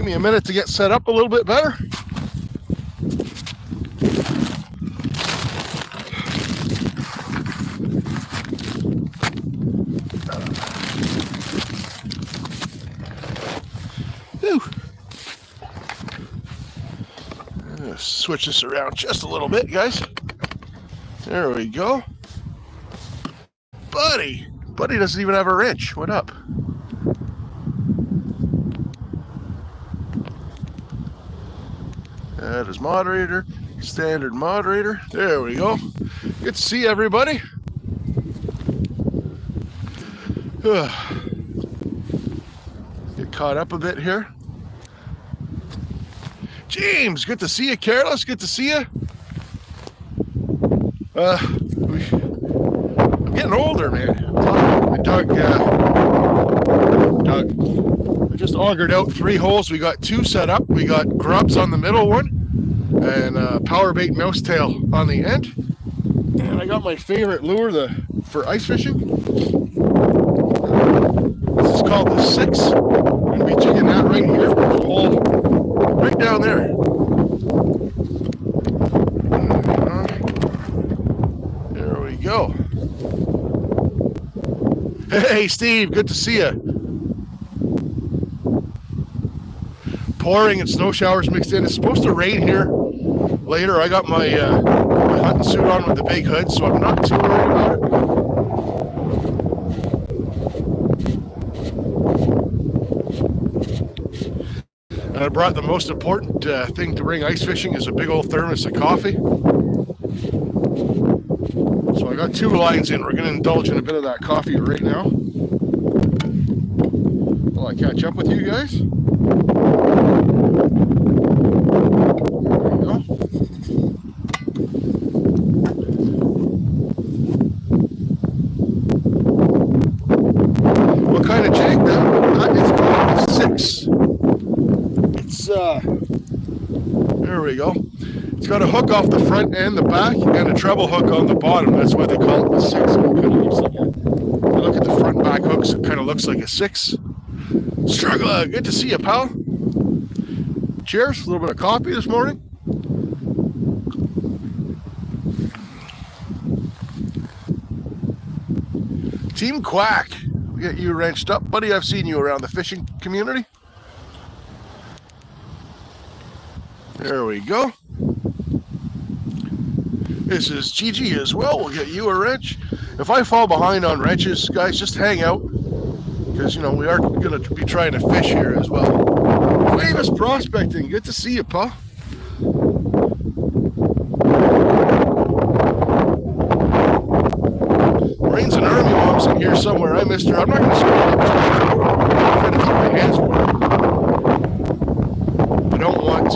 me a minute to get set up a little bit better. Switch this around just a little bit, guys. There we go. Buddy doesn't even have a wrench. What up? That is moderator, standard moderator. There we go. Good to see everybody. Get caught up a bit here. James, good to see you. Careless, good to see you. I'm getting older, man. I dug, I just augered out 3 holes. We got 2 set up. We got grubs on the middle one and power bait mouse tail on the end. And I got my favorite lure for ice fishing. This is called the 6. I'm going to be jigging that right here from the hole right down there. There we go. Hey, Steve, good to see you. Pouring and snow showers mixed in. It's supposed to rain here later. I got my hunting suit on with the big hood, so I'm not too worried about it. And I brought the most important thing to bring ice fishing is a big old thermos of coffee. So I got 2 lines in. We're going to indulge in a bit of that coffee right now. While I catch up with you guys. There we go. What kind of jig then? It's called a 6. There we go. It's got a hook off the front and the back and a treble hook on the bottom. That's why they call it the 6. It kind of looks like if you look at the front back hooks, it kind of looks like a 6. Struggler, good to see you, pal. Cheers, a little bit of coffee this morning. Team Quack, we got you wrenched up. Buddy, I've seen you around the fishing community. There we go. This is Gigi as well. We'll get you a wrench. If I fall behind on wrenches, guys, just hang out. Because, you know, we are going to be trying to fish here as well. Famous Prospecting. Good to see you, pal. Rain's an army mom's in here somewhere. I missed her. I'm not going to scroll up. I'm trying to keep my hands warm. I don't want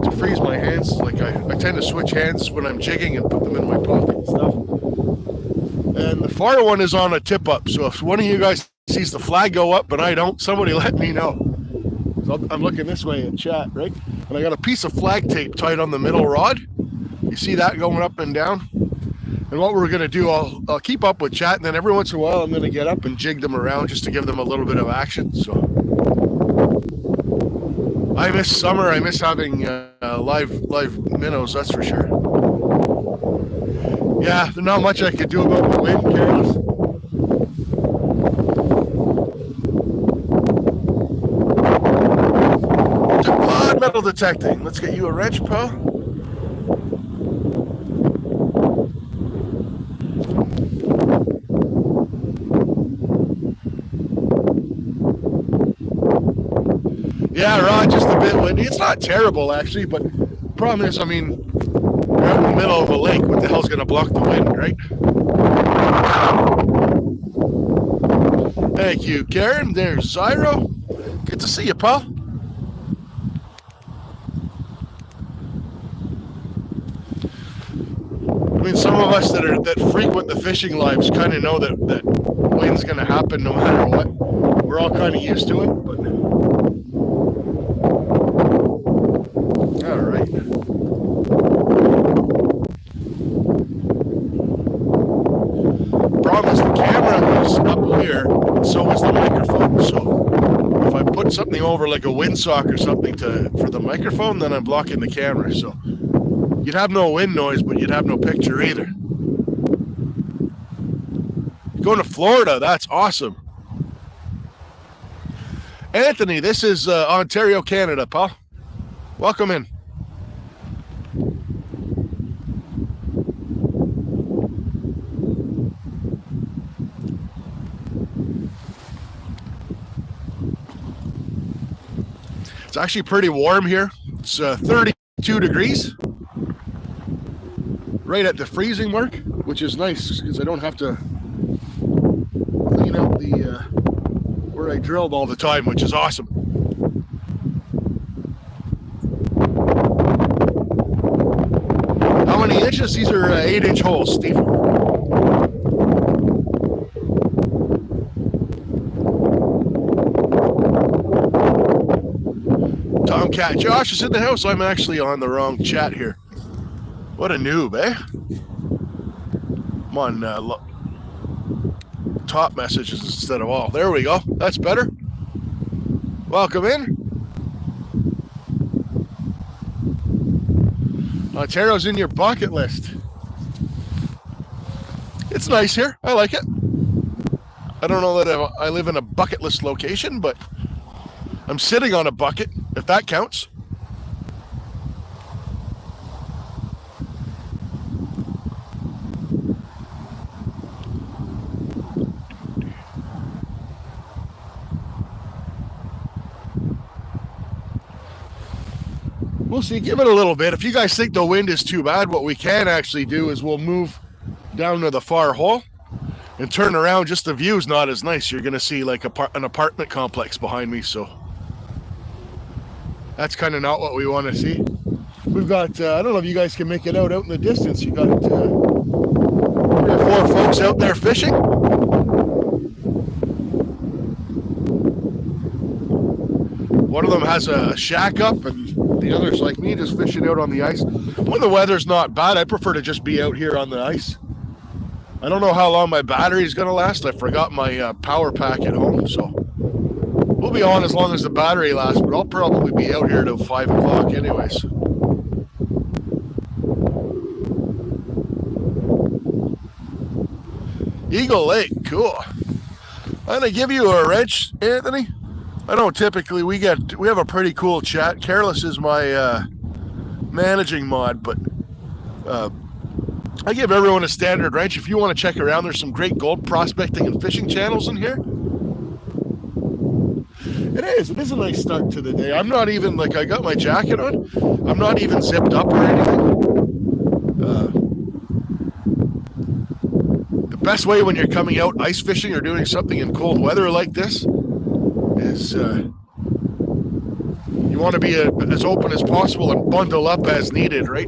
to freeze my hands. Like I tend to switch hands when I'm jigging and put them in my pocket and stuff. And the far one is on a tip up. So if one of you guys sees the flag go up but I don't, somebody let me know. So I'm looking this way in chat, right? And I got a piece of flag tape tied on the middle rod. You see that going up and down? And what we're going to do, I'll keep up with chat, and then every once in a while I'm going to get up and jig them around just to give them a little bit of action. So I miss summer. I miss having live minnows, that's for sure. Yeah, there's not much I could do about the wind, Careless. Metal detecting. Let's get you a wrench, pal. Yeah, Rod, just a bit windy. It's not terrible, actually, but the problem is, I mean, we're out in the middle of a lake. What the hell's going to block the wind, right? Thank you, Karen. There's Zyro. Good to see you, pal. I mean, some of us that frequent the fishing lives kind of know that wind's going to happen no matter what. We're all kind of used to it, but all right. Problem is the camera is up here, and so is the microphone. So if I put put something over like a windsock or something for the microphone, then I'm blocking the camera. So you'd have no wind noise, but you'd have no picture either. Going to Florida, that's awesome. Anthony, this is Ontario, Canada, pal. Welcome in. It's actually pretty warm here. It's 32 degrees. Right at the freezing mark, which is nice because I don't have to clean out the where I drilled all the time, which is awesome. How many inches? These are 8-inch holes, Steve. Tomcat Josh is in the house. I'm actually on the wrong chat here. What a noob, eh? I'm on top messages instead of all. There we go. That's better. Welcome in. Ontario's in your bucket list. It's nice here. I like it. I don't know that I live in a bucket list location, but I'm sitting on a bucket, if that counts. We'll see. Give it a little bit. If you guys think the wind is too bad, what we can actually do is we'll move down to the far hole and turn around. Just the view's not as nice. You're going to see like an apartment complex behind me, so that's kind of not what we want to see. We've got, I don't know if you guys can make it out in the distance. You got 3 or 4 folks out there fishing. One of them has a shack up, and the other's like me, just fishing out on the ice. When the weather's not bad, I prefer to just be out here on the ice. I don't know how long my battery's going to last. I forgot my power pack at home, so we'll be on as long as the battery lasts, but I'll probably be out here till 5 o'clock anyways. Eagle Lake, cool. I'm going to give you a wrench, Anthony. I don't typically, we have a pretty cool chat. Careless is my managing mod, but I give everyone a standard wrench. If you want to check around, there's some great gold prospecting and fishing channels in here. It is a nice start to the day. I'm not even, like, I got my jacket on. I'm not even zipped up or anything. The best way when you're coming out ice fishing or doing something in cold weather like this is you want to be as open as possible and bundle up as needed, right?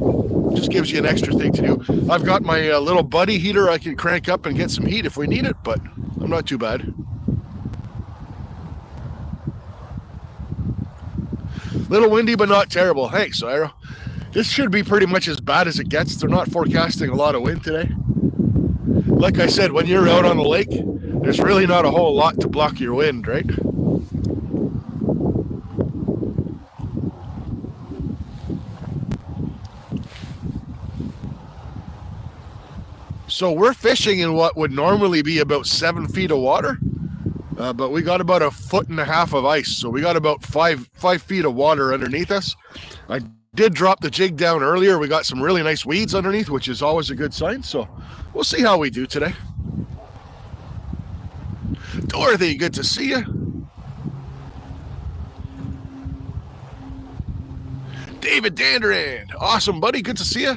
Just gives you an extra thing to do. I've got my little buddy heater I can crank up and get some heat if we need it, but I'm not too bad. Little windy, but not terrible. Thanks, Ira. This should be pretty much as bad as it gets. They're not forecasting a lot of wind today. Like I said, when you're out on the lake, there's really not a whole lot to block your wind, right? So we're fishing in what would normally be about 7 feet of water, but we got about 1.5 feet of ice. So we got about 5 feet of water underneath us. I did drop the jig down earlier. We got some really nice weeds underneath, which is always a good sign. So we'll see how we do today. Dorothy, good to see you. David Danderand, awesome, buddy. Good to see you.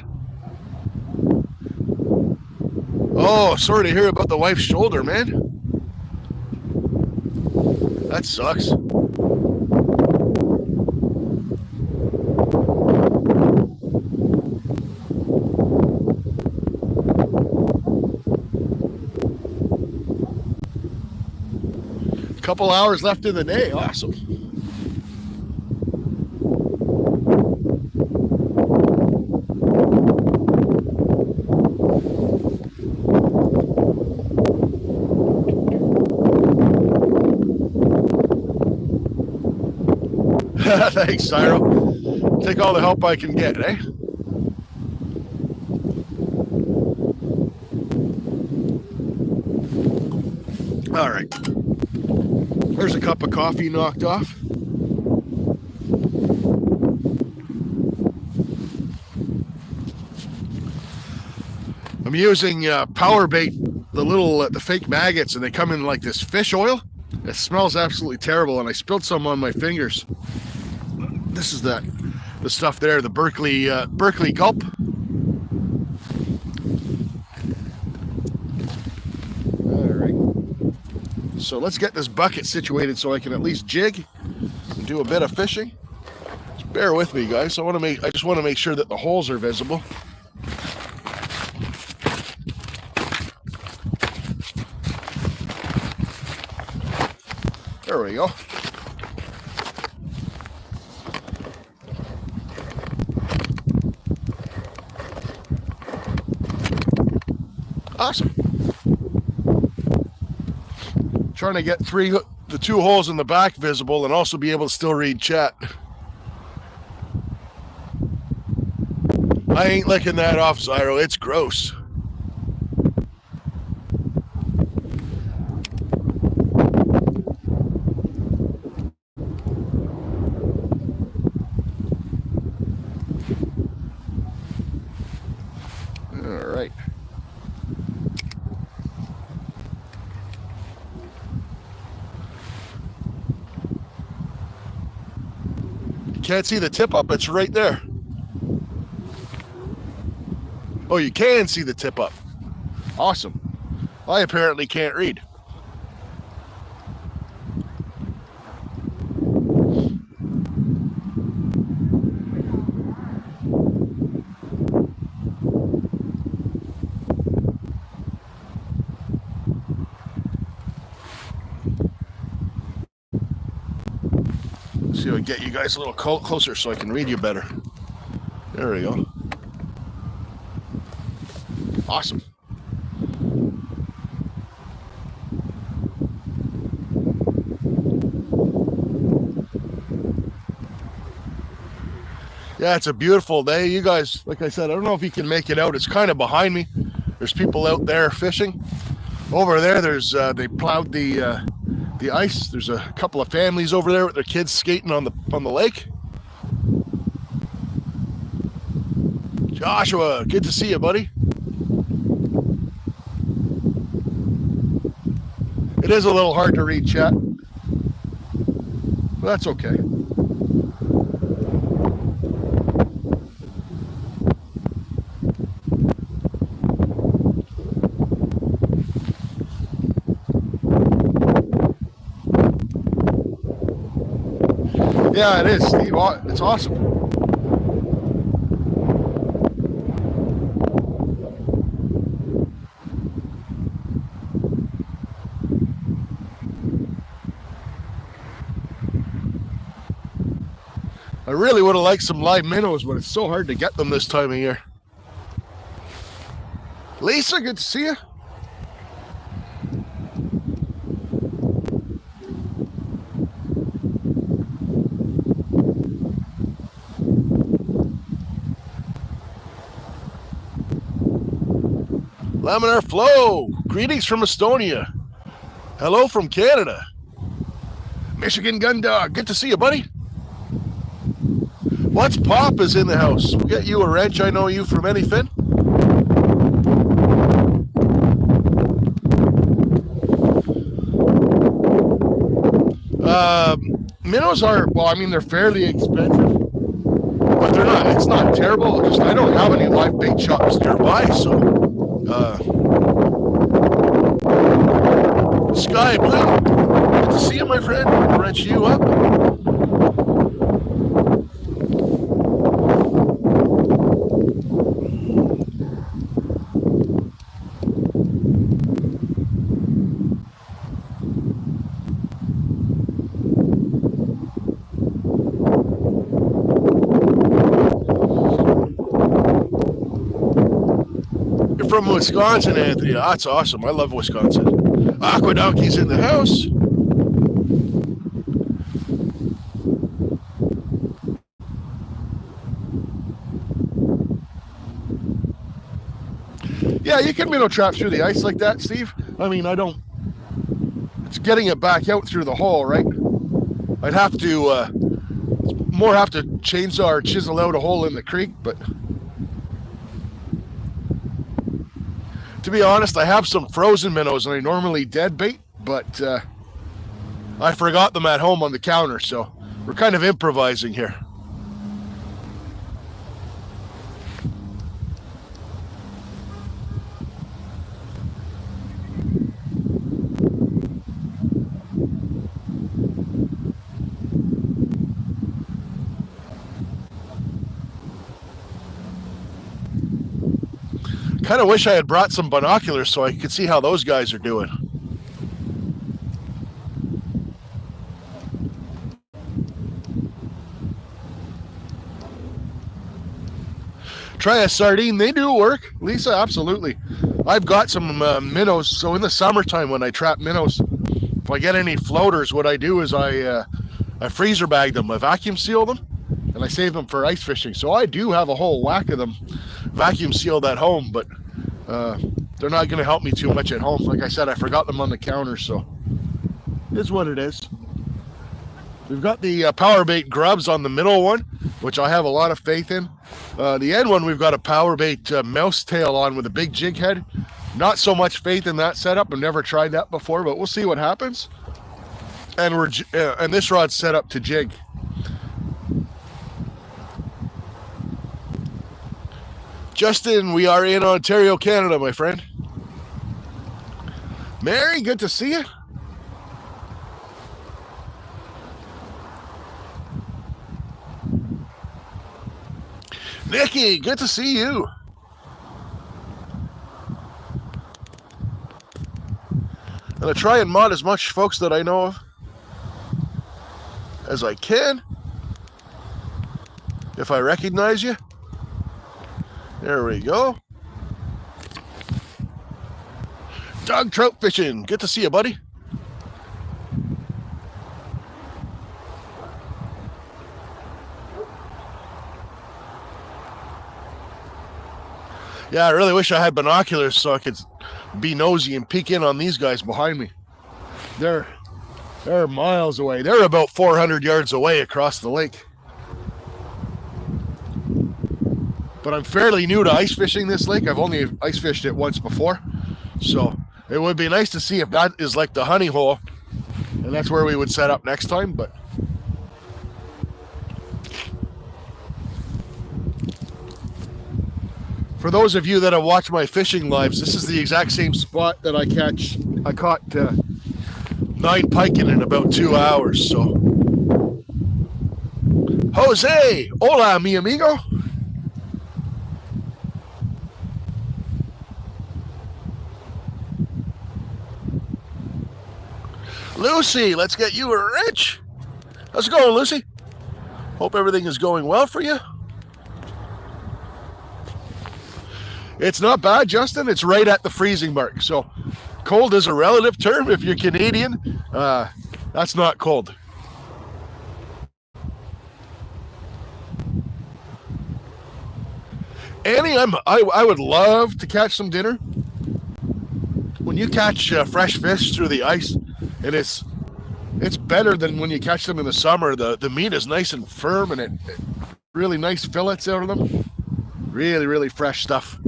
Oh, sorry to hear about the wife's shoulder, man. That sucks. Couple hours left in the day. Awesome. Thanks, Cyro. Take all the help I can get, eh? All right. There's a cup of coffee knocked off. I'm using power bait, the fake maggots, and they come in like this fish oil. It smells absolutely terrible, and I spilled some on my fingers. This is the stuff there, the Berkeley Gulp. All right. So let's get this bucket situated so I can at least jig and do a bit of fishing. Just bear with me, guys. I just want to make sure that the holes are visible. There we go. Awesome. Trying to get the 2 holes in the back visible and also be able to still read chat. I ain't licking that off, Zyro. It's gross. All right. Can't see the tip up, it's right there. Oh, you can see the tip up. Awesome. I apparently can't read. See if I can get you guys a little closer so I can read you better. There we go. Awesome. Yeah, it's a beautiful day. You guys, like I said, I don't know if you can make it out. It's kind of behind me. There's people out there fishing. Over there, there's they plowed the ice. There's a couple of families over there with their kids skating on the lake. Joshua, good to see you, buddy. It is a little hard to read chat, but that's okay. Yeah, it is, Steve. It's awesome. I really would have liked some live minnows, but it's so hard to get them this time of year. Lisa, good to see you. Laminar Flow, greetings from Estonia. Hello from Canada. Michigan Gun Dog, good to see you, buddy. What's Pop is in the house. We'll get you a wrench. I know you from anything. Minnows are, well, I mean, they're fairly expensive, but they're not, it's not terrible. Just I don't have any live bait shops nearby, so Sky Blue, good to see you, my friend. I'll wrench you up. From Wisconsin, Anthony. Oh, that's awesome. I love Wisconsin. Aquadonkey's in the house. Yeah, you can minnow trap through the ice like that, Steve. I mean, I don't. It's getting it back out through the hole, right? I'd have to have to chainsaw or chisel out a hole in the creek, but to be honest, I have some frozen minnows and I normally dead bait, but I forgot them at home on the counter, so we're kind of improvising here. Kind of wish I had brought some binoculars so I could see how those guys are doing. Try a sardine. They do work, Lisa. Absolutely. I've got some minnows. So in the summertime when I trap minnows, if I get any floaters, what I do is I freezer bag them. I vacuum seal them, and I save them for ice fishing. So I do have a whole whack of them vacuum sealed at home, but they're not going to help me too much at home. Like I said, I forgot them on the counter, so it is what it is. We've got the power bait grubs on the middle one, which I have a lot of faith in. The end one, we've got a power bait mouse tail on with a big jig head. Not so much faith in that setup. I've never tried that before, but we'll see what happens. And and this rod's set up to jig. Justin, we are in Ontario, Canada, my friend. Mary, good to see you. Nikki, good to see you. I'm going to try and mod as much folks that I know of as I can. If I recognize you. There we go. Doug trout fishing. Good to see you, buddy. Yeah, I really wish I had binoculars so I could be nosy and peek in on these guys behind me. They're miles away. They're about 400 yards away across the lake. But I'm fairly new to ice fishing this lake. I've only ice fished it once before. So it would be nice to see if that is like the honey hole. And that's where we would set up next time. But for those of you that have watched my fishing lives, this is the exact same spot that I caught 9 pike in about 2 hours. So, Jose, hola, mi amigo. Lucy, let's get you a wrench. How's it going, Lucy? Hope everything is going well for you. It's not bad, Justin. It's right at the freezing mark. So cold is a relative term. If you're Canadian, that's not cold. Annie, I would love to catch some dinner. When you catch fresh fish through the ice, and it's better than when you catch them in the summer. The meat is nice and firm, and it really nice fillets out of them. Really, really fresh stuff.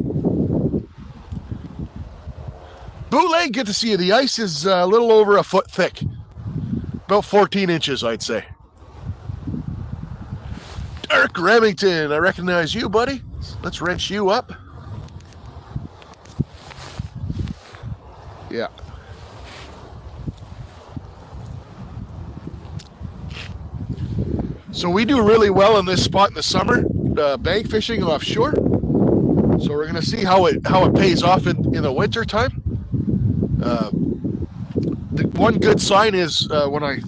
Bootleg, good to see you. The ice is a little over a foot thick. About 14 inches, I'd say. Dirk Remington, I recognize you, buddy. Let's wrench you up. Yeah. So we do really well in this spot in the summer, bank fishing offshore. So we're going to see how it pays off in the winter time. The one good sign is when I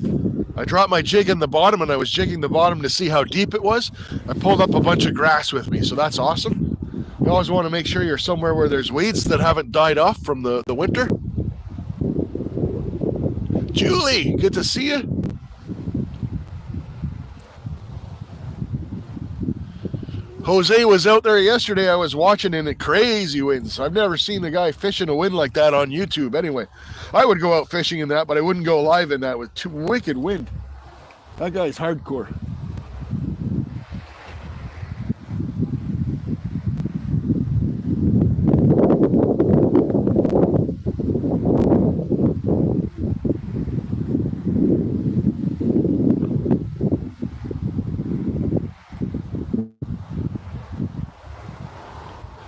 dropped my jig in the bottom and I was jigging the bottom to see how deep it was, I pulled up a bunch of grass with me, so that's awesome. You always want to make sure you're somewhere where there's weeds that haven't died off from the winter. Julie, good to see you. Jose was out there yesterday. I was watching in crazy winds. I've never seen the guy fishing a wind like that on YouTube. Anyway, I would go out fishing in that, but I wouldn't go live in that with too wicked wind. That guy's hardcore.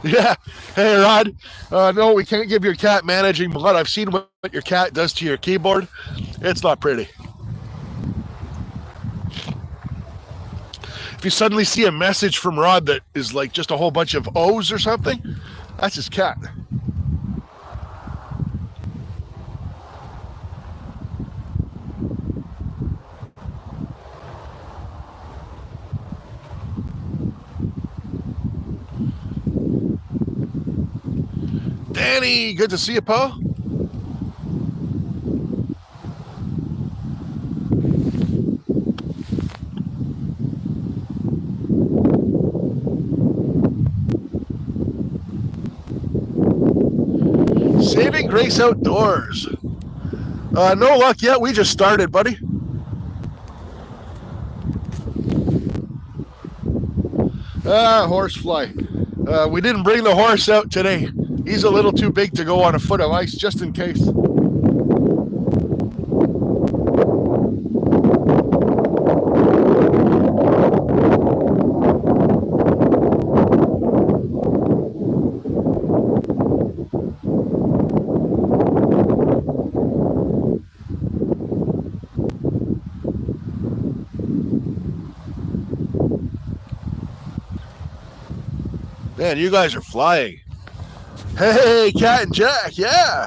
Yeah. Hey, Rod. No, we can't give your cat managing blood. I've seen what your cat does to your keyboard. It's not pretty. If you suddenly see a message from Rod that is like just a whole bunch of O's or something, that's his cat. Danny, good to see you, Paul. Saving Grace Outdoors. No luck yet. We just started, buddy. Horsefly. We didn't bring the horse out today. He's a little too big to go on a foot of ice, just in case. Man, you guys are flying. Hey, Cat and Jack, yeah.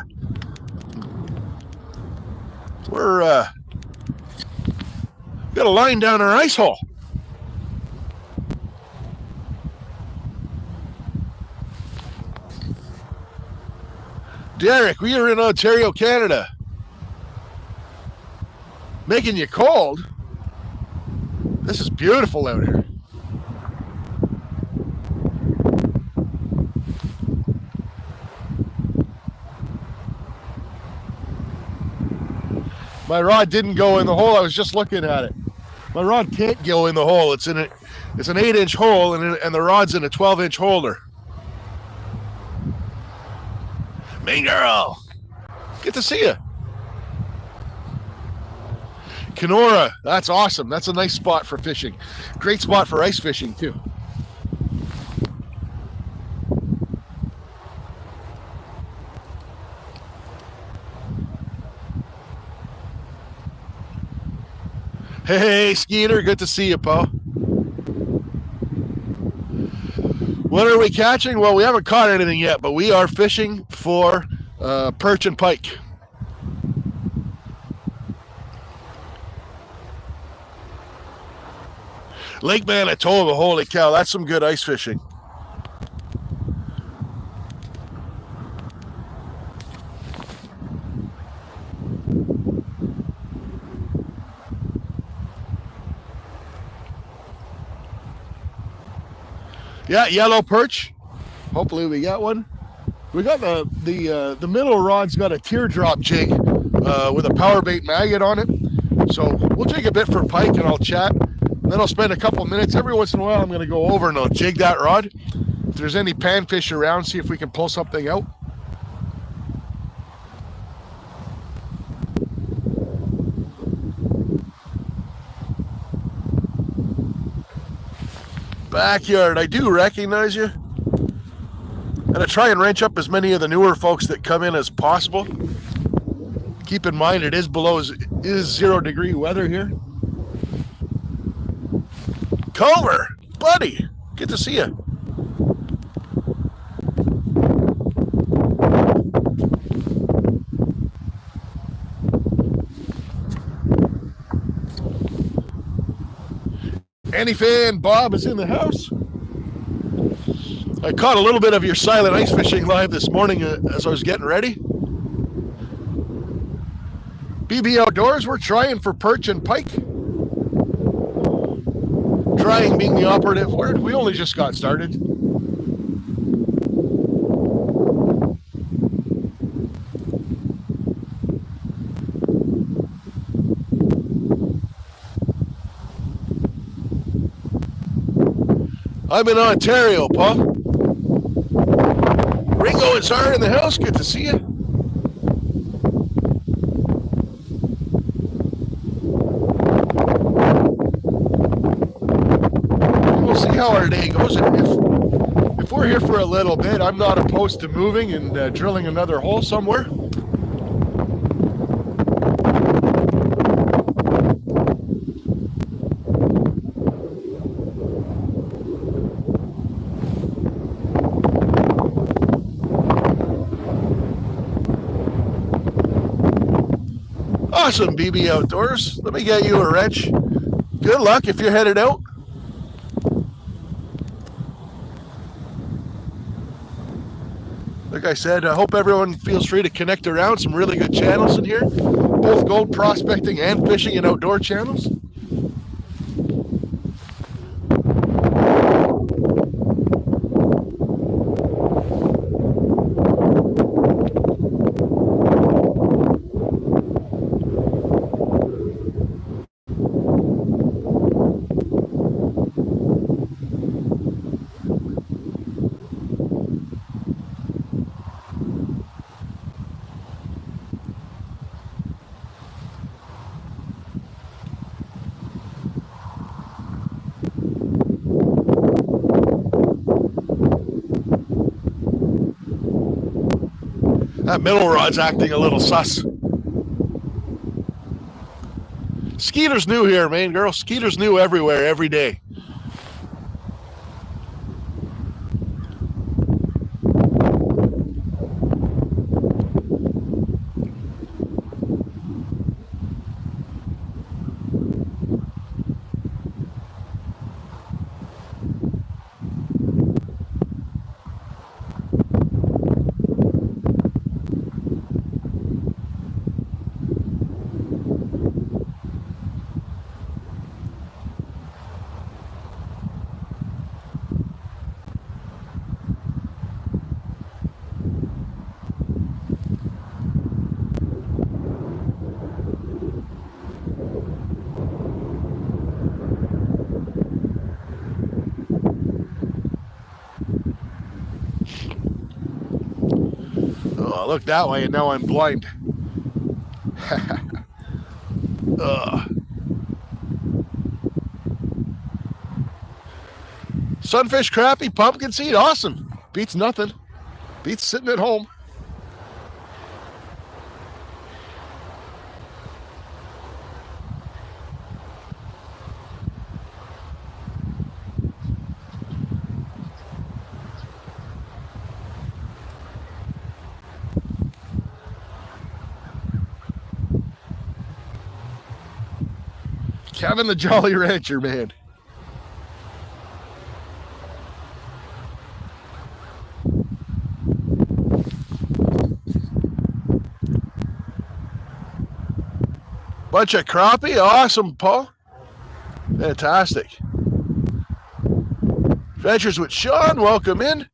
We're got a line down our ice hole. Derek, we are in Ontario, Canada. Making you cold. This is beautiful out here. My rod didn't go in the hole. I was just looking at it. My rod can't go in the hole. It's an 8-inch hole, and the rod's in a 12-inch holder. Mean girl, good to see you. Kenora, that's awesome. That's a nice spot for fishing. Great spot for ice fishing too. Hey, Skeeter, good to see you, Paul. What are we catching? Well, we haven't caught anything yet, but we are fishing for perch and pike. Lake Manitoba, holy cow, that's some good ice fishing. Yeah, yellow perch. Hopefully we got one. We got the middle rod's got a teardrop jig with a power bait maggot on it. So we'll jig a bit for pike and I'll chat. And then I'll spend a couple minutes. Every once in a while I'm going to go over and I'll jig that rod. If there's any panfish around, see if we can pull something out. Backyard, I do recognize you. And I try and wrench up as many of the newer folks that come in as possible. Keep in mind it is 0-degree weather here. Culver, buddy, good to see you. Annie Fan Bob is in the house. I caught a little bit of your silent ice fishing live this morning as I was getting ready. BB Outdoors, we're trying for perch and pike. trying being the operative word. We only just got started. I'm in Ontario, Paul. Ringo and Zara in the house. Good to see you. We'll see how our day goes. If we're here for a little bit, I'm not opposed to moving and drilling another hole somewhere. Awesome, BB Outdoors. Let me get you a wrench. Good luck if you're headed out. Like I said, I hope everyone feels free to connect around. Some really good channels in here, both gold prospecting and fishing and outdoor channels. That middle rod's acting a little sus. Skeeter's new here, man, girl. Skeeter's new everywhere, every day. Oh, look that way, and now I'm blind. Sunfish, crappie, pumpkin seed, awesome. Beats nothing. Beats sitting at home. Kevin the Jolly Rancher, man. Bunch of crappie, awesome, Paul. Fantastic. Adventures with Sean, welcome in.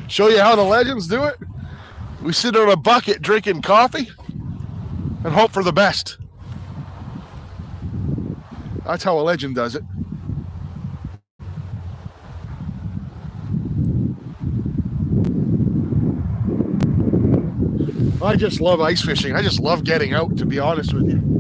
Show you how the legends do it. We sit on a bucket drinking coffee and hope for the best. That's how a legend does it. I just love ice fishing. I just love getting out, to be honest with you.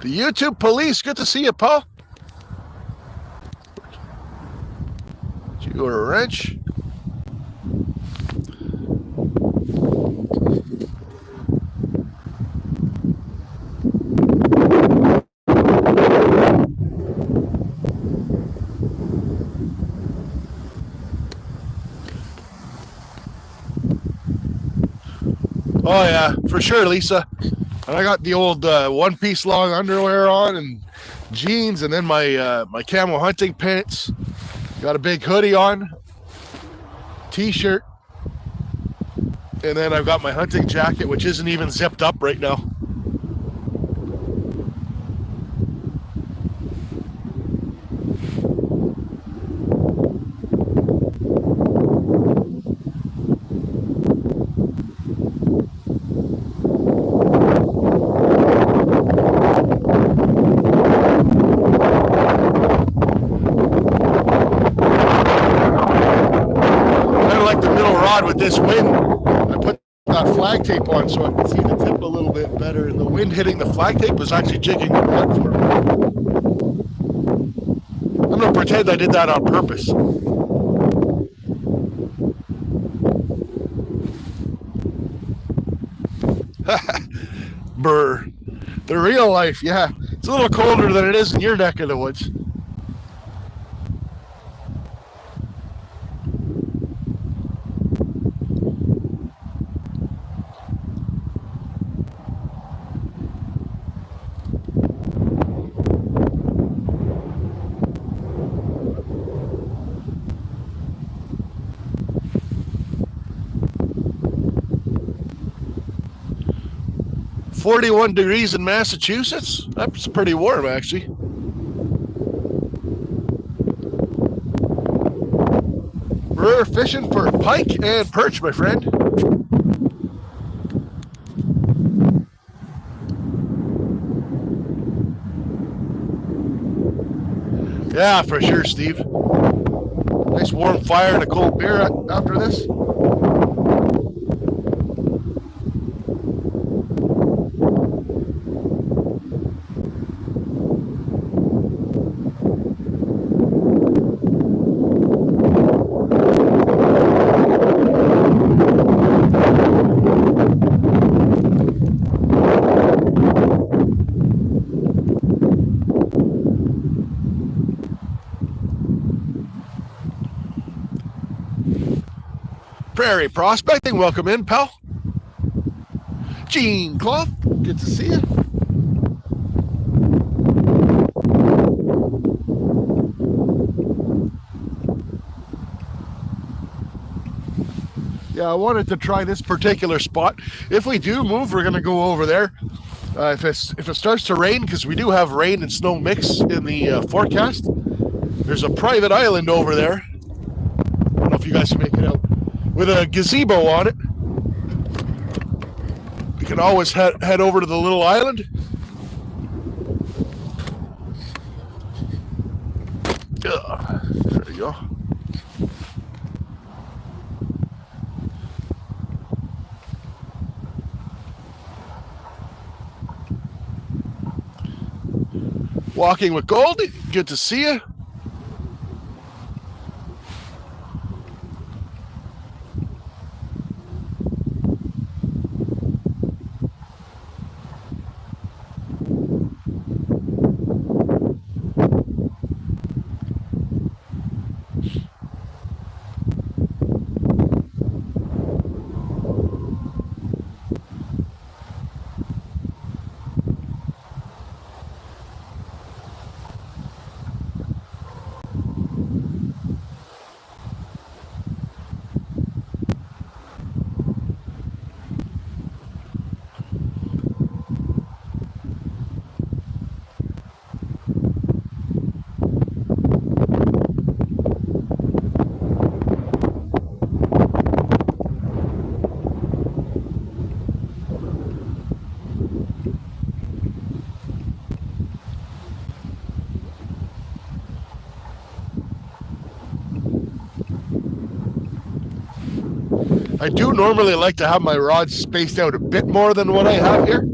The YouTube police, good to see you, Paul. You are a wrench. Oh yeah, for sure, Lisa. And I got the old one-piece long underwear on and jeans, and then my camo hunting pants. Got a big hoodie on, t-shirt, and then I've got my hunting jacket, which isn't even zipped up right now. With this wind, I put that flag tape on so I can see the tip a little bit better, and the wind hitting the flag tape was actually jigging the blood for me. I'm going to pretend I did that on purpose. Brr. The real life, yeah. It's a little colder than it is in your neck of the woods. .41 degrees in Massachusetts. That's pretty warm, actually. We're fishing for pike and perch, my friend. Yeah, for sure, Steve. Nice warm fire and a cold beer after this. Prairie Prospecting, welcome in, pal. Gene Clough, good to see you. Yeah, I wanted to try this particular spot. If we do move, we're going to go over there. If it starts to rain, because we do have rain and snow mix in the forecast, there's a private island over there. I don't know if you guys can make it out. With a gazebo on it. You can always head over to the little island. There you go. Walking with Goldie, good to see you. I do normally like to have my rods spaced out a bit more than what I have here.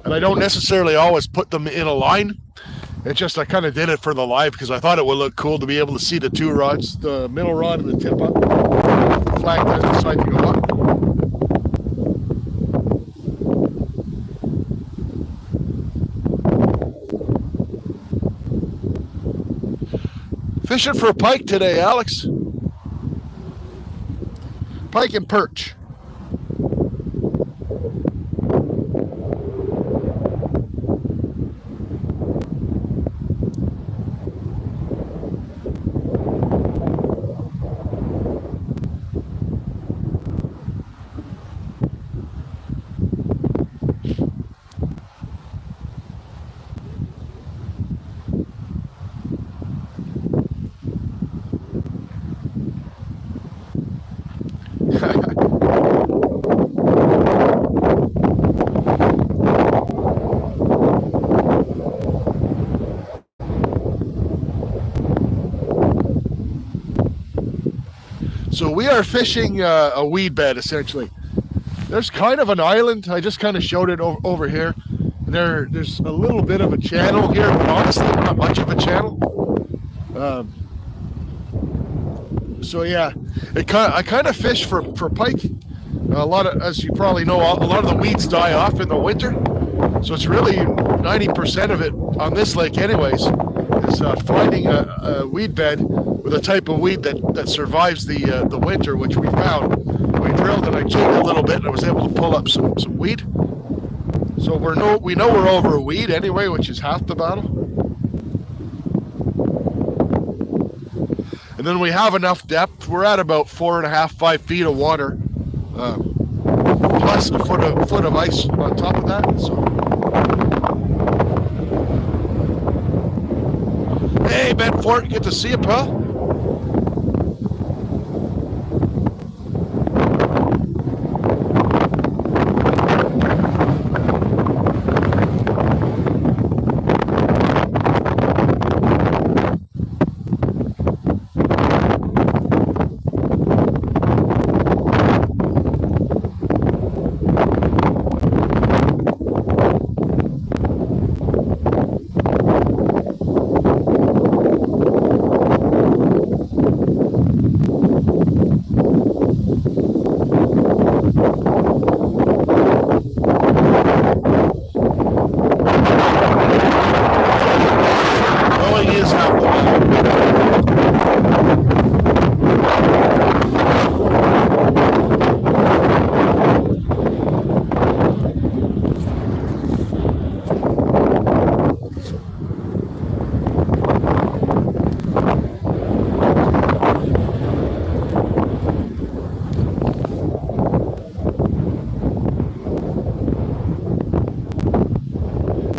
and I don't necessarily always put them in a line. It's just I kind of did it for the live because I thought it would look cool to be able to see the two rods, the middle rod and the tip up. The flag does decide to go up. Fishing for pike today, Alex. Pike and perch. So we are fishing a weed bed, essentially. There's kind of an island. I just kind of showed it over here. There's a little bit of a channel here, but honestly, not much of a channel. So yeah, I kind of fish for pike. A lot of, as you probably know, a lot of the weeds die off in the winter. So it's really 90% of it on this lake, anyways, is finding a weed bed with a type of weed that survives the winter, which we found. We drilled and I jigged a little bit and I was able to pull up some weed. So we know we're over a weed anyway, which is half the battle. And then we have enough depth. We're at about 4.5, 5 feet of water, plus a foot of ice on top of that. So, hey, Ben Fort, good to see you, pal.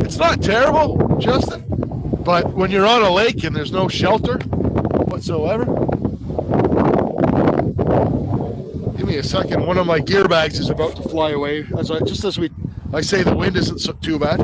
It's not terrible, Justin, but when you're on a lake and there's no shelter whatsoever. Give me a second. One of my gear bags is about to fly away. I say the wind isn't too bad.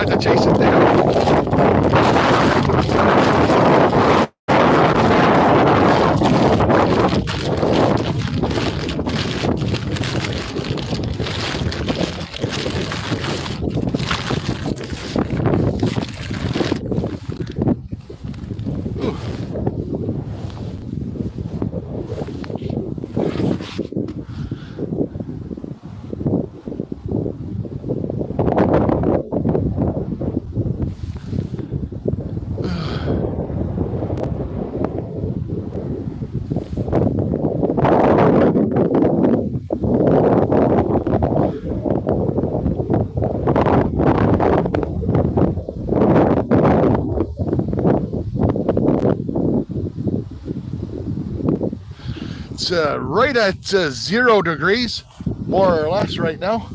to chase it down. It's right at 0 degrees, more or less right now.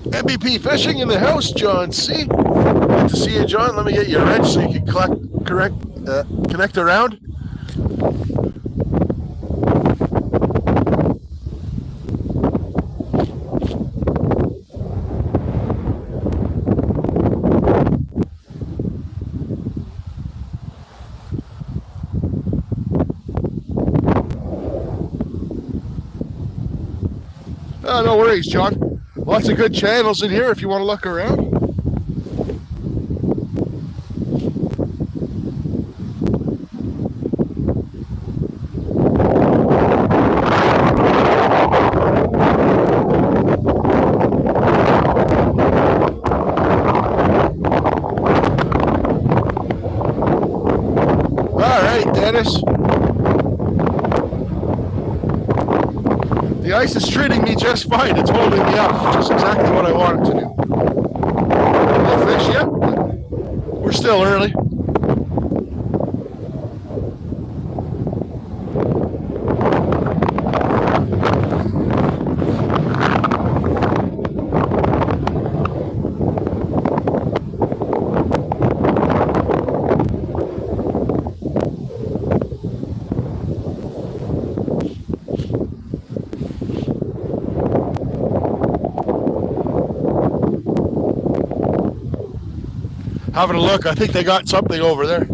MVP Fishing in the house, John C. Good to see you, John. Let me get you a wrench so you can connect around. Oh, no worries, John. Lots of good channels in here if you want to look around. All right, Dennis. The ice is treating me just fine. It's holding me up, just exactly what I want it to do. No fish yet. We're still early. Having a look, I think they got something over there.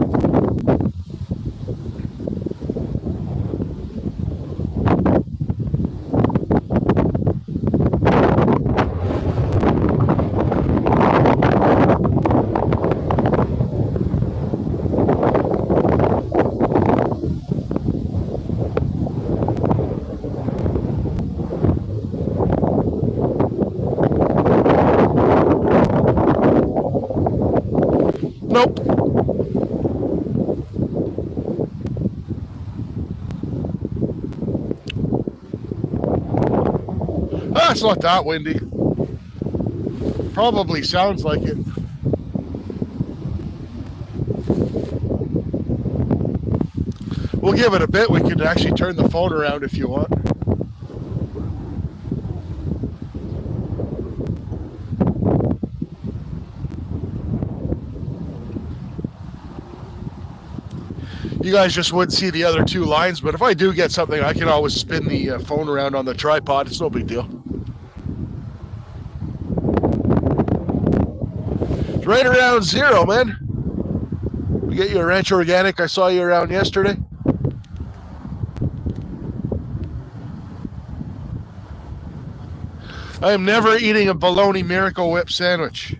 Nope. Ah, it's not that windy. Probably sounds like it. We'll give it a bit. We could actually turn the phone around if you want. You guys just wouldn't see the other two lines, but if I do get something, I can always spin the phone around on the tripod. It's no big deal. It's right around 0, man. We get you a Ranch Organic. I saw you around yesterday. I am never eating a bologna Miracle Whip sandwich.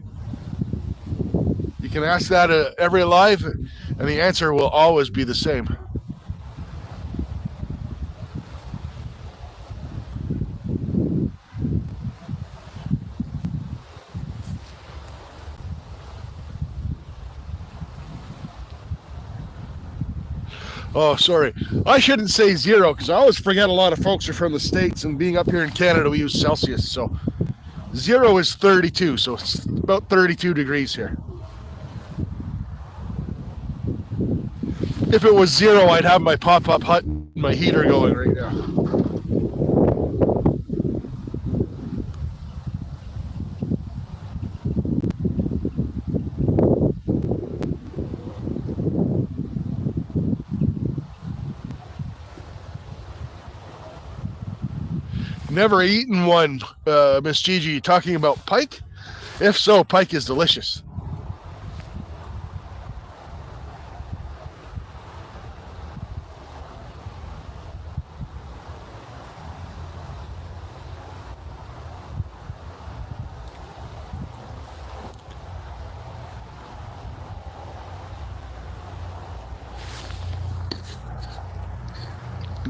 You can ask that every live, and the answer will always be the same. Oh, sorry. I shouldn't say 0 because I always forget a lot of folks are from the States, and being up here in Canada, we use Celsius. So 0 is 32, so it's about 32 degrees here. If it was 0, I'd have my pop-up hut and my heater going right now. Never eaten one, Miss Gigi, talking about pike? If so, pike is delicious.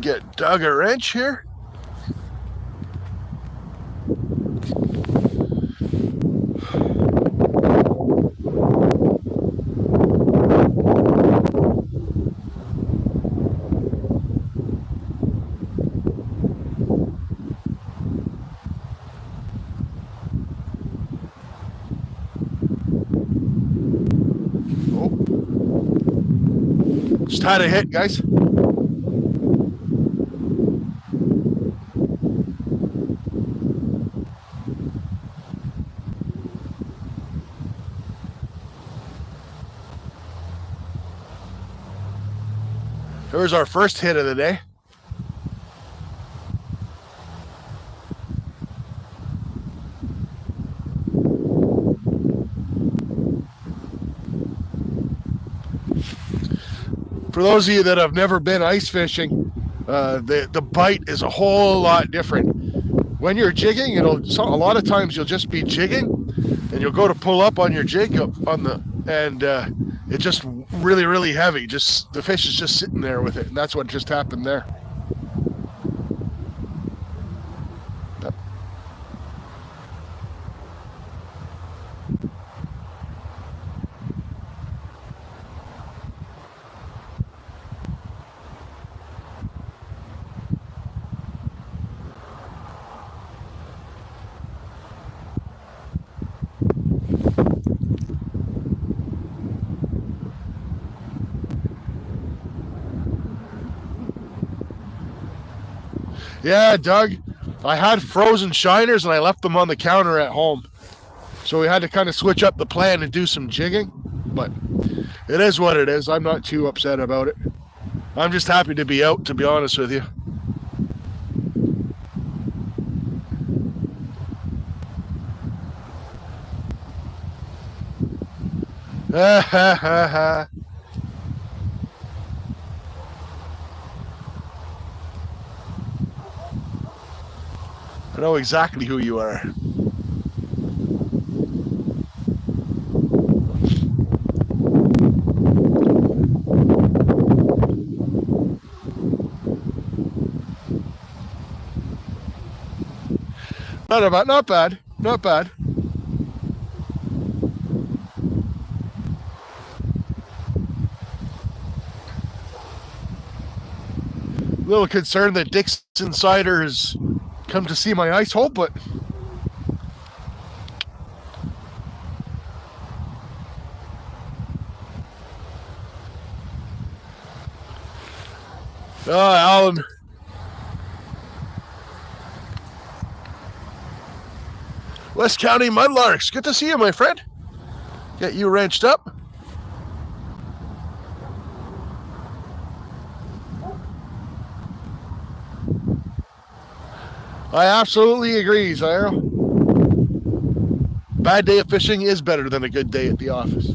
Get Doug a wrench here. Just had a hit, guys. There's our first hit of the day. For those of you that have never been ice fishing, the bite is a whole lot different. When you're jigging, a lot of times you'll just be jigging, and you'll go to pull up on your jig it's just really, really heavy. Just the fish is just sitting there with it, and that's what just happened there. Yeah, Doug, I had frozen shiners and I left them on the counter at home. So we had to kind of switch up the plan and do some jigging. But it is what it is. I'm not too upset about it. I'm just happy to be out, to be honest with you. Ha ha ha ha. I know exactly who you are. Not bad. Not bad. A little concerned that Dixon Cider has come to see my ice hole, but Alan. West County Mudlarks. Good to see you, my friend. Get you wrenched up. I absolutely agree, Zyro. Bad day of fishing is better than a good day at the office.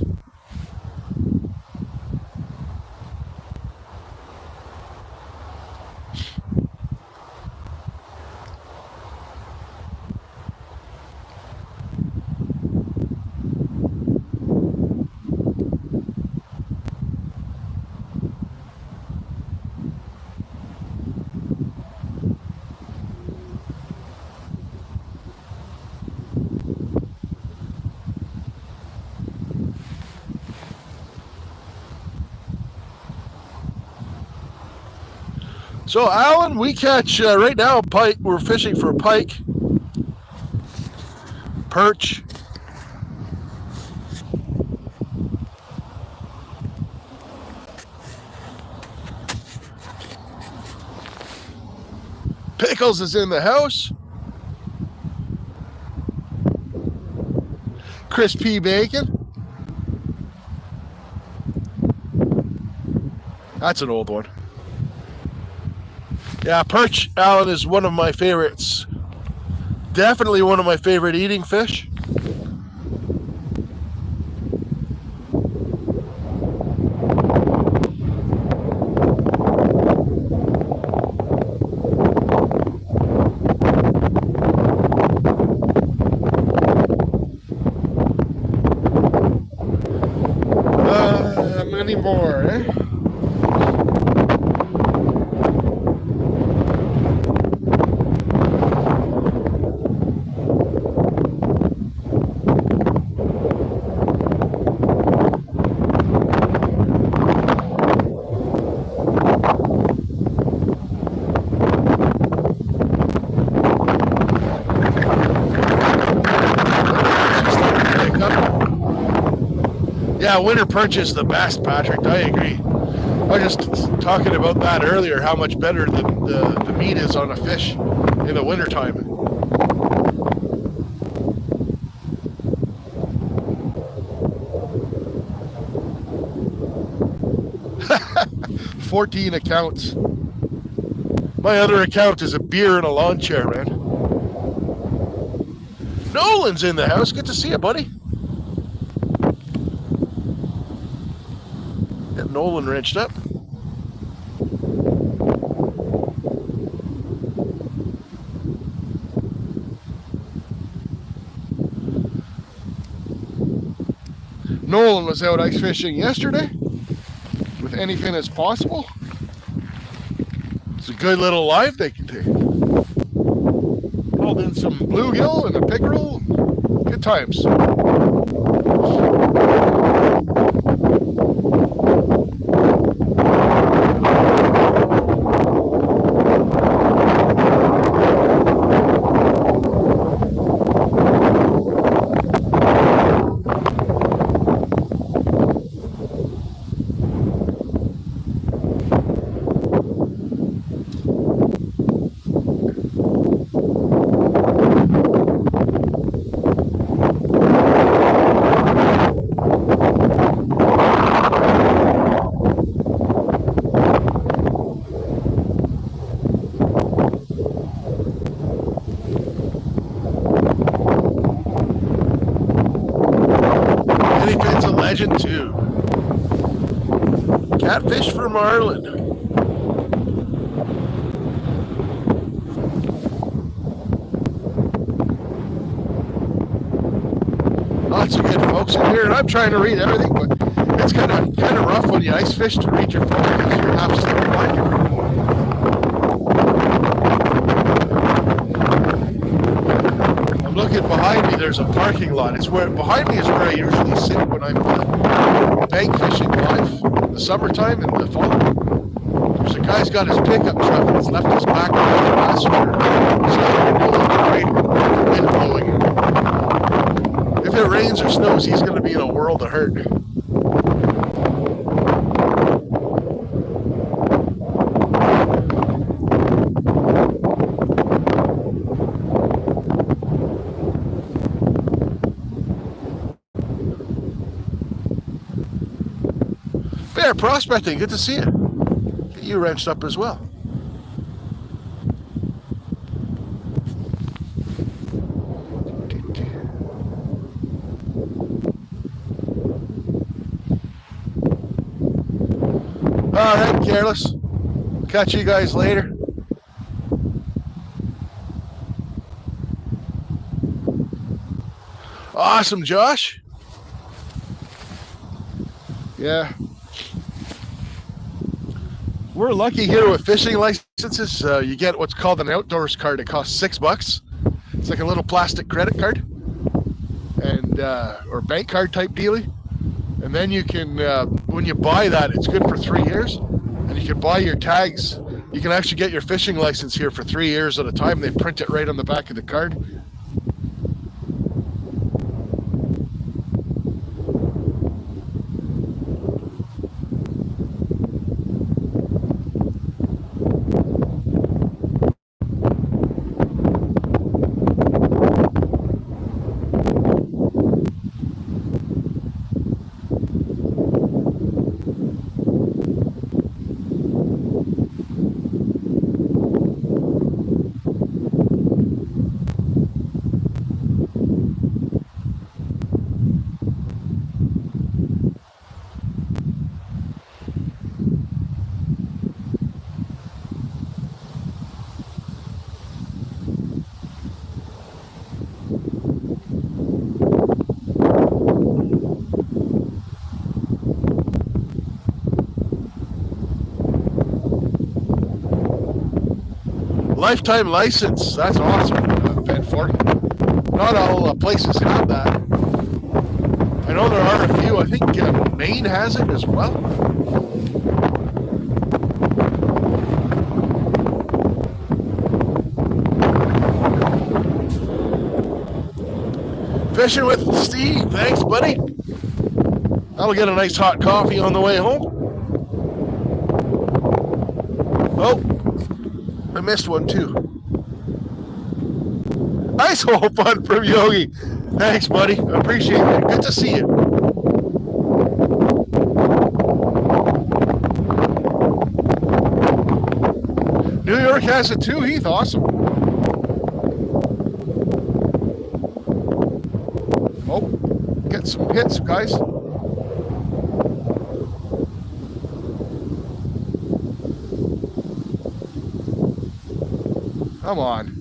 So, Alan, we catch right now pike. We're fishing for pike, perch, Pickles is in the house, crispy bacon. That's an old one. Yeah, perch, Alan, is one of my favorites. Definitely one of my favorite eating fish. Many more, eh? Yeah, winter perch is the best, Patrick. I agree. I was just talking about that earlier, how much better the meat is on a fish in the wintertime. $14 accounts. My other account is a beer and a lawn chair, man. Nolan's in the house. Good to see you, buddy. Get Nolan wrenched up. Nolan was out ice fishing yesterday with anything as possible. It's a good little live they can take. Pulled in some bluegill and a pickerel. Good times. Legend too. Catfish for marlin. Lots of good folks in here, and I'm trying to read everything, but it's kind of rough when you ice fish to read your phone because you're half asleep behind you. I'm looking behind me. There's a parking lot. It's where behind me is where I usually sit when I'm bank fishing live in the summertime and the fall. There's a guy's got his pickup truck and he's left his back door on the passenger. Wind blowing. If it rains or snows, he's going to be in a world of hurt. Bear prospecting, good to see you. Get you wrenched up as well. All right, careless. Catch you guys later. Awesome, Josh. Yeah. We're lucky here with fishing licenses. You get what's called an outdoors card. It costs $6. It's like a little plastic credit card, and or bank card type dealie. And then you can, when you buy that, it's good for 3 years. And you can buy your tags. You can actually get your fishing license here for 3 years at a time. They print it right on the back of the card. Lifetime license. That's awesome, Ben Fork. Not all places have that. I know there are a few. I think Maine has it as well. Fishing with Steve. Thanks, buddy. I'll get a nice hot coffee on the way home. Oh, I missed one too. Icehole fun from Yogi. Thanks, buddy. I appreciate it. Good to see you. New York has it too, Heath. Awesome. Oh, get some hits, guys. Come on.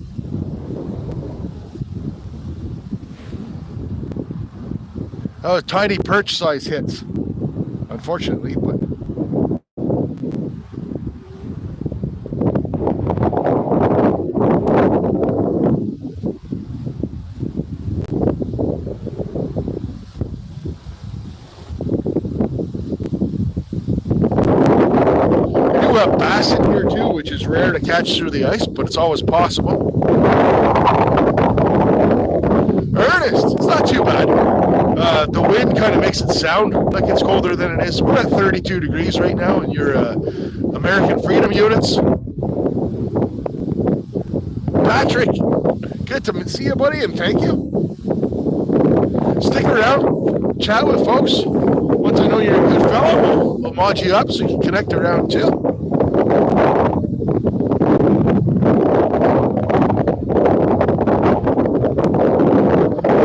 Oh, tiny perch size hits, unfortunately, but we do have bass in here too, which is rare to catch through the ice, but it's always possible. Ernest, it's not too bad. The wind kind of makes it sound like it's colder than it is. We're at 32 degrees right now in your American Freedom units. Patrick, good to see you, buddy, and thank you. Stick around, chat with folks. Once I know you're a good fellow, we'll mod you up so you can connect around too.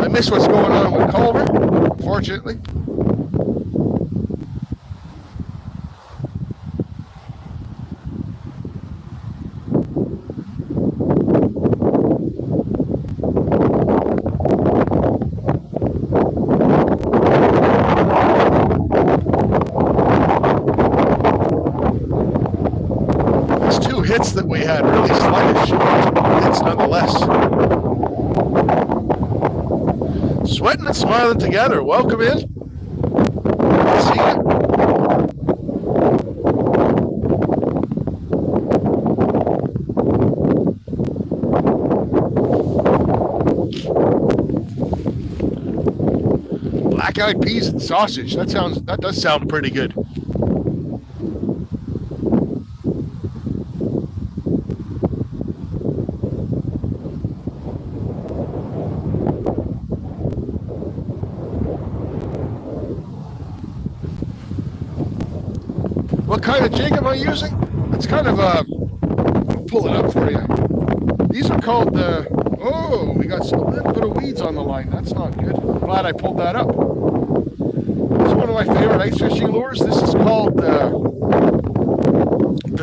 I miss what's going on with Culver, unfortunately. Those two hits that we had, really sluggish hits nonetheless. Sweating and smiling together. Welcome in. Good to see you. Black-eyed peas and sausage. That does sound pretty good. What kind of jig am I using? It's kind of I'll pull it up for you. These are called oh, we got a little bit of weeds on the line. That's not good. Glad I pulled that up. It's one of my favorite ice fishing lures. This is called the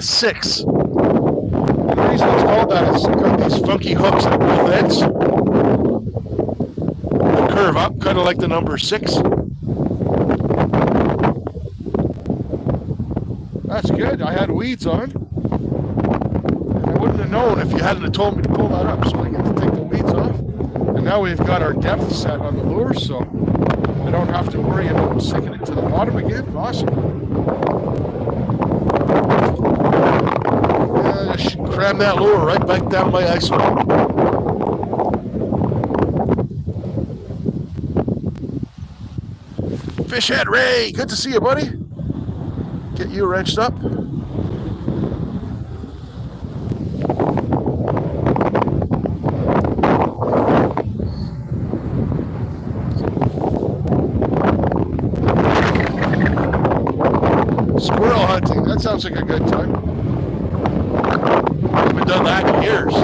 6. And the reason it's called that is it's got these funky hooks at both ends. They curve up, kind of like the number 6. That's good. I had weeds on. And I wouldn't have known if you hadn't have told me to pull that up. So I get to take the weeds off. And now we've got our depth set on the lure, so I don't have to worry about sinking it to the bottom again. Awesome. Yeah, just cram that lure right back down my ice hole. Fish head Ray, good to see you, buddy. Get you wrenched up. Squirrel hunting, that sounds like a good time. I haven't done that in years.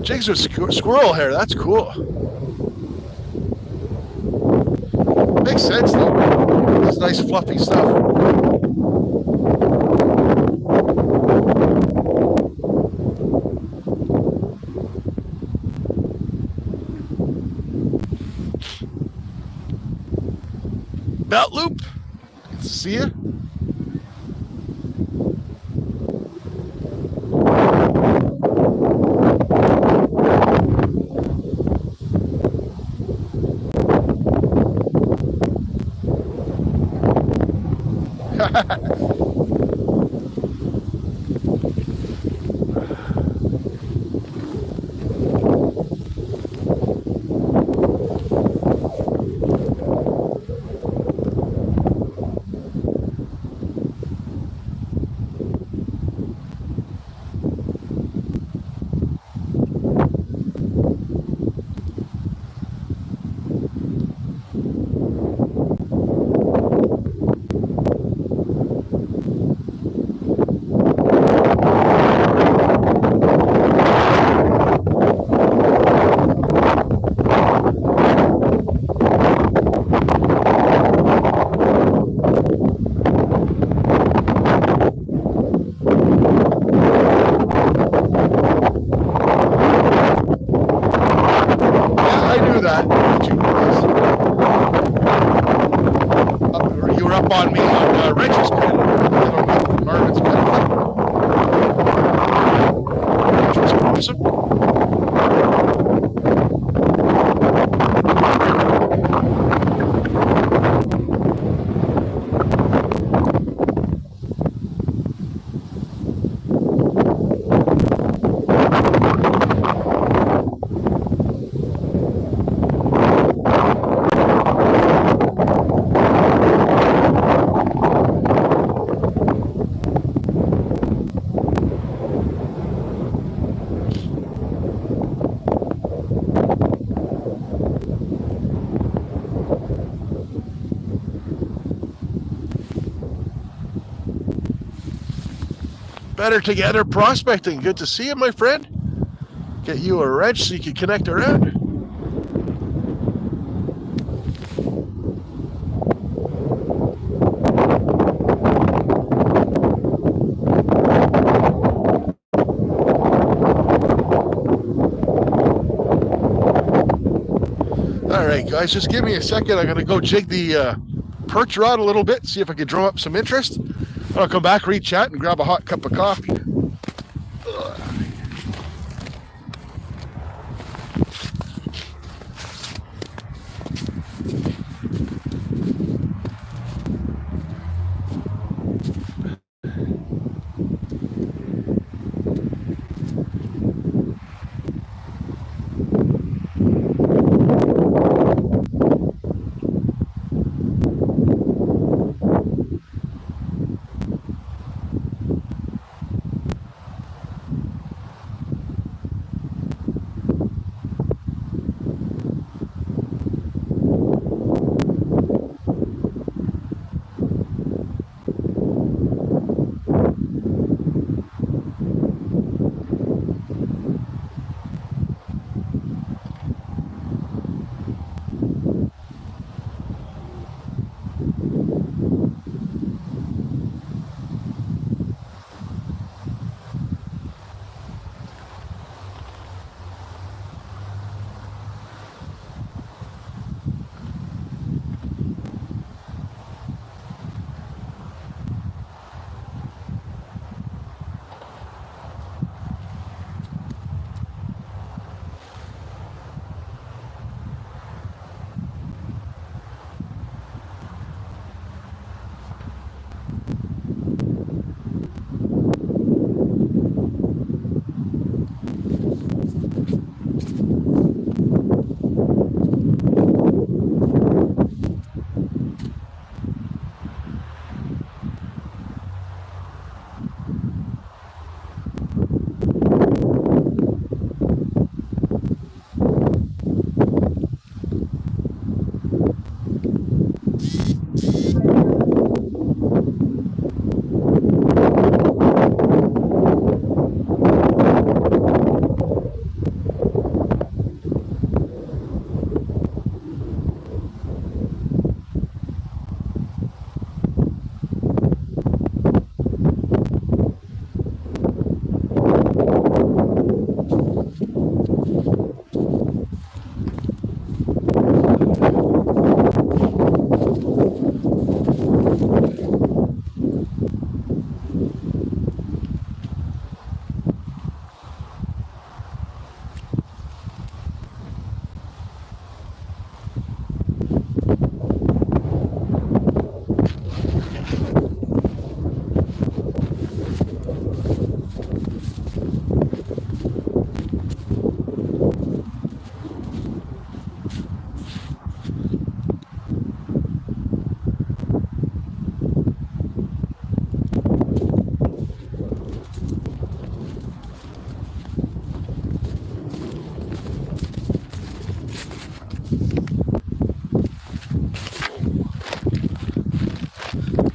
Jigs with squirrel hair, that's cool. Makes sense though. It's nice fluffy stuff. Belt loop. Good to see you. You were up on me on Rich's pen. Marvin's pen. Which was awesome. Better together prospecting. Good to see you, my friend. Get you a wrench so you can connect around. All right, guys, just give me a second. I'm going to go jig the perch rod a little bit, see if I can drum up some interest. I'll come back, re-chat, and grab a hot cup of coffee.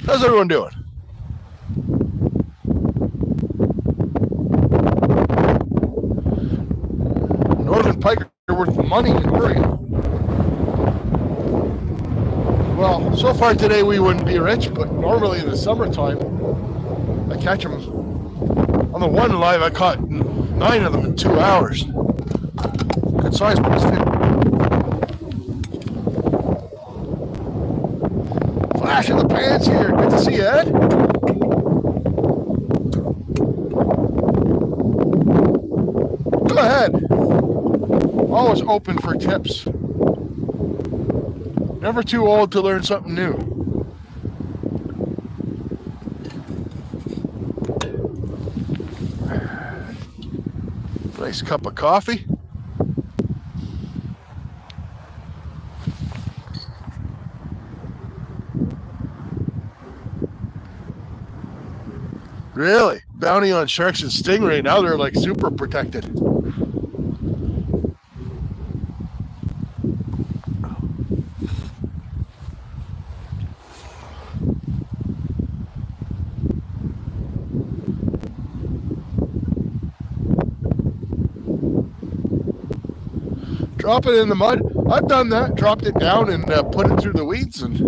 How's everyone doing? Northern Pike are worth money in Oregon. Well, so far today we wouldn't be rich, but normally in the summertime, I catch them. On the one live, I caught 9 of them in 2 hours. Good size ones, too. Flash in the pants here. Good to see you, Ed. Go ahead. Always open for tips. Never too old to learn something new. Nice cup of coffee. Really? Bounty on sharks and stingray. Now they're like super protected. Drop it in the mud. I've done that. Dropped it down and put it through the weeds, and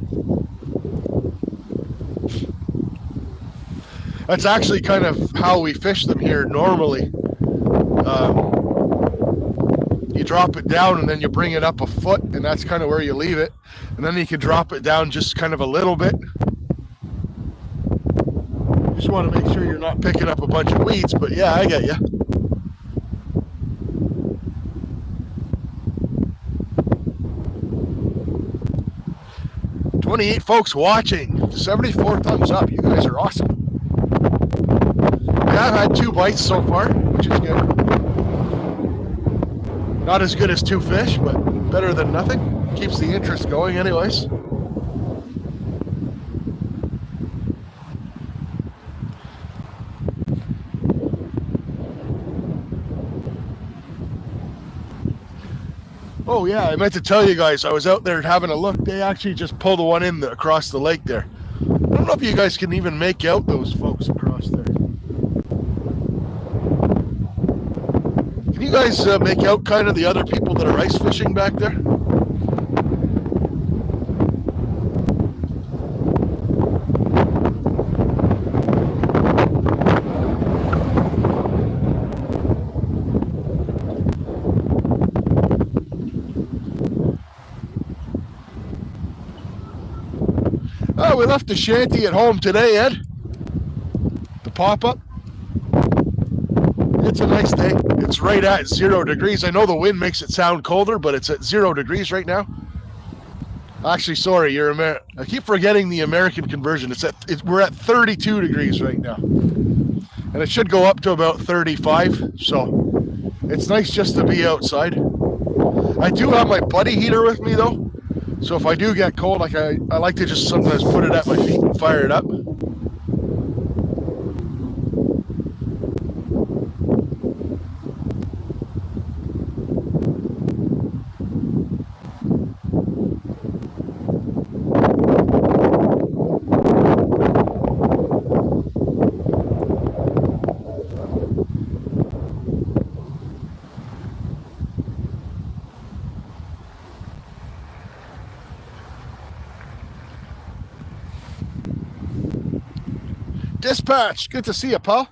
that's actually kind of how we fish them here normally. You drop it down and then you bring it up a foot, and that's kind of where you leave it. And then you can drop it down just kind of a little bit. Just want to make sure you're not picking up a bunch of weeds, but yeah, I get you. 28 folks watching, 74 thumbs up. You guys are awesome. Yeah, I've had 2 bites so far, which is good. Not as good as 2 fish, but better than nothing. Keeps the interest going anyways. Oh yeah, I meant to tell you guys, I was out there having a look. They actually just pulled one in across the lake there. I don't know if you guys can even make out those folks across there. Can you guys make out kind of the other people that are ice fishing back there? Oh, we left the shanty at home today, Ed. The pop-up. It's a nice day. It's right at 0 degrees. I know the wind makes it sound colder, but it's at 0 degrees right now. Actually, sorry, I keep forgetting the American conversion. We're at 32 degrees right now. And it should go up to about 35, so it's nice just to be outside. I do have my buddy heater with me, though. So if I do get cold, I like to just sometimes put it at my feet and fire it up. Dispatch, good to see you, pal.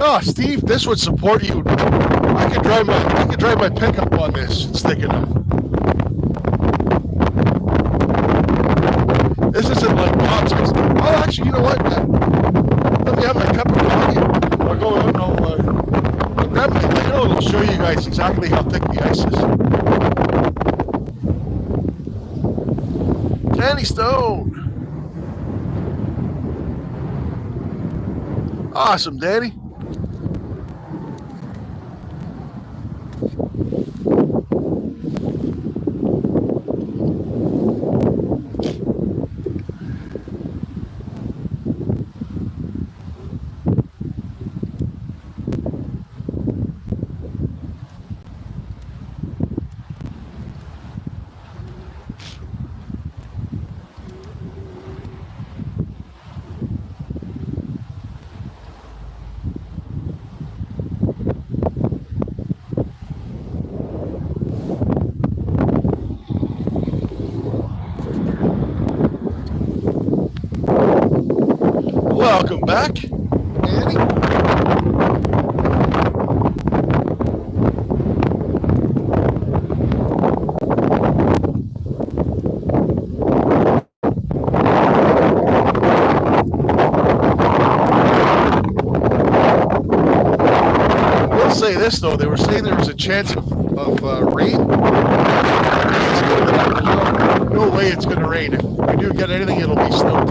Oh, Steve, this would support you. I could drive my pickup on this. It's thick enough. This isn't like Bob's. Oh, actually, you know what? Let me have my cup of coffee. I'll go out and I'll grab my ladle and I'll show you guys exactly how thick the ice is. Candy Stone. Awesome, Danny. Welcome back, Annie. We'll say this though, they were saying there was a chance of rain. No way it's going to rain. If we do get anything, it'll be snow.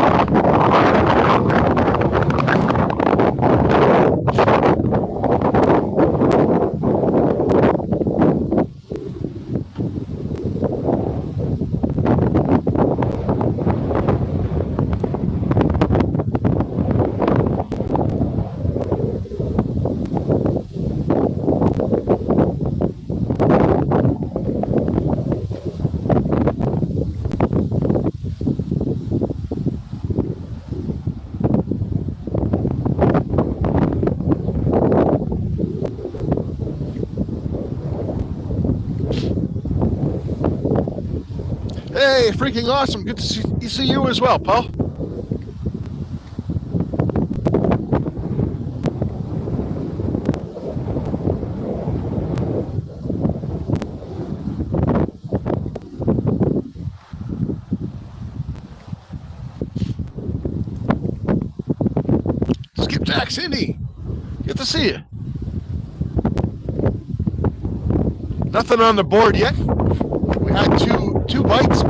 Hey, freaking awesome. Good to see you as well, pal. Skipjack Cindy. Good to see you. Nothing on the board yet. We had two bites.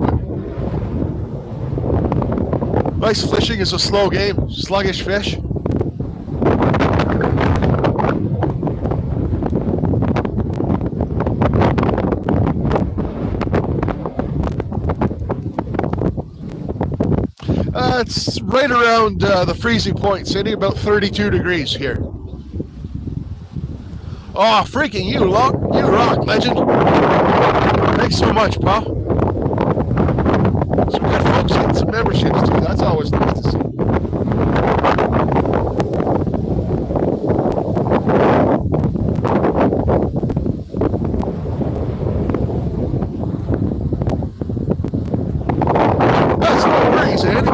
Ice fishing is a slow game, sluggish fish. It's right around the freezing point, Cindy, about 32 degrees here. Oh, freaking you rock, legend. Thanks so much, pal. So we got folks getting some memberships too. That's always nice to see. That's no worries, Andy.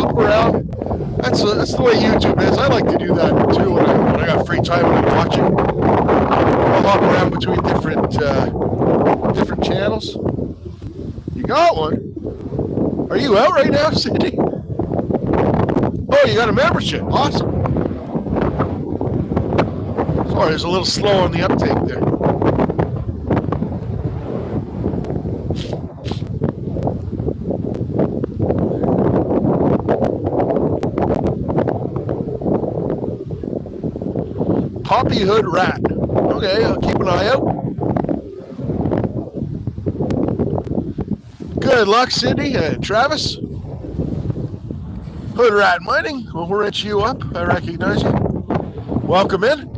Look around. That's the way YouTube is. I like to do that too when I got free time when I'm watching. I'll hop around between different channels. You got one? Are you out right now, Cindy? Oh, you got a membership. Awesome. Sorry, it was a little slow on the uptake there. Poppy Hood Rat. Okay, I'll keep an eye out. Good luck, Cindy. Travis. Hood Rat Mining. We'll wrench you up. I recognize you. Welcome in.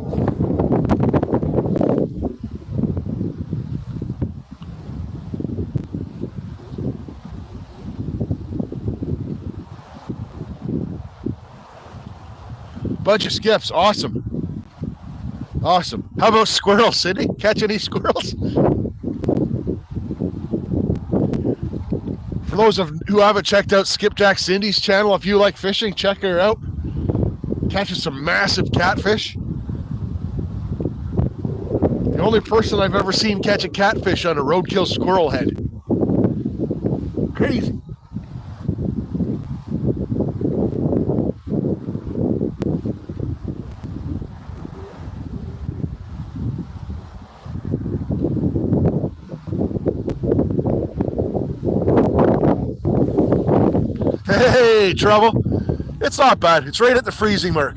Bunch of skips. Awesome. Awesome. How about squirrels, Cindy? Catch any squirrels? For those who haven't checked out Skipjack Cindy's channel, if you like fishing, check her out. catching some massive catfish. The only person I've ever seen catch a catfish on a roadkill squirrel head. Crazy. Hey, Trouble. It's not bad. It's right at the freezing mark.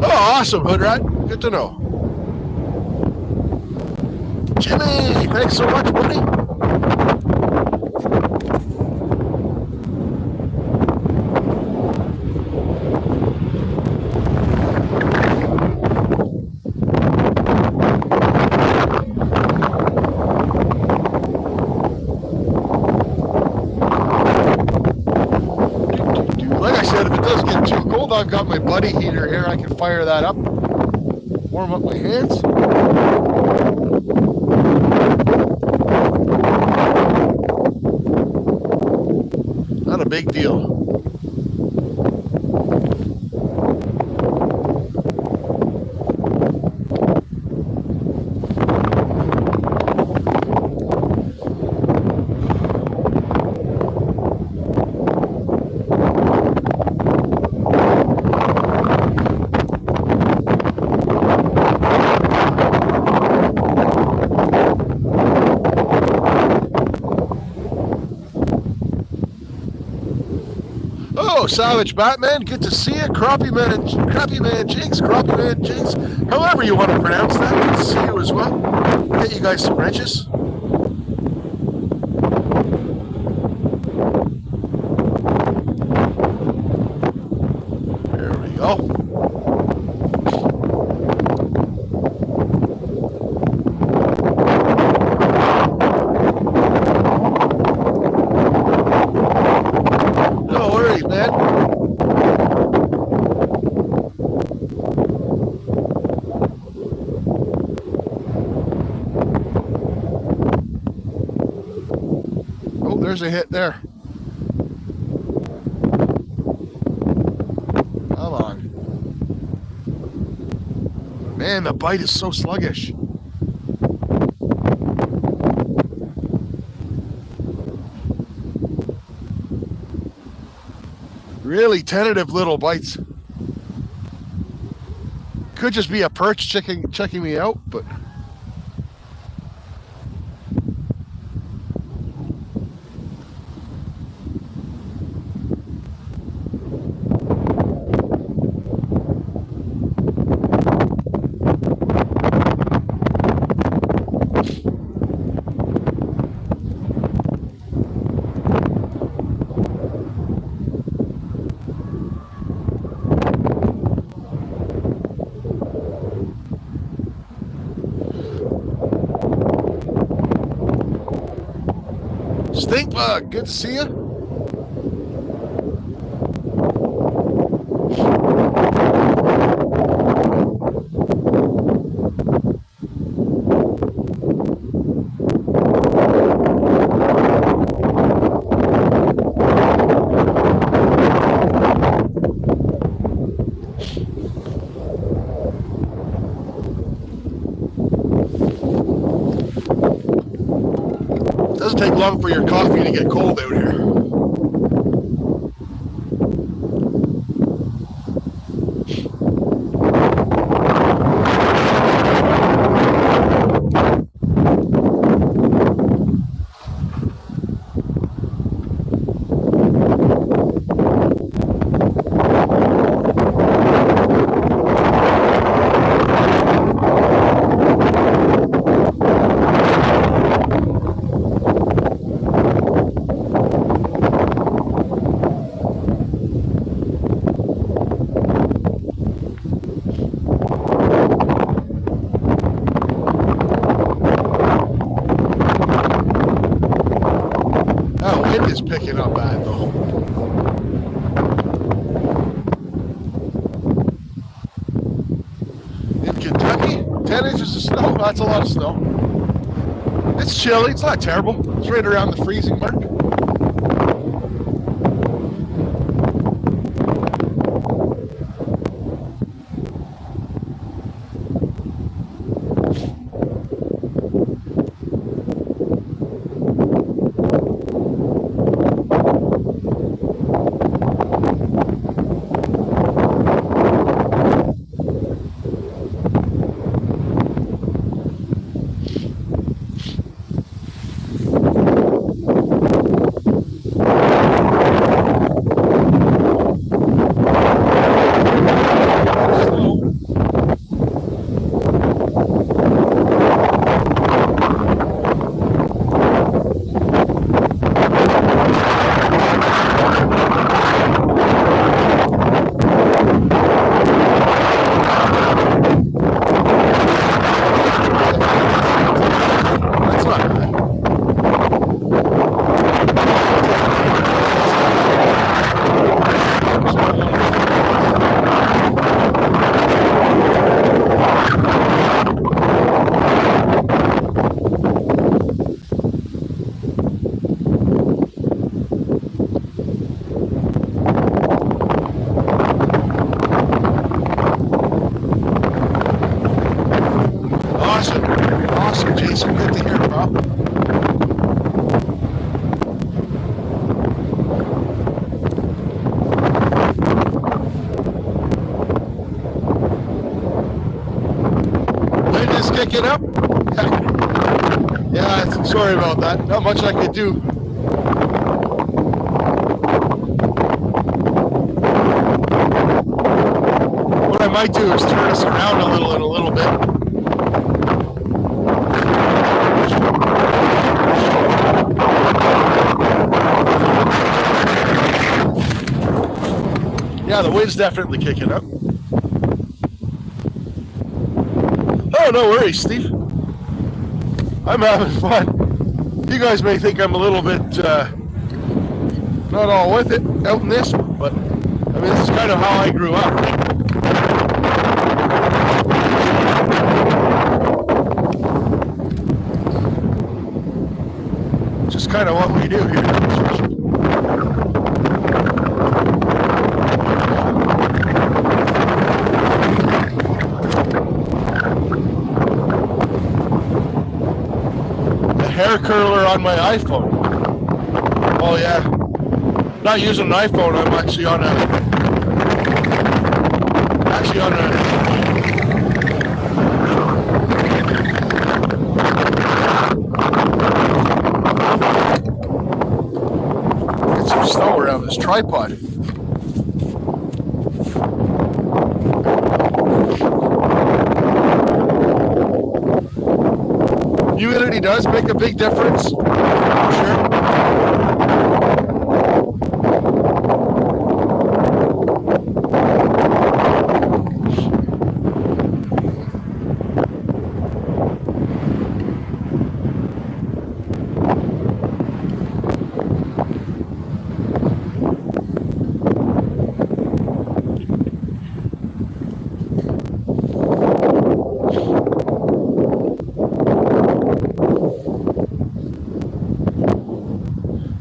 Oh, awesome, Hood Rat. Good to know. Jimmy, thanks so much, buddy. I've got my buddy heater here. I can fire that up. Warm up my hands. Not a big deal. Savage Batman, good to see you. Crappie Man Jinx, however you want to pronounce that, good to see you as well. Get you guys some wrenches. There we go. There's a hit there. Come on. Man, the bite is so sluggish. Really tentative little bites. Could just be a perch checking me out, but... Stink Bug, good to see you. Doesn't take long for your coffee to get cold out here. inches of snow. That's a lot of snow. It's chilly. It's not terrible. It's right around the freezing mark. Awesome, Jason. Good to hear, pal. Wind is kicking up. Yeah, sorry about that. Not much I could do. What I might do is turn us around a little bit. Yeah, the wind's definitely kicking up. Oh, no worries, Steve. I'm having fun. You guys may think I'm a little bit not all with it out in this, but I mean, this is kind of how I grew up. Just kind of what we do here. Hair curler on my iPhone. Oh yeah. Not using an iPhone, I'm actually on get some snow around this tripod. Humidity does make a big difference, for sure.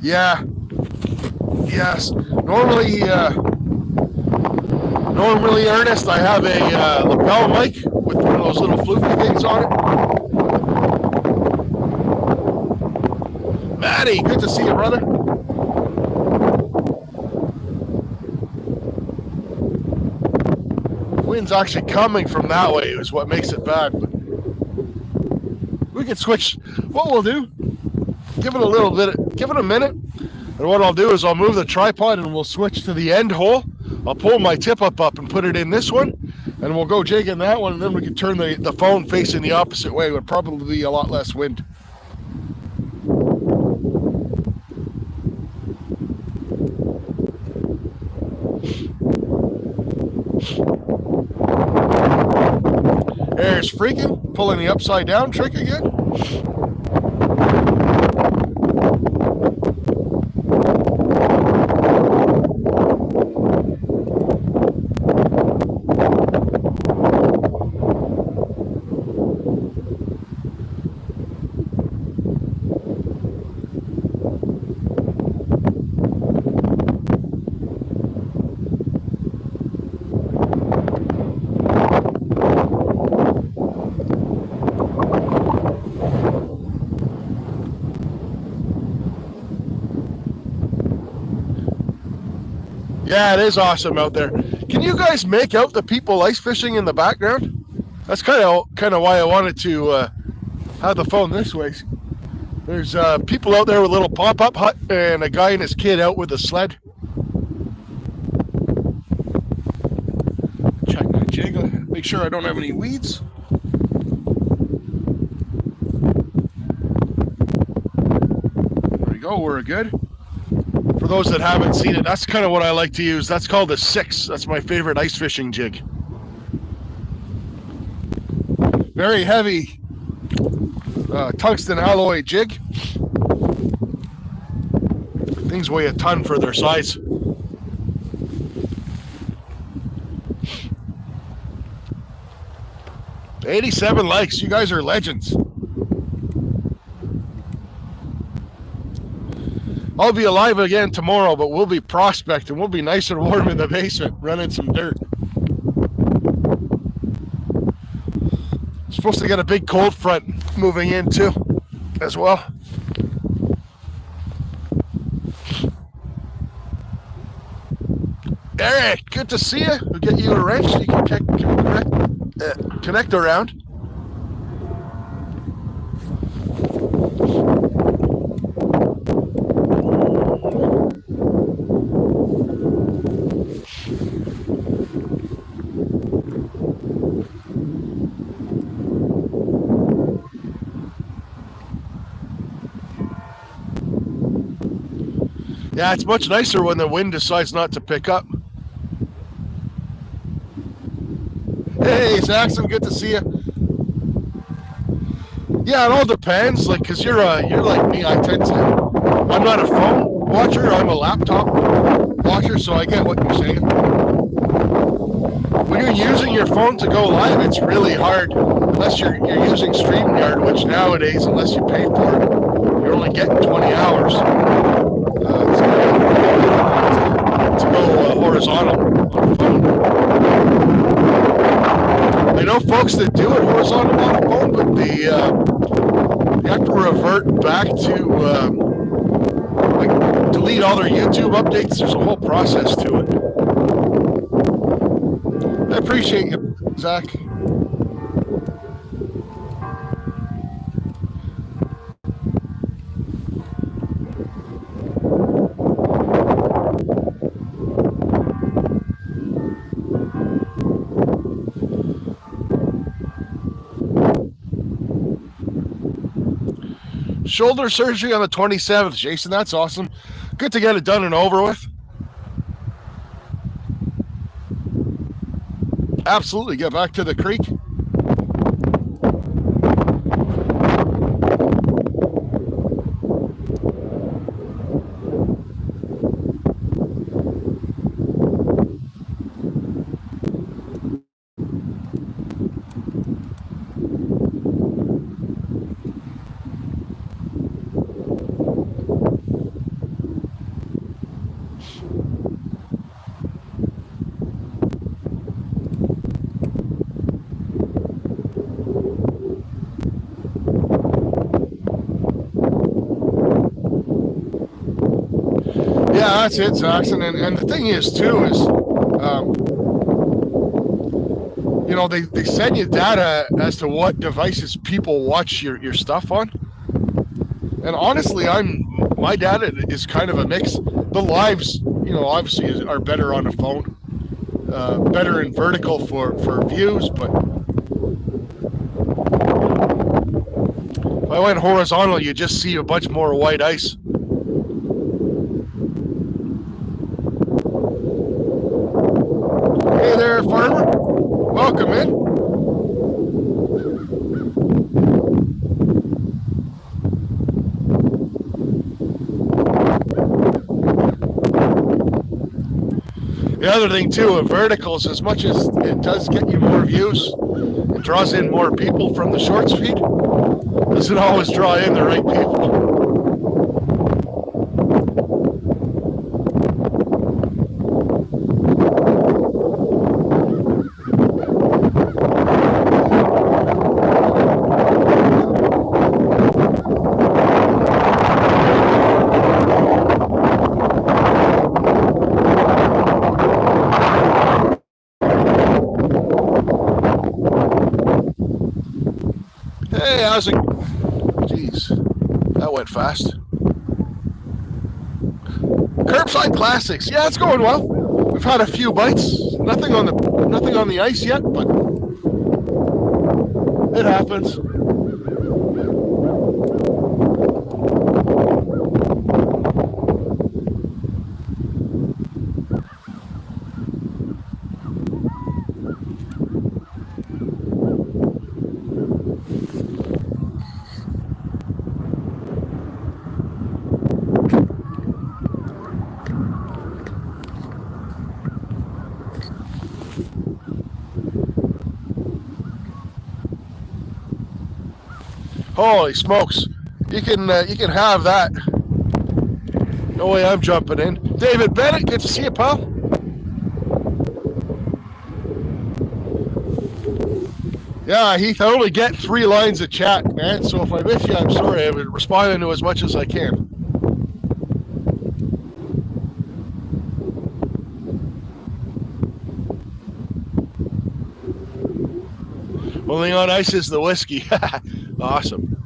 Yeah. Yes. Normally, Ernest, I have a lapel mic with one of those little floofy things on it. Maddie, good to see you, brother. Wind's actually coming from that way is what makes it bad. But we can switch. What we'll do, give it a little bit, give it a minute. And what I'll do is I'll move the tripod and we'll switch to the end hole. I'll pull my tip up and put it in this one. And we'll go jig in that one. And then we can turn the phone facing the opposite way. It would probably be a lot less wind. There's freaking pulling the upside down trick again. Yeah, it is awesome out there. Can you guys make out the people ice fishing in the background? That's kind of why I wanted to have the phone this way. There's people out there with a little pop-up hut and a guy and his kid out with a sled. Check my jig, make sure I don't have any weeds. There we go, we're good. For those that haven't seen it, that's kind of what I like to use. That's called a 6. That's my favorite ice fishing jig. Very heavy tungsten alloy jig. Things weigh a ton for their size. $87 likes. You guys are legends. I'll be alive again tomorrow, but we'll be prospecting. We'll be nice and warm in the basement, running some dirt. Supposed to get a big cold front moving in too, as well. Eric, good to see you. We'll get you a wrench so you can connect around. Yeah, it's much nicer when the wind decides not to pick up. Hey, Saxon, good to see you. Yeah, it all depends. Like, cause you're like me. I'm not a phone watcher. I'm a laptop watcher, so I get what you're saying. When you're using your phone to go live, it's really hard. Unless you're using StreamYard, which nowadays, unless you pay for it, you're only getting 20 hours. It's kind of to go horizontal on a phone. I know folks that do it horizontal on a phone, but you have to revert back to like delete all their YouTube updates. There's a whole process to it. I appreciate you, Zach. Shoulder surgery on the 27th, Jason. That's awesome. Good to get it done and over with. Absolutely. Get back to the creek. Yeah, that's it, Saxon. And the thing is, too, is, you know, they send you data as to what devices people watch your stuff on. And honestly, my data is kind of a mix. The lives, you know, obviously are better on a phone, better in vertical for views, but if I went horizontal, you just see a bunch more white ice. Hey there, farmer. Welcome in. The other thing too of verticals, as much as it does get you more views, it draws in more people from the shorts feed, doesn't always draw in the right people. Hey, how's it? Jeez, that went fast. Curbside Classics. Yeah, it's going well. We've had a few bites. Nothing on the ice yet, but it happens. Holy smokes! You can have that. No way I'm jumping in. David Bennett, good to see you, pal. Yeah, Heath, I only get 3 lines of chat, man. So if I miss you, I'm sorry. I'm responding to as much as I can. Only on ice is the whiskey. Awesome.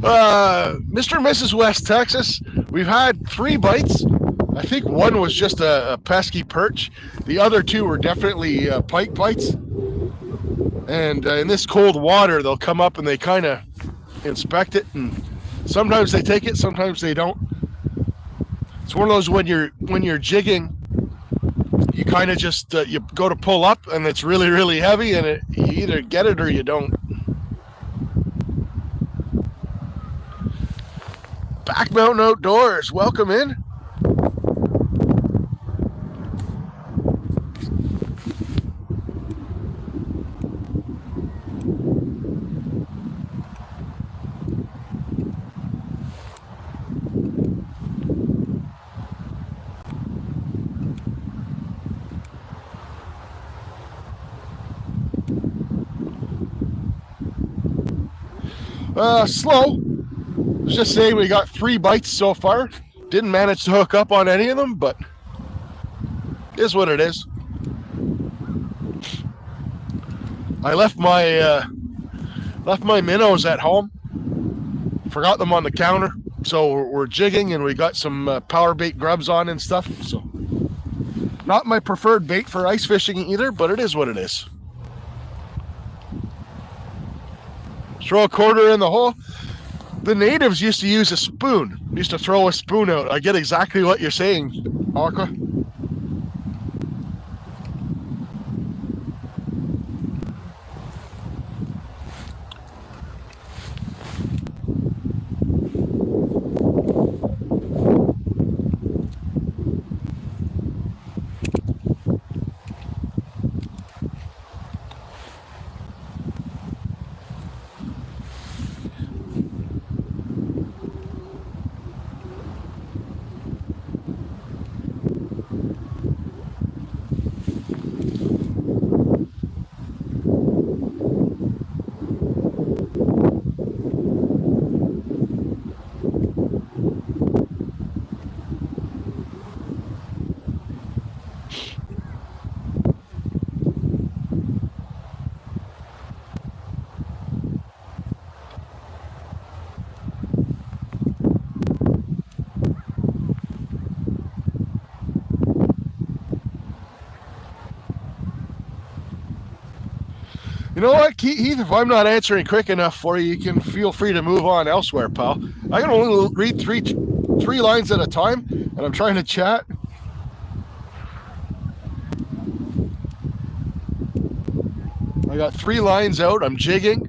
Mr. and Mrs. West Texas, we've had 3 bites. I think one was just a pesky perch. The other 2 were definitely pike bites. And in this cold water, they'll come up and they kind of inspect it. And sometimes they take it, sometimes they don't. It's one of those when you're jigging, you kind of just you go to pull up and it's really, really heavy, and you either get it or you don't. Back Mountain Outdoors, welcome in. Slow. I was just saying we got 3 bites so far. Didn't manage to hook up on any of them, but it is what it is. I left my minnows at home. Forgot them on the counter, so we're jigging and we got some power bait grubs on and stuff. So not my preferred bait for ice fishing either, but it is what it is. Throw a quarter in the hole. The natives used to use a spoon. Used to throw a spoon out. I get exactly what you're saying, Aqua. You know what, Heath, if I'm not answering quick enough for you, you can feel free to move on elsewhere, pal. I can only read three lines at a time, and I'm trying to chat. I got 3 lines out. I'm jigging.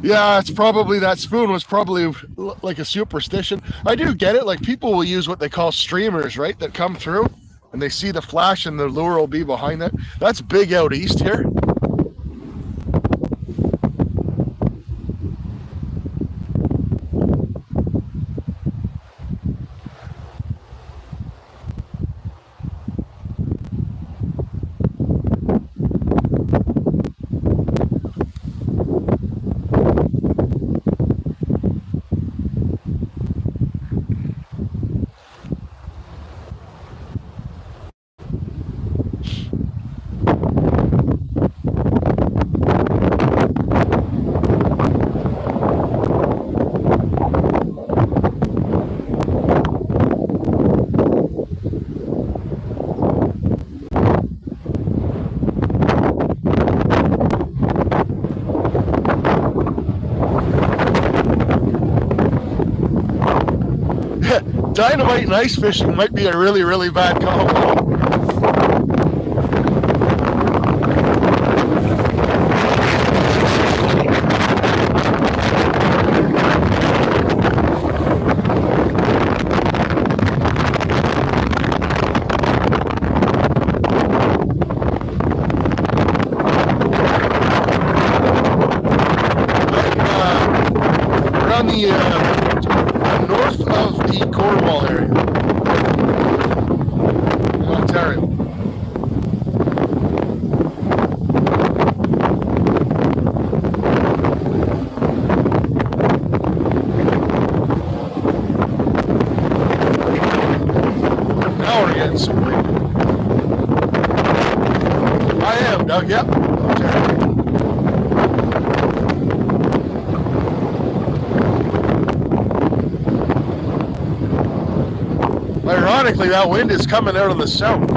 Yeah, it's probably, that spoon was probably like a superstition. I do get it. Like, people will use what they call streamers, right? That come through and they see the flash and the lure will be behind that. That's big out east here. frostbite and ice fishing might be a really, really bad combo. North of the Cornwall area in Ontario. Now we're getting some wind. I am, Doug, yep. Ontario. Ironically, that wind is coming out of the south.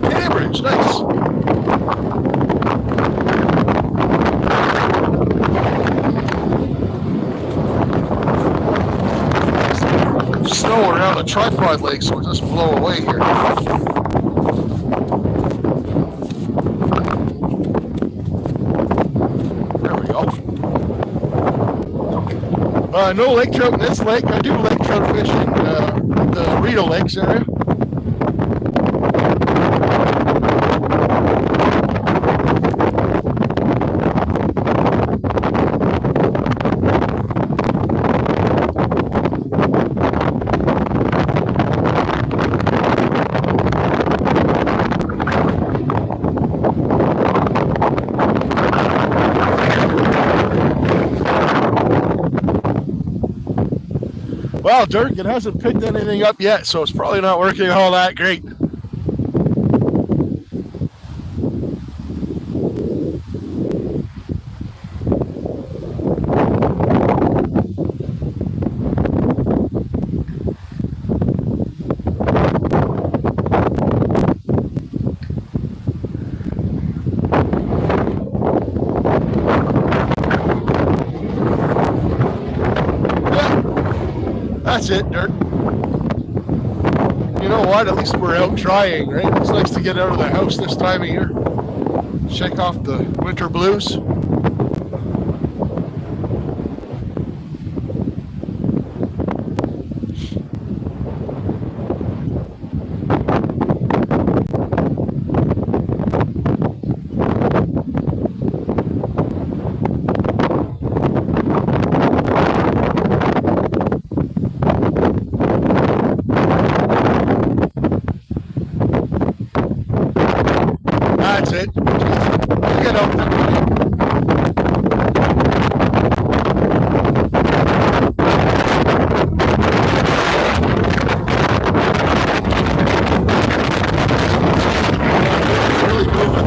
Cambridge, nice. Snow around the tripod lake, so it'll just blow away here. There we go. No lake trout in this lake. I do lake trout fishing the Rideau Lakes area. Well, Dirk, it hasn't picked anything up yet, so it's probably not working all that great. That's it, Dirk. You know what? At least we're out trying, right? It's nice to get out of the house this time of year. Shake off the winter blues. That's it. Get out there. Really moving,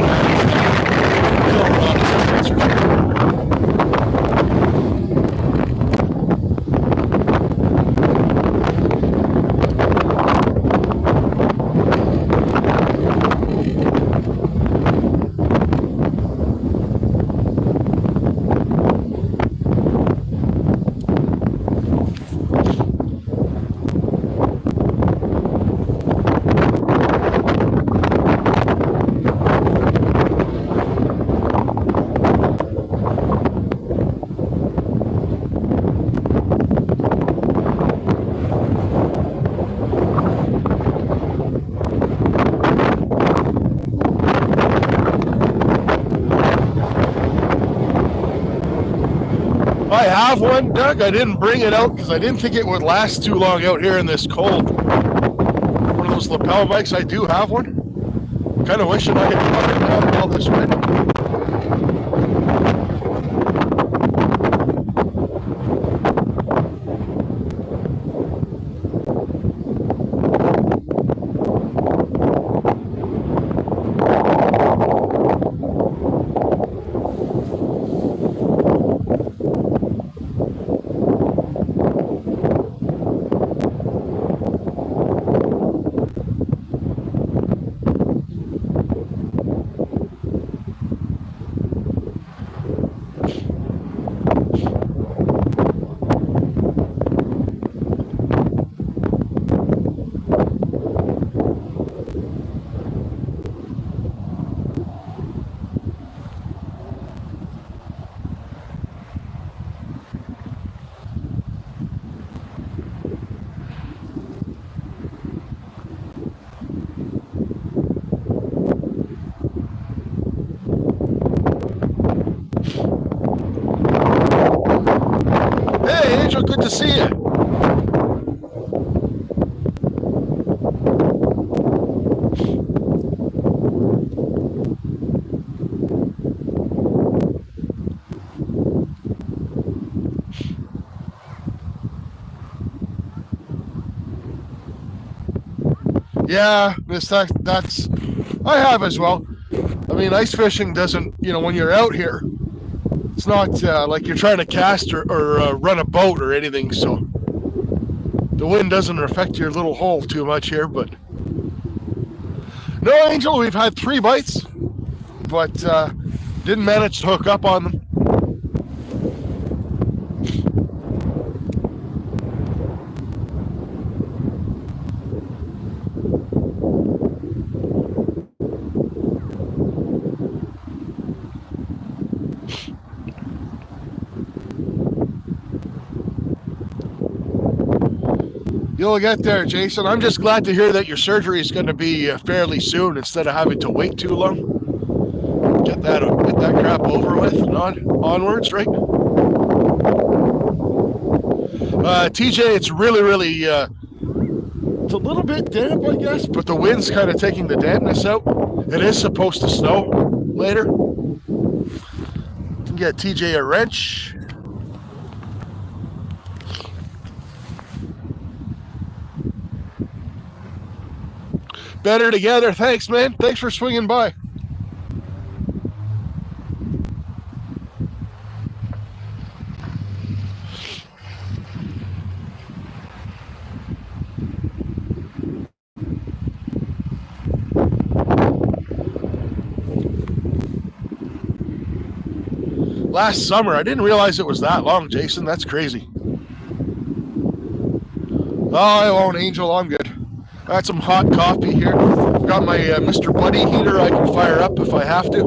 I have one, Doug. I didn't bring it out because I didn't think it would last too long out here in this cold. One of those lapel mics. I do have one. Kind of wishing I had brought it down all this wind. to see you. Yeah, that's I have as well. I mean, ice fishing doesn't, when you're out here, it's not like you're trying to cast or run a boat or anything, so the wind doesn't affect your little hole too much here. But no, Angel, we've had 3 bites, but didn't manage to hook up on them. You'll get there, Jason. I'm just glad to hear that your surgery is going to be fairly soon instead of having to wait too long. Get that crap over with and onwards, right? TJ, it's really, it's a little bit damp, I guess, but the wind's kind of taking the dampness out. It is supposed to snow later. Can get TJ a wrench. Better together. Thanks, man. Thanks for swinging by. Last summer, I didn't realize it was that long, Jason. That's crazy. Oh, I won't, Angel. I'm good. I got some hot coffee here. Got my Mr. Buddy heater I can fire up if I have to.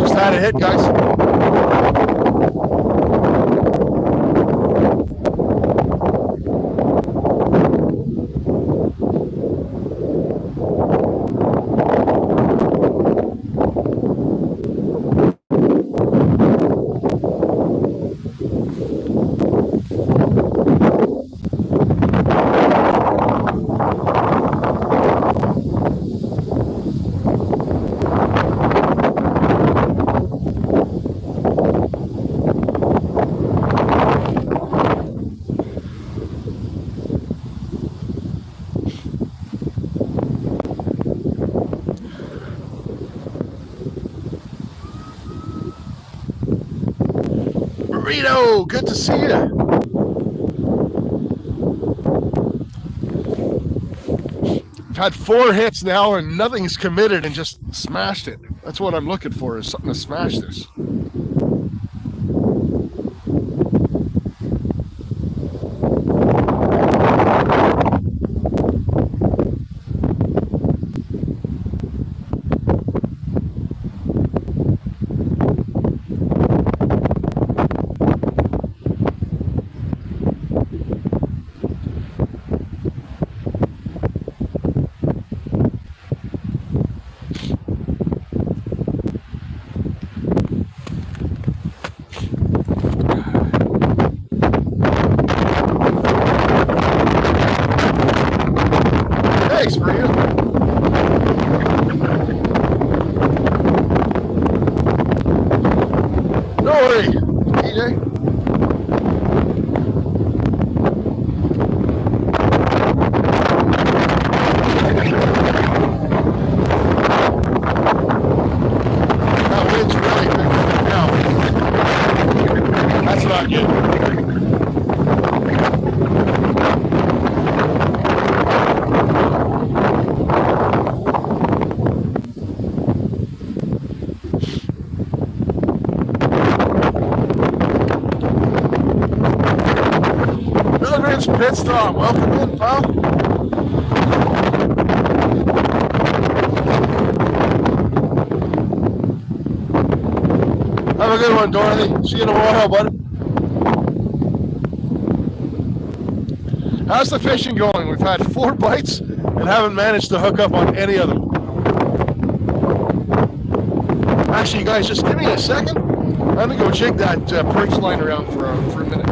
Just had a hit, guys. Burrito, good to see you. I've had 4 hits now and nothing's committed and just smashed it. That's what I'm looking for, is something to smash this. Thanks, Maria. No worry, TJ. That wind's really big now. That's not good. Pit stop. Welcome in, pal. Have a good one, Dorothy. See you in a while, bud. How's the fishing going? We've had 4 bites and haven't managed to hook up on any of them. Actually, guys, just give me a second. I'm going to go jig that perch line around for a minute.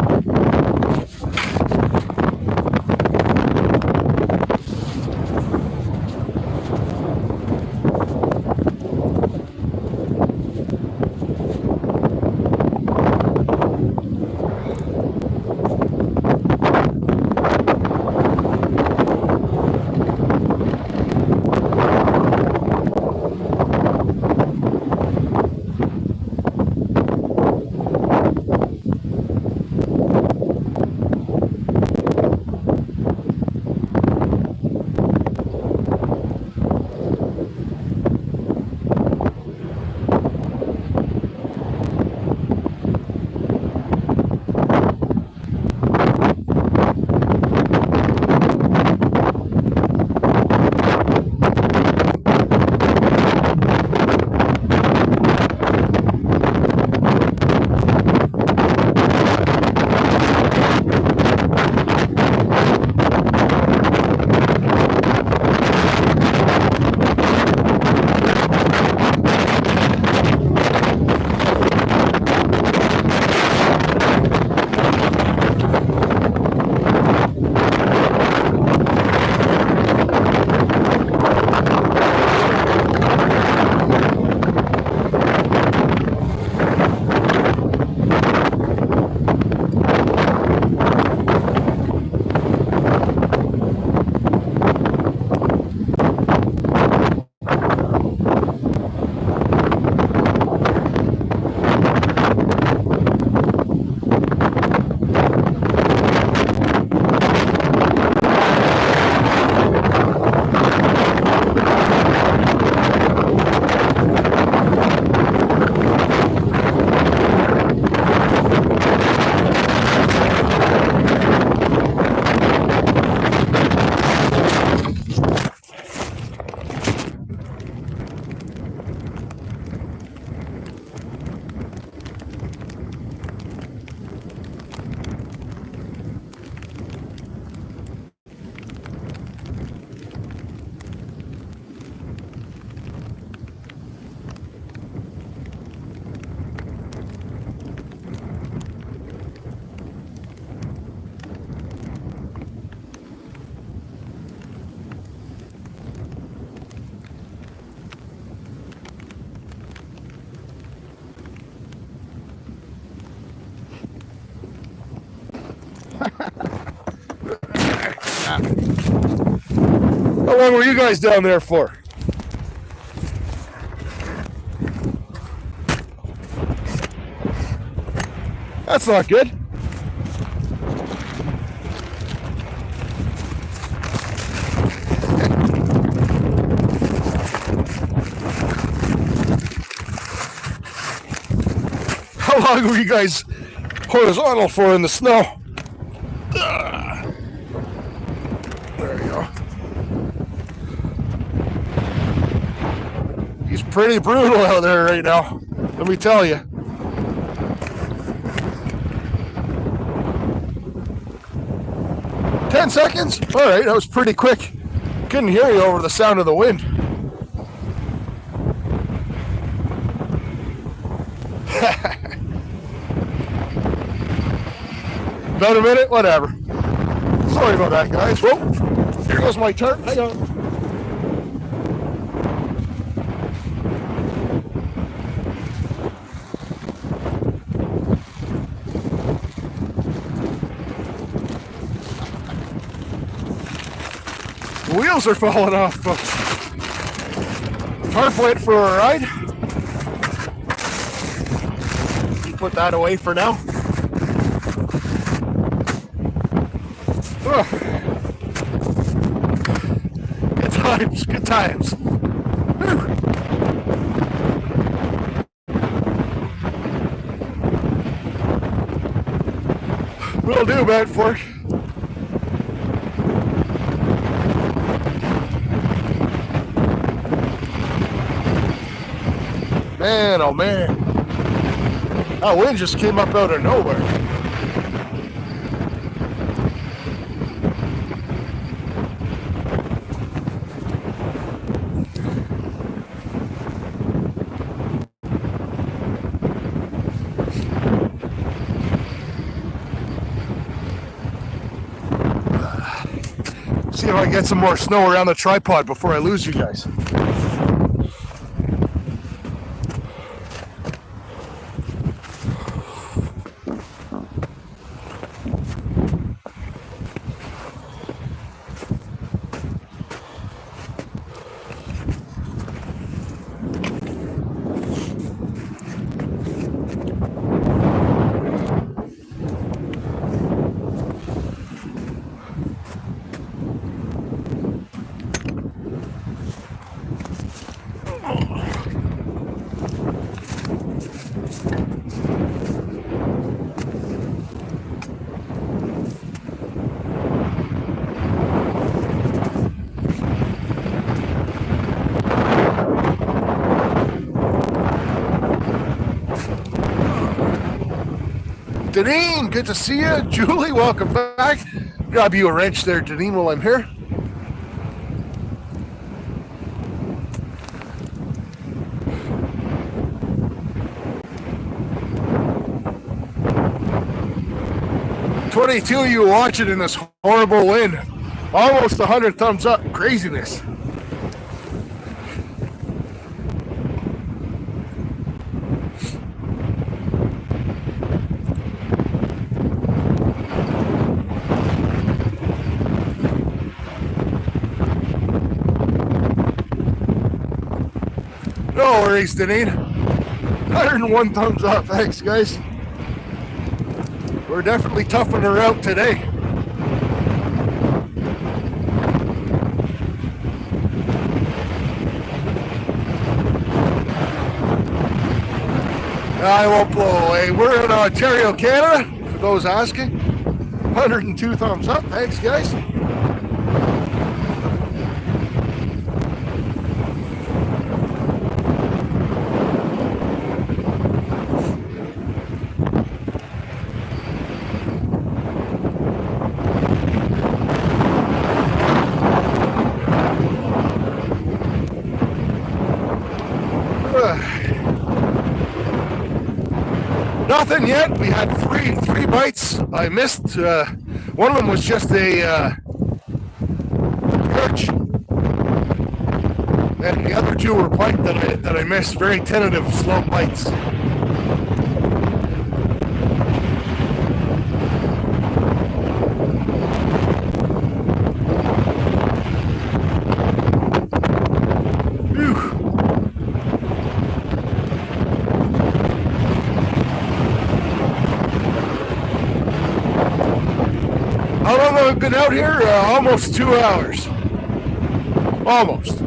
How long were you guys down there for? That's not good. How long were you guys horizontal for in the snow? There you go. He's pretty brutal out there right now, let me tell you. "10 seconds? All right, that was pretty quick. Couldn't hear you over the sound of the wind." About a minute? Whatever. Sorry about that, guys. Whoa, here goes my tarp. Hang on. The wheels are falling off, folks. Tarp went for a ride. Put that away for now. Oh. Good times, good times. Whew. Will do, Bad Fork. Man, oh man. That wind just came up out of nowhere. See if I can get some more snow around the tripod before I lose you guys. Deneen, good to see you. Julie, welcome back. Grab you a wrench there, Deneen, while I'm here. $22 you watch it in this horrible wind. Almost 100 thumbs up. Craziness. No worries, Deneen. 101 thumbs up. Thanks, guys. We're definitely toughing her out today. I won't blow away. We're in Ontario, Canada, for those asking. 102 thumbs up. Thanks, guys. Nothing yet. We had three bites. I missed. One of them was just a perch, and the other two were pike that I missed. Very tentative, slow bites. How long have I been out here? Almost 2 hours. Almost.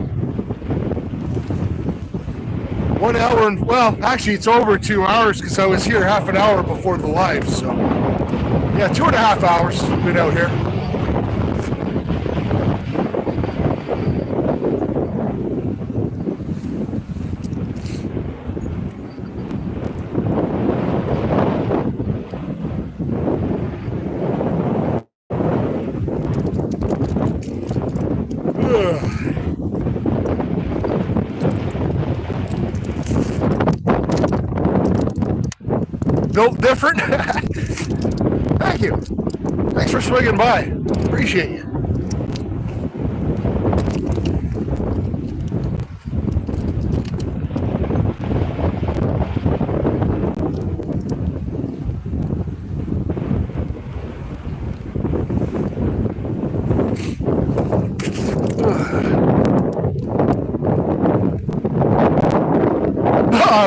1 hour and, well, actually it's over 2 hours because I was here half an hour before the live, so. Yeah, 2.5 hours been out here. Built different? Thank you. Thanks for swinging by. Appreciate you.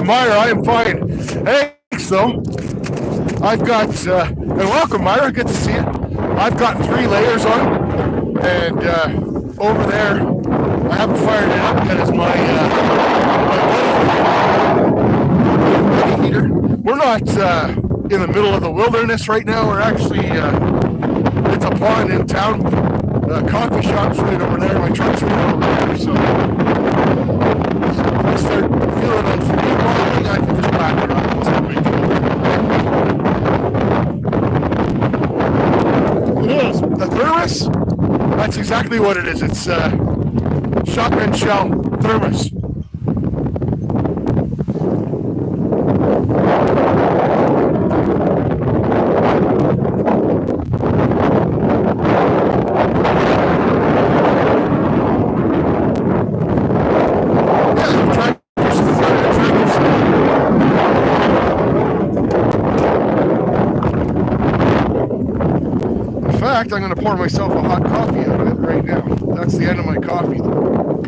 Myra, I am fine. Thanks, though. I've got, and welcome, Myra, good to see you. I've got 3 layers on, and over there, I haven't fired it up yet, is my buddy heater. We're not in the middle of the wilderness right now. We're actually, it's a pond in town. Coffee shop's right over there. My truck's right over there, so if I start feeling unfamiliar, I can just back it up. It's no big deal. That's exactly what it is. It's shotgun shell thermos. I'm going to pour myself a hot coffee out of it right now. That's the end of my coffee, though.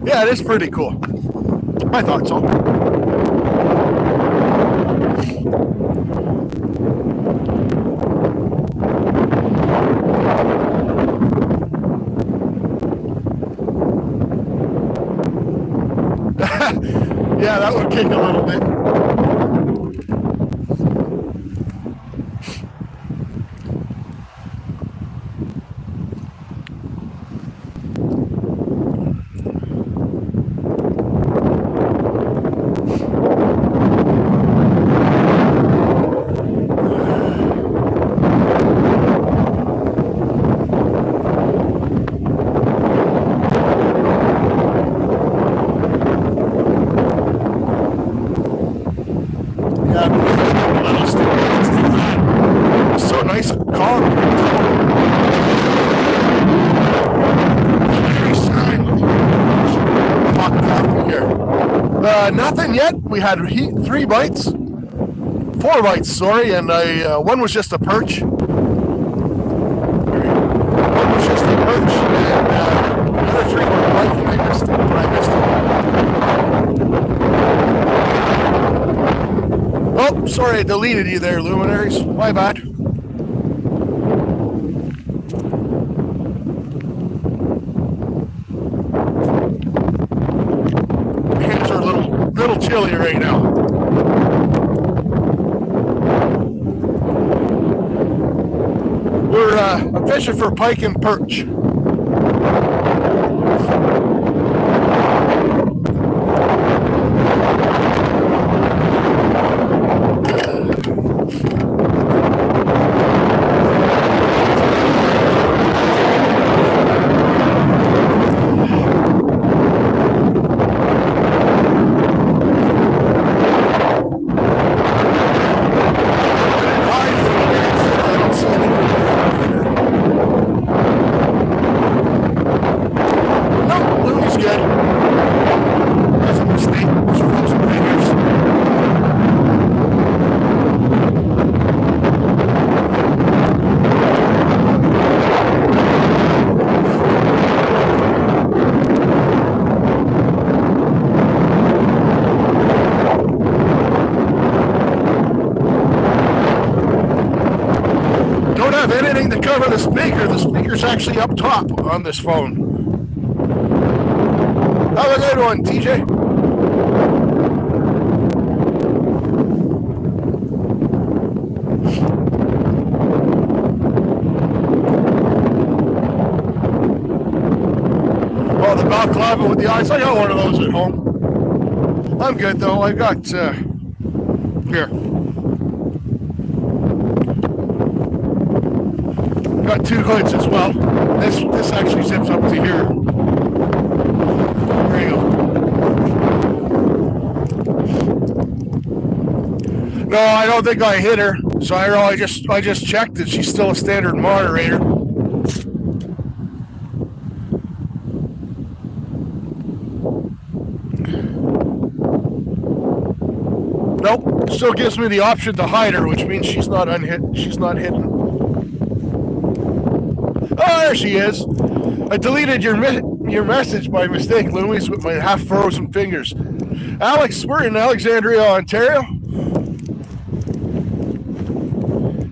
Yeah, it is pretty cool. I thought so. Yeah, that would kick a little bit. Nothing yet. We had 3 bites, 4 bites, sorry, and one was just a perch. One was just a perch, and the other 3 were pike, and I missed it. Oh, sorry, I deleted you there, luminaries. My bad. Little chilly right now. We're fishing for pike and perch. The speaker's actually up top on this phone. Have a good one, TJ. Oh, the balaclava with the eyes. I got one of those at home. I'm good though. I got here. Got 2 hoods as well. This actually zips up to here. There you go. No, I don't think I hit her. So I just checked that she's still a standard moderator. Nope. Still gives me the option to hide her, which means she's not unhit. She's not hidden. Oh, there she is. I deleted your message by mistake, Louis, with my half-frozen fingers. Alex, we're in Alexandria, Ontario.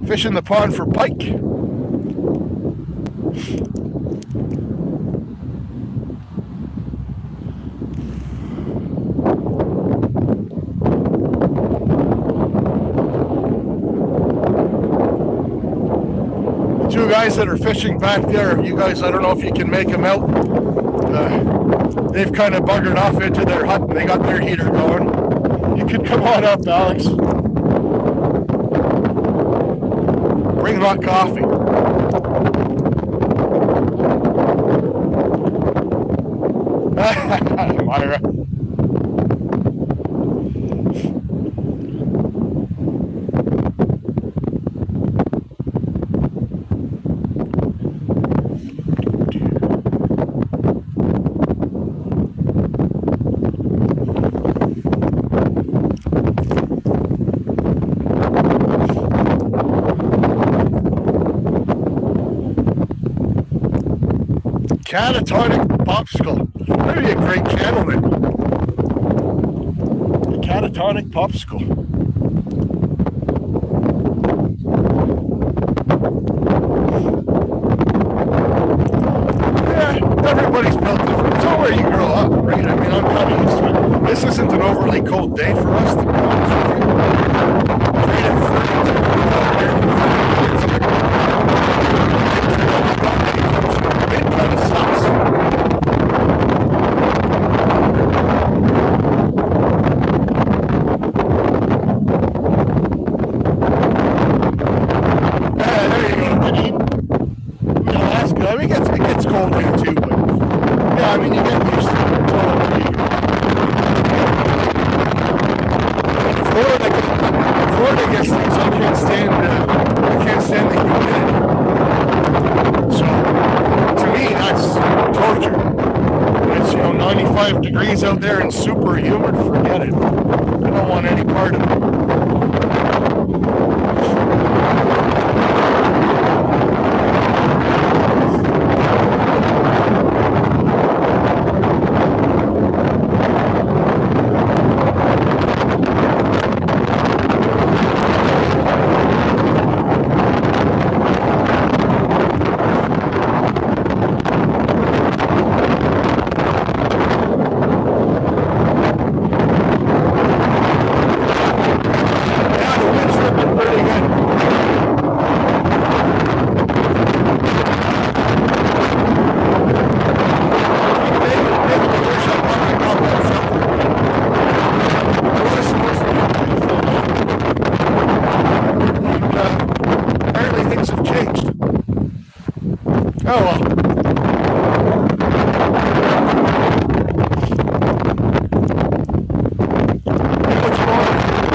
Fishing the pond for pike. Guys that are fishing back there, you guys, I don't know if you can make them out. they've kind of buggered off into their hut and they got their heater going. You can come on up, Alex. Bring hot coffee. Myra. Catatonic popsicle. That'd be a great channel then. The catatonic popsicle. Yeah, everybody's built different. It's all where you grow up, right? I mean, I'm kind of used to it. This isn't an overly cold day for us, to be honest with you. Right at 32 American minutes here. It kind of sucks. There you go, Denise. Alaska, I mean, it gets cold there too, but yeah, I mean, you get used to it. It's all over you. Florida gets things. I can't stand the humidity. So, to me, that's torture. When it's, 95 degrees out there and super humid, forget it. I don't want any part of it. Oh well.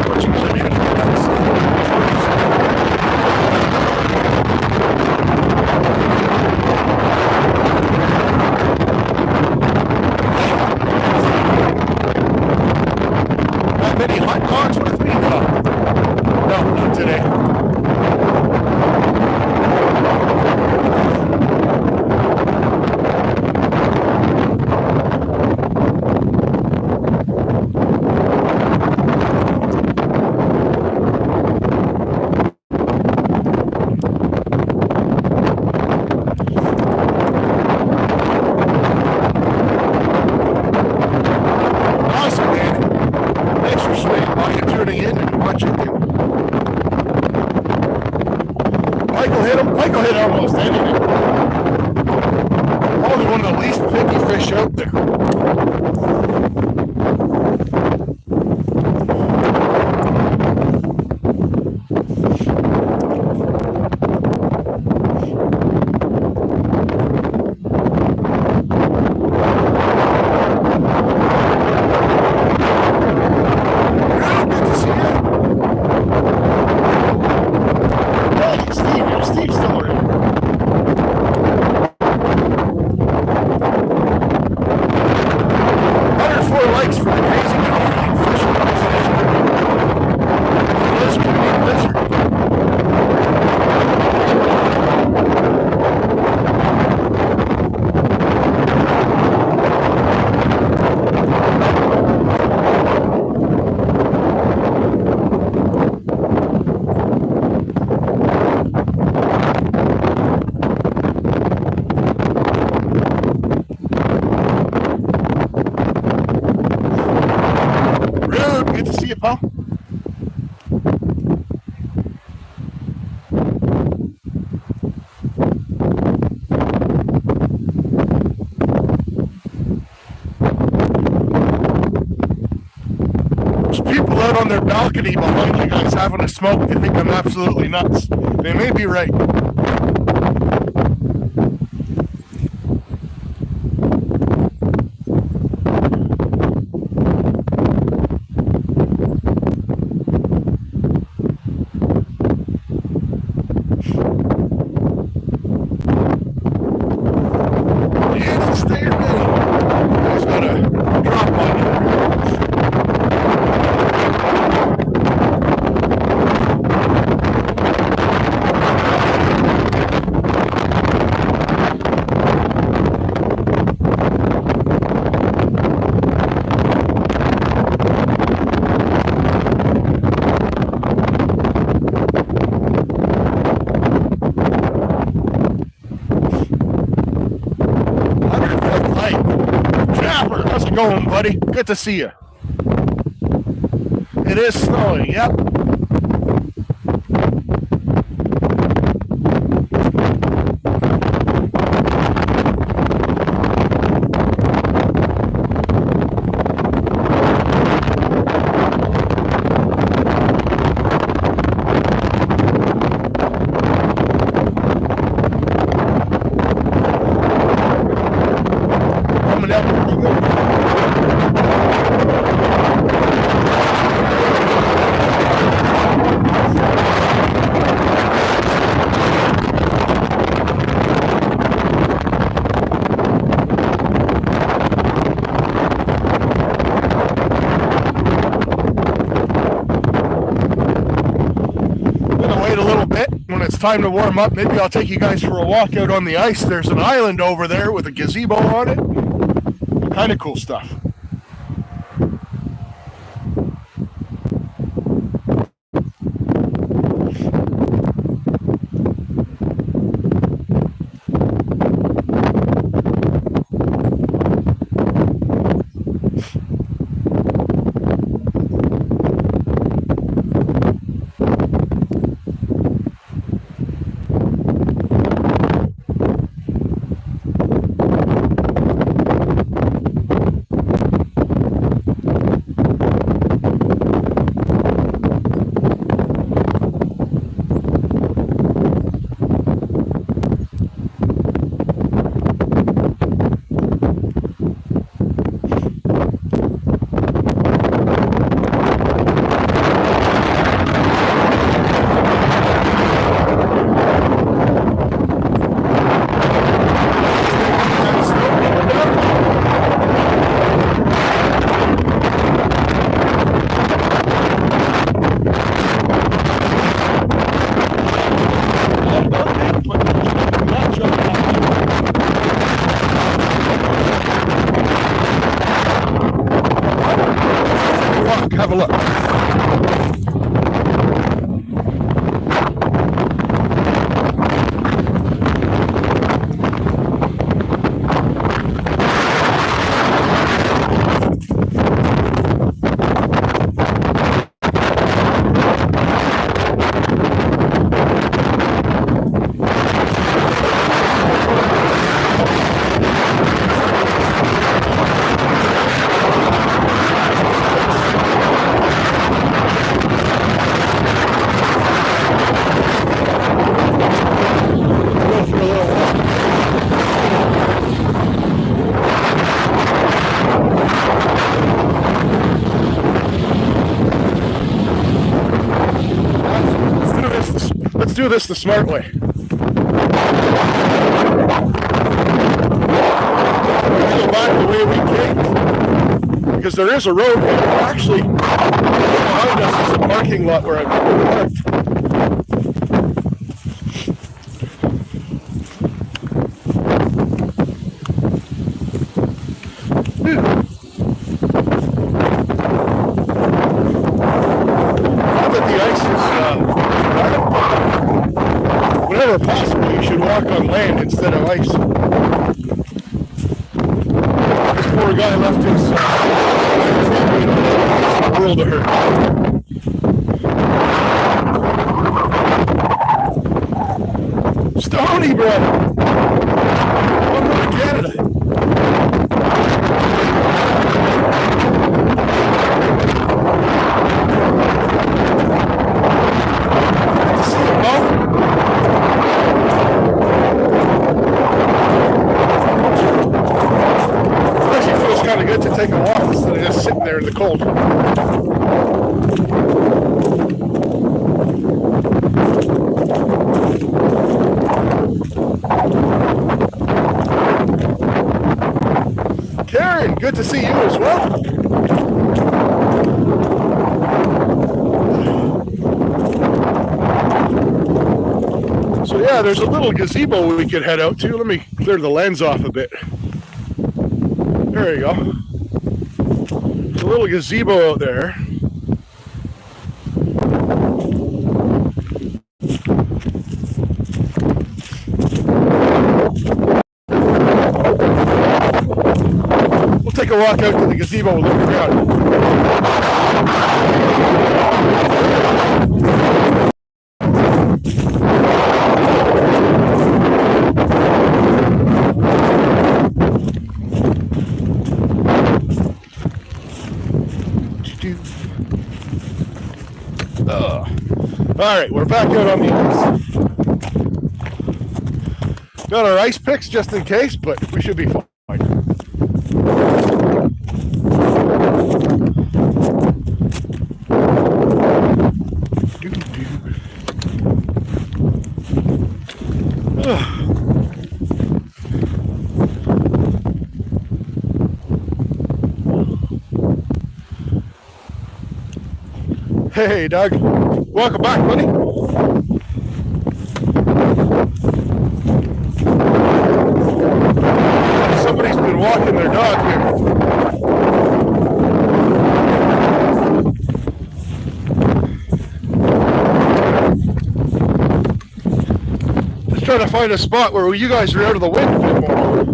What you gonna do? Have any hot dogs with me? No, not today. Michael hit almost anything. Probably one of the least picky fish out there. Steve's still around. balcony behind you guys having a smoke, they think I'm absolutely nuts. They may be right. Going, buddy. Good to see you. It is snowing, yep. Coming up. Time to warm up. Maybe I'll take you guys for a walk out on the ice. There's an island over there with a gazebo on it. Kind of cool stuff. Have a look. Let's do this the smart way. Go back the way we came, because there is a road here. Actually, behind us is a parking lot where I'm parked. Whenever possible, you should walk on land instead of ice. This poor guy left his world to hurt. Stony, brother! Welcome to Canada. walk instead of just sitting there in the cold. Karen, good to see you as well. So yeah, there's a little gazebo we could head out to. Let me clear the lens off a bit. There you go. There's a little gazebo out there. We'll take a walk out to the gazebo and look around. All right, we're back out on the ice. Got our ice picks just in case, but we should be fine. Hey, Doug. Welcome back, buddy. Somebody's been walking their dog here. Just trying to find a spot where you guys are out of the wind a bit more.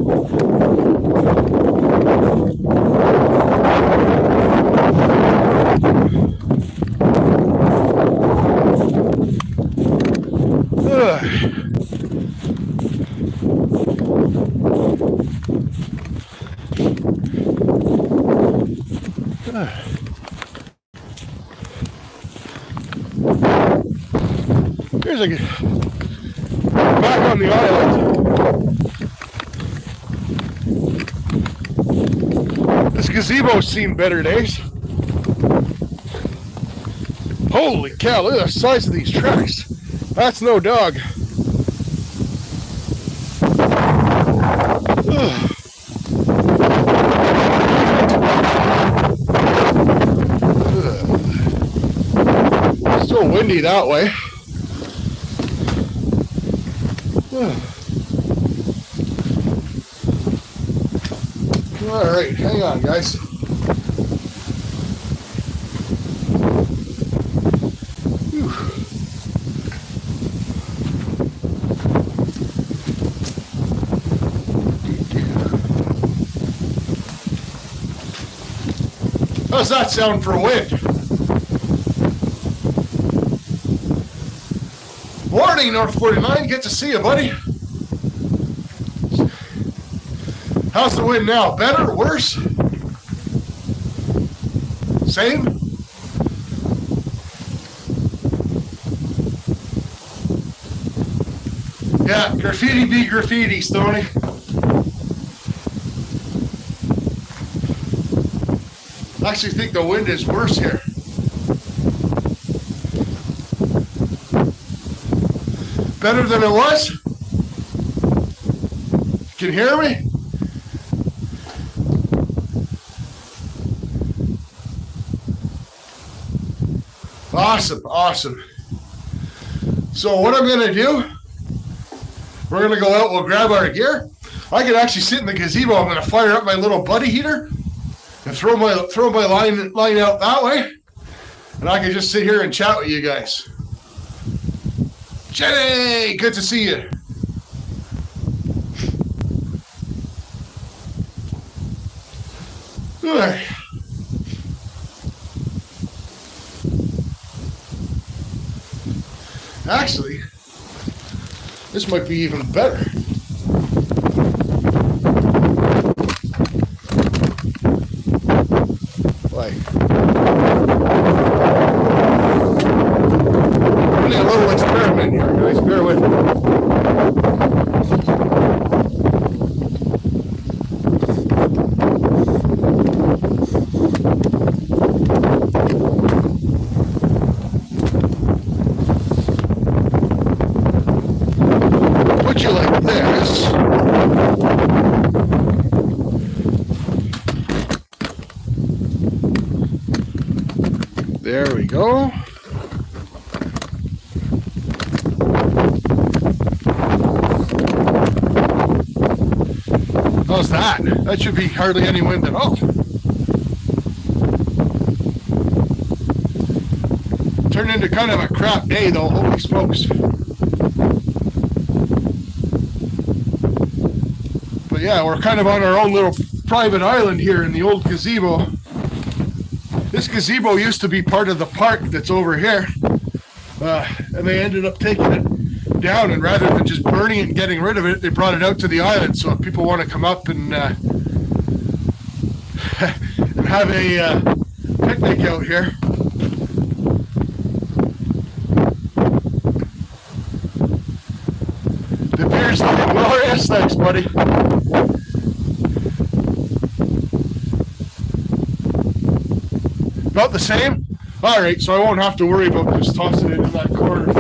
Here's a back on the island. This gazebo's seen better days. Holy cow, look at the size of these tracks. That's no dog. Ugh. Still windy that way. All right, hang on, guys. Whew. How's that sound for wind? Morning, North 49. Good to see you, buddy. How's the wind now? Better? Worse? Same? Yeah, graffiti be graffiti, Stoney. I actually think the wind is worse here. Better than it was? Can you hear me? Awesome, awesome. So what I'm going to do, we're going to go out, we'll grab our gear. I could actually sit in the gazebo. I'm going to fire up my little buddy heater and throw my line out that way. And I can just sit here and chat with you guys. Jenny, good to see you. All right. Actually, this might be even better. Like, really a little experiment here, guys. Bear with me. There we go. How's that? That should be hardly any wind at all. Turned into kind of a crap day though, holy smokes. But yeah, we're kind of on our own little private island here in the old gazebo. This gazebo used to be part of the park that's over here. And they ended up taking it down, and rather than just burning it and getting rid of it, they brought it out to the island. So if people want to come up and and have a picnic out here. The beer's looking glorious. Thanks, buddy. About the same? All right, so I won't have to worry about just tossing it in that corner.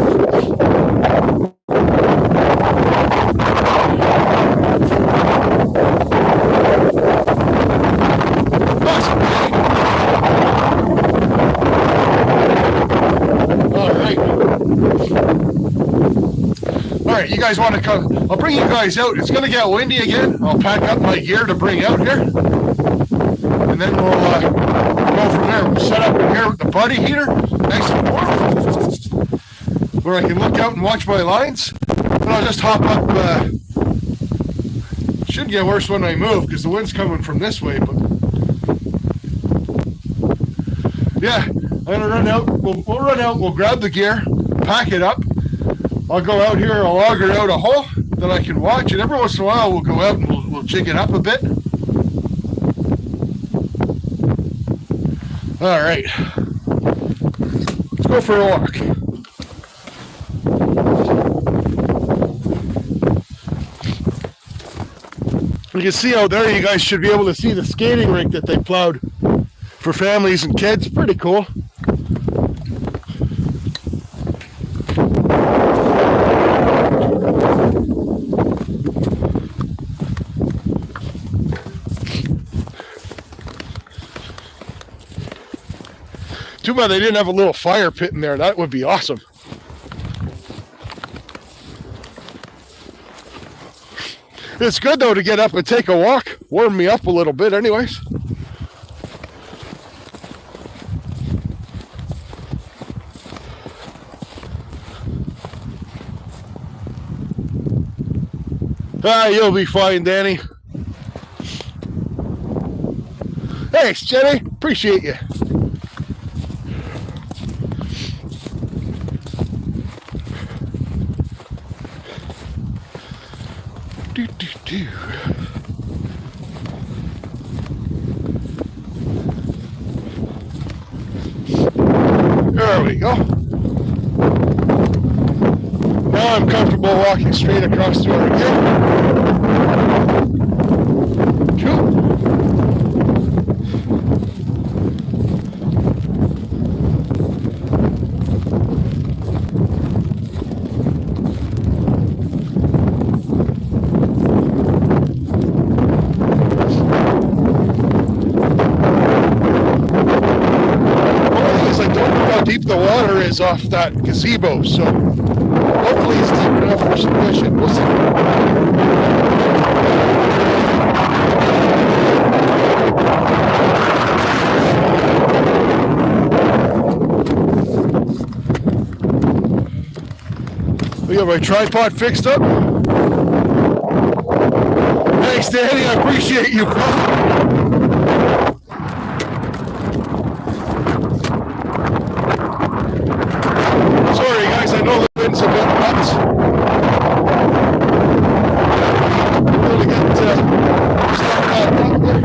All right, you guys want to come? I'll bring you guys out. It's going to get windy again. I'll pack up my gear to bring out here. And then we'll go from there. We'll set up in here with the buddy heater, nice and warm, where I can look out and watch my lines. Then I'll just hop up. Should get worse when I move because the wind's coming from this way. But yeah, I'm gonna run out. We'll run out. We'll grab the gear, pack it up. I'll go out here. I'll auger out a hole that I can watch, and every once in a while we'll go out and we'll jig it up a bit. All right, let's go for a walk. You can see out there, you guys should be able to see the skating rink that they plowed for families and kids. Pretty cool. Too bad they didn't have a little fire pit in there. That would be awesome. It's good though to get up and take a walk. Warm me up a little bit anyways. You'll be fine, Danny. Thanks, Jenny. Appreciate you. There we go. Now I'm comfortable walking straight across the river again. Cool. Deep the water is off that gazebo, so hopefully it's deep enough for some fishing. We'll see. We got my tripod fixed up. Thanks, Danny. I appreciate you, bro. I know the wind's a bit nuts. I'm going to get start back up there.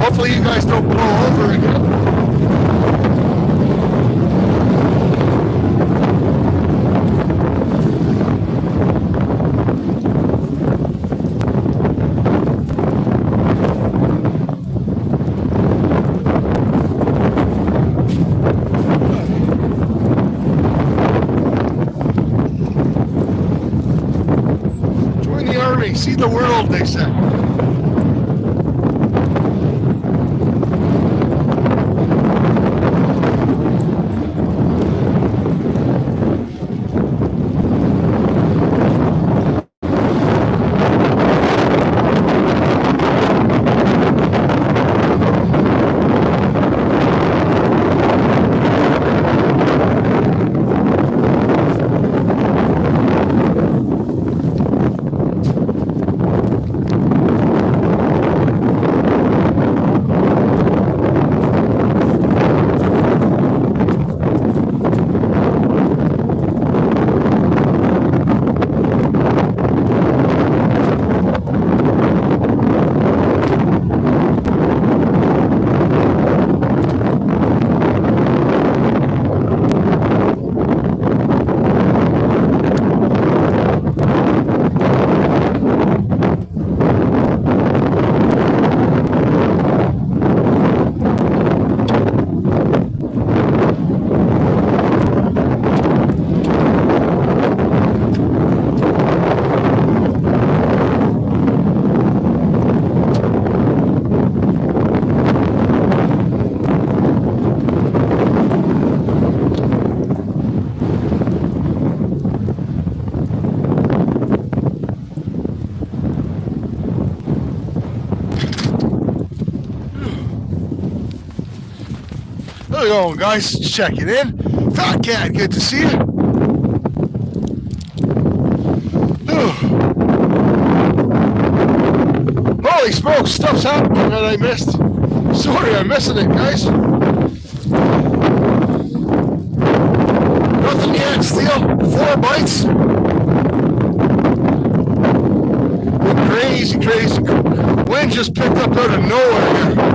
Hopefully you guys don't blow over again. See the world, they said. How's it going, guys? Just checking in. Fat Cat, good to see you. Holy smokes, stuff's happening that I missed. Sorry, I'm missing it, guys. Nothing yet, Steel. 4 bites. Crazy, crazy. Wind just picked up out of nowhere.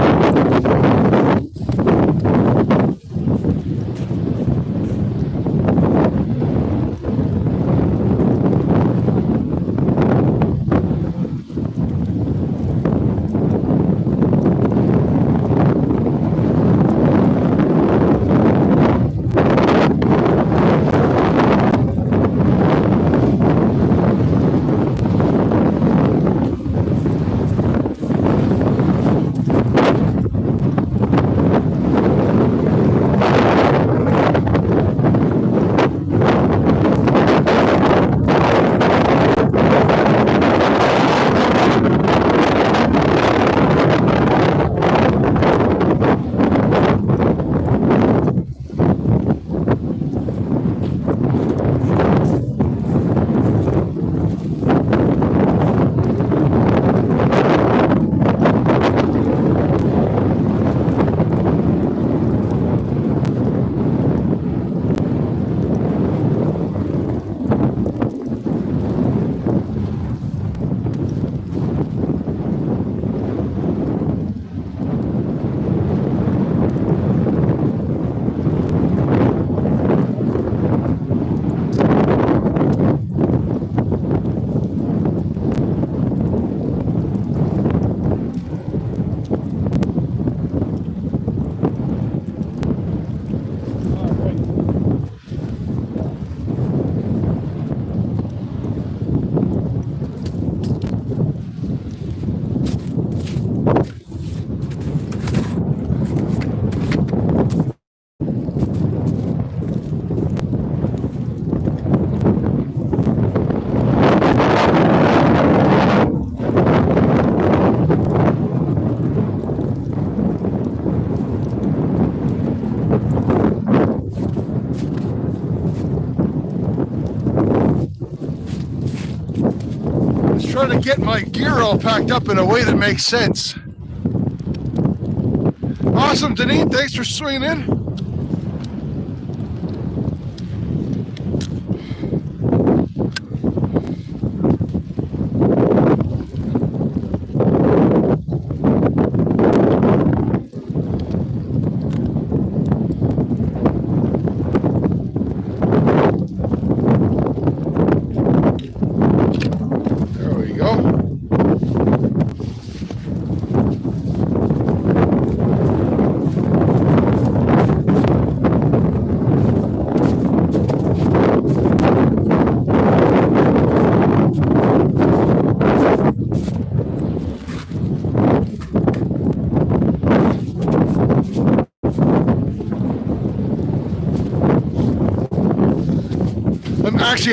Trying to get my gear all packed up in a way that makes sense. Awesome, Deneen. Thanks for swinging in.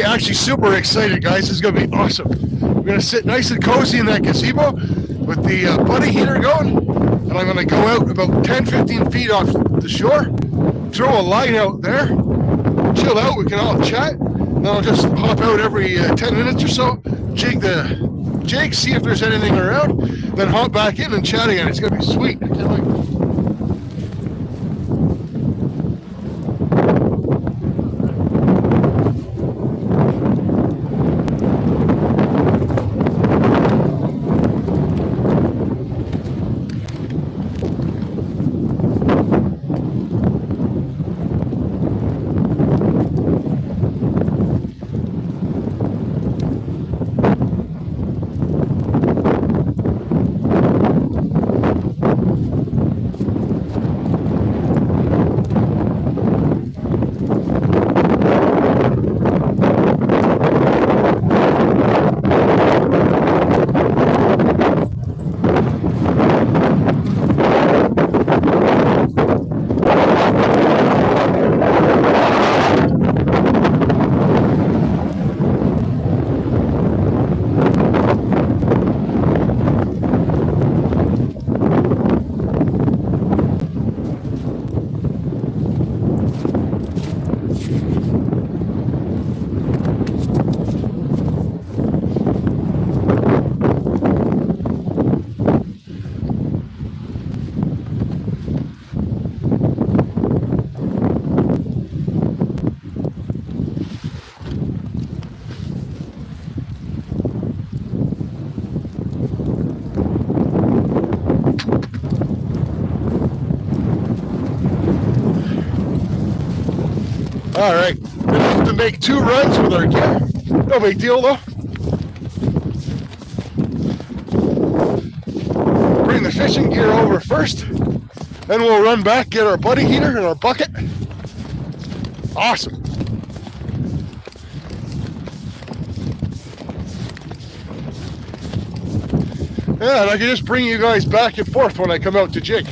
Actually super excited, guys. This is gonna be awesome. We're gonna sit nice and cozy in that gazebo with the buddy heater going, and I'm gonna go out about 10-15 feet off the shore, throw a line out there, chill out, we can all chat, and then I'll just hop out every 10 minutes or so, jig, see if there's anything around, then hop back in and chat again. It's gonna be sweet. I can't wait. All right, gonna have to make 2 runs with our gear. No big deal though. Bring the fishing gear over first, then we'll run back, get our buddy heater and our bucket. Awesome. Yeah, and I can just bring you guys back and forth when I come out to jig.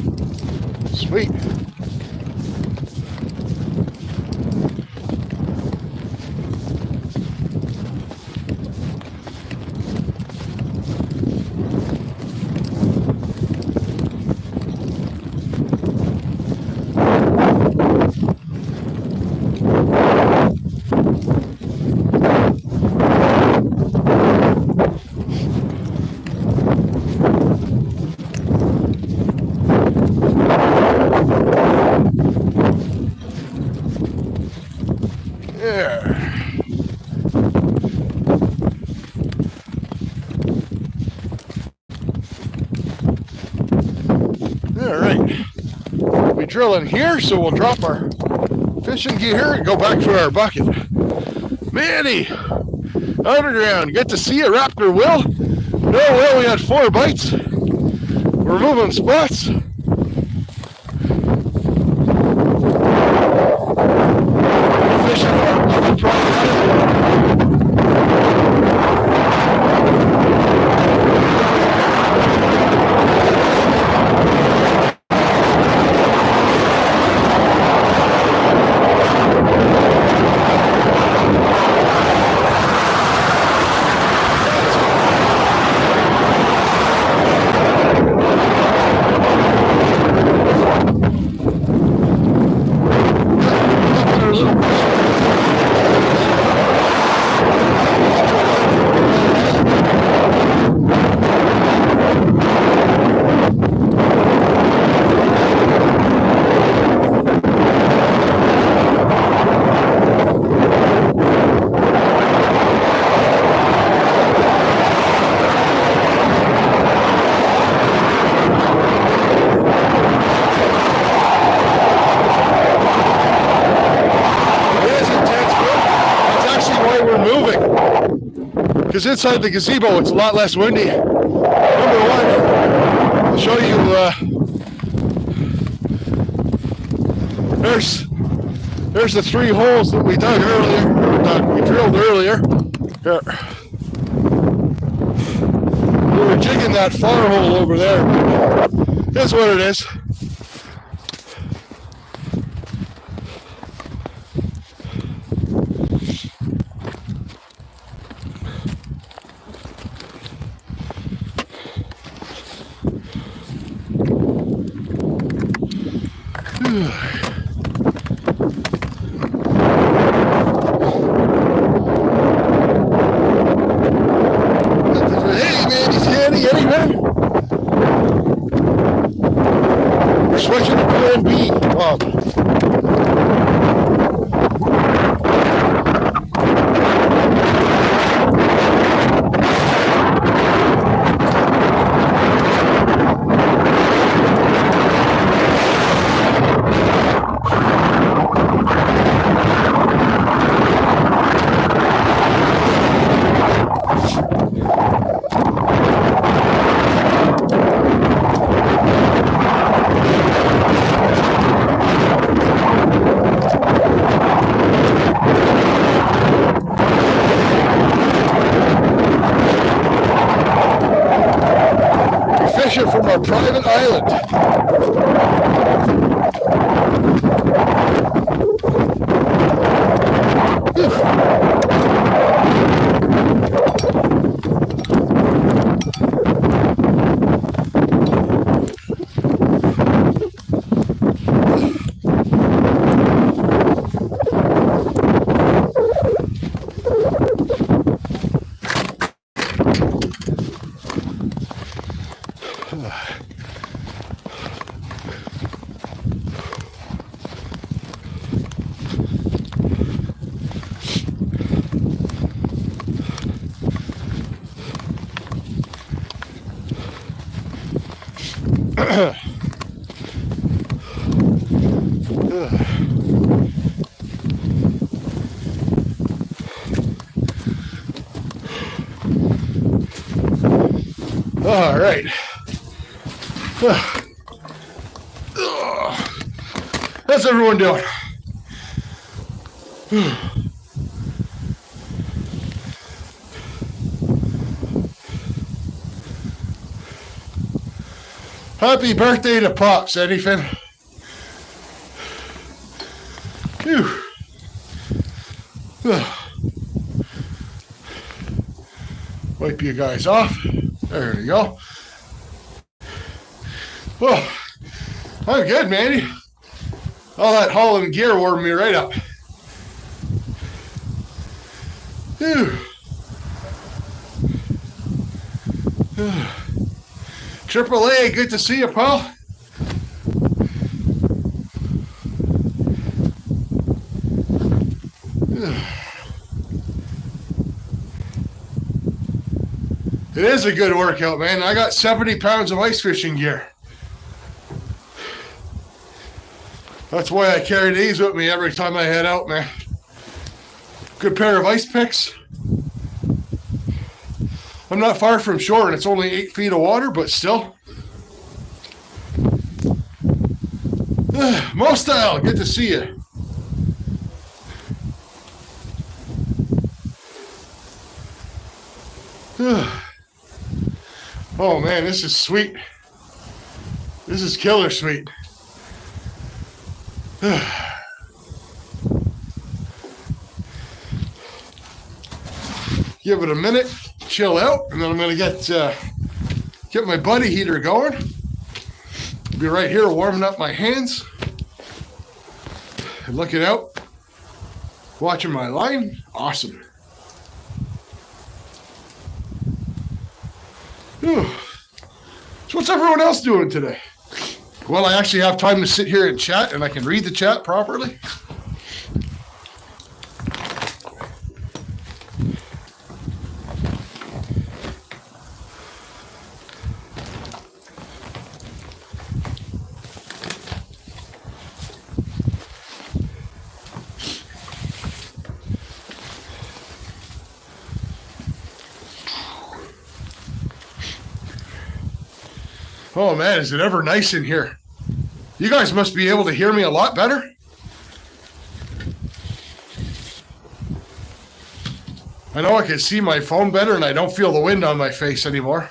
Sweet. Drilling here, so we'll drop our fishing gear and go back for our bucket. Manny, underground, get to see you, Raptor Will. No, Will, we had 4 bites. We're moving spots. Fishing for because inside the gazebo it's a lot less windy. Number 1, I'll show you, there's the 3 holes that we dug earlier, we drilled earlier. Here. We were jigging that far hole over there. That's what it is. Switching to plan B. From our private island. All right. How's everyone doing? Happy birthday to Pops, anything? Phew. Wipe you guys off. There we go. Well, I'm good, Manny. All that hauling gear warmed me right up. Phew. Triple A, good to see you, pal. It is a good workout, man. I got 70 pounds of ice fishing gear. That's why I carry these with me every time I head out, man. Good pair of ice picks. I'm not far from shore, and it's only 8 feet of water, but still. Mo Style, good to see you. Oh man, this is sweet. This is killer sweet. Give it a minute, chill out, and then I'm gonna get my buddy heater going. Be right here warming up my hands and looking out, watching my line. Awesome. So what's everyone else doing today? Well, I actually have time to sit here and chat, and I can read the chat properly. Oh man, is it ever nice in here? You guys must be able to hear me a lot better. I know I can see my phone better and I don't feel the wind on my face anymore.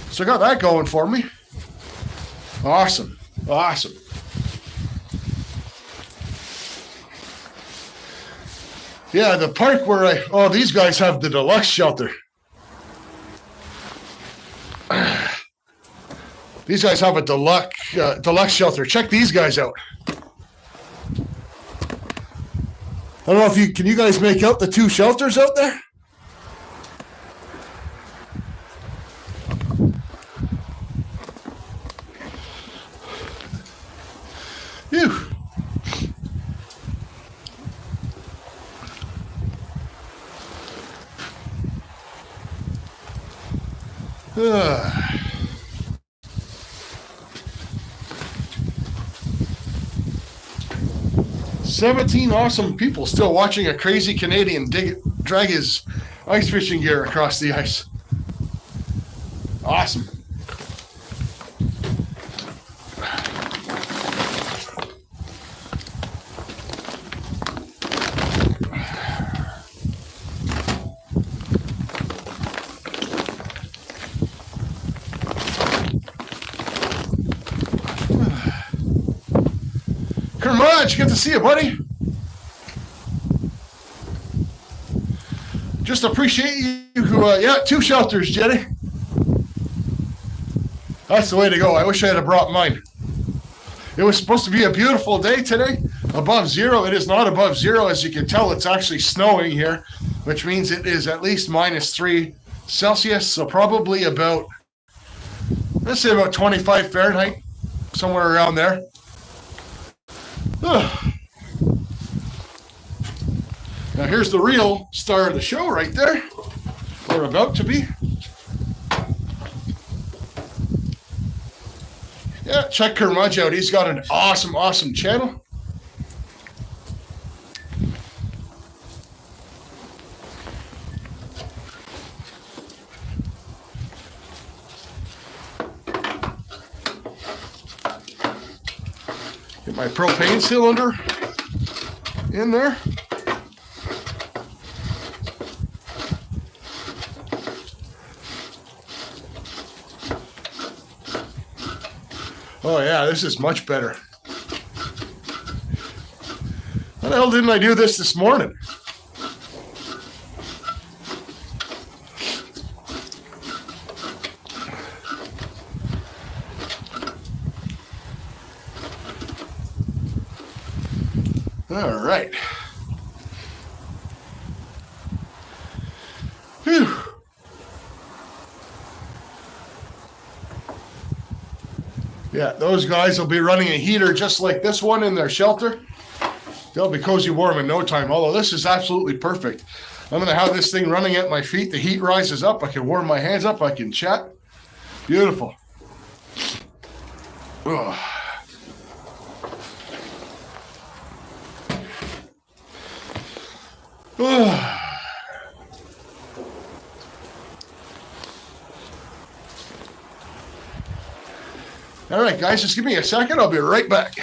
So I got that going for me. Awesome. Awesome. Yeah, the park where these guys have the deluxe shelter. These guys have a deluxe shelter. Check these guys out. I don't know if can you guys make out the two shelters out there? Phew. Uh. 17 awesome people still watching a crazy Canadian drag his ice fishing gear across the ice. Awesome. Kermaj, good to see you, buddy. Just appreciate you. Two shelters, Jenny. That's the way to go. I wish I had brought mine. It was supposed to be a beautiful day today, above zero. It is not above zero. As you can tell, it's actually snowing here, which means it is at least -3 Celsius. So probably about, let's say about 25 Fahrenheit, somewhere around there. Now here's the real star of the show right there. We're about to be. Yeah, check Kermaj out. He's got an awesome, awesome channel. Get my propane cylinder in there. Oh yeah, this is much better. How the hell didn't I do this morning? All right. Whew. Yeah, those guys will be running a heater just like this one in their shelter. They'll be cozy warm in no time, although this is absolutely perfect. I'm going to have this thing running at my feet. The heat rises up. I can warm my hands up. I can chat. Beautiful. Ugh. Ugh. All right, guys, just give me a second. I'll be right back.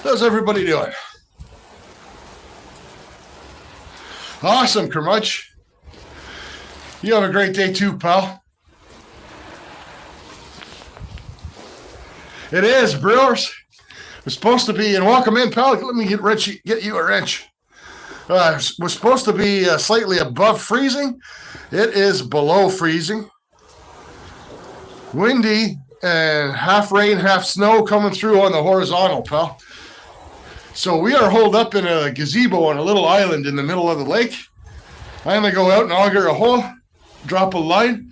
How's everybody doing? Awesome, Kermudge. You have a great day too, pal. It is, Brewers. We're supposed to be, and welcome in, pal. Let me get you a wrench. We're supposed to be slightly above freezing. It is below freezing. Windy and half rain, half snow coming through on the horizontal, pal. So we are holed up in a gazebo on a little island in the middle of the lake. I'm going to go out and auger a hole, drop a line,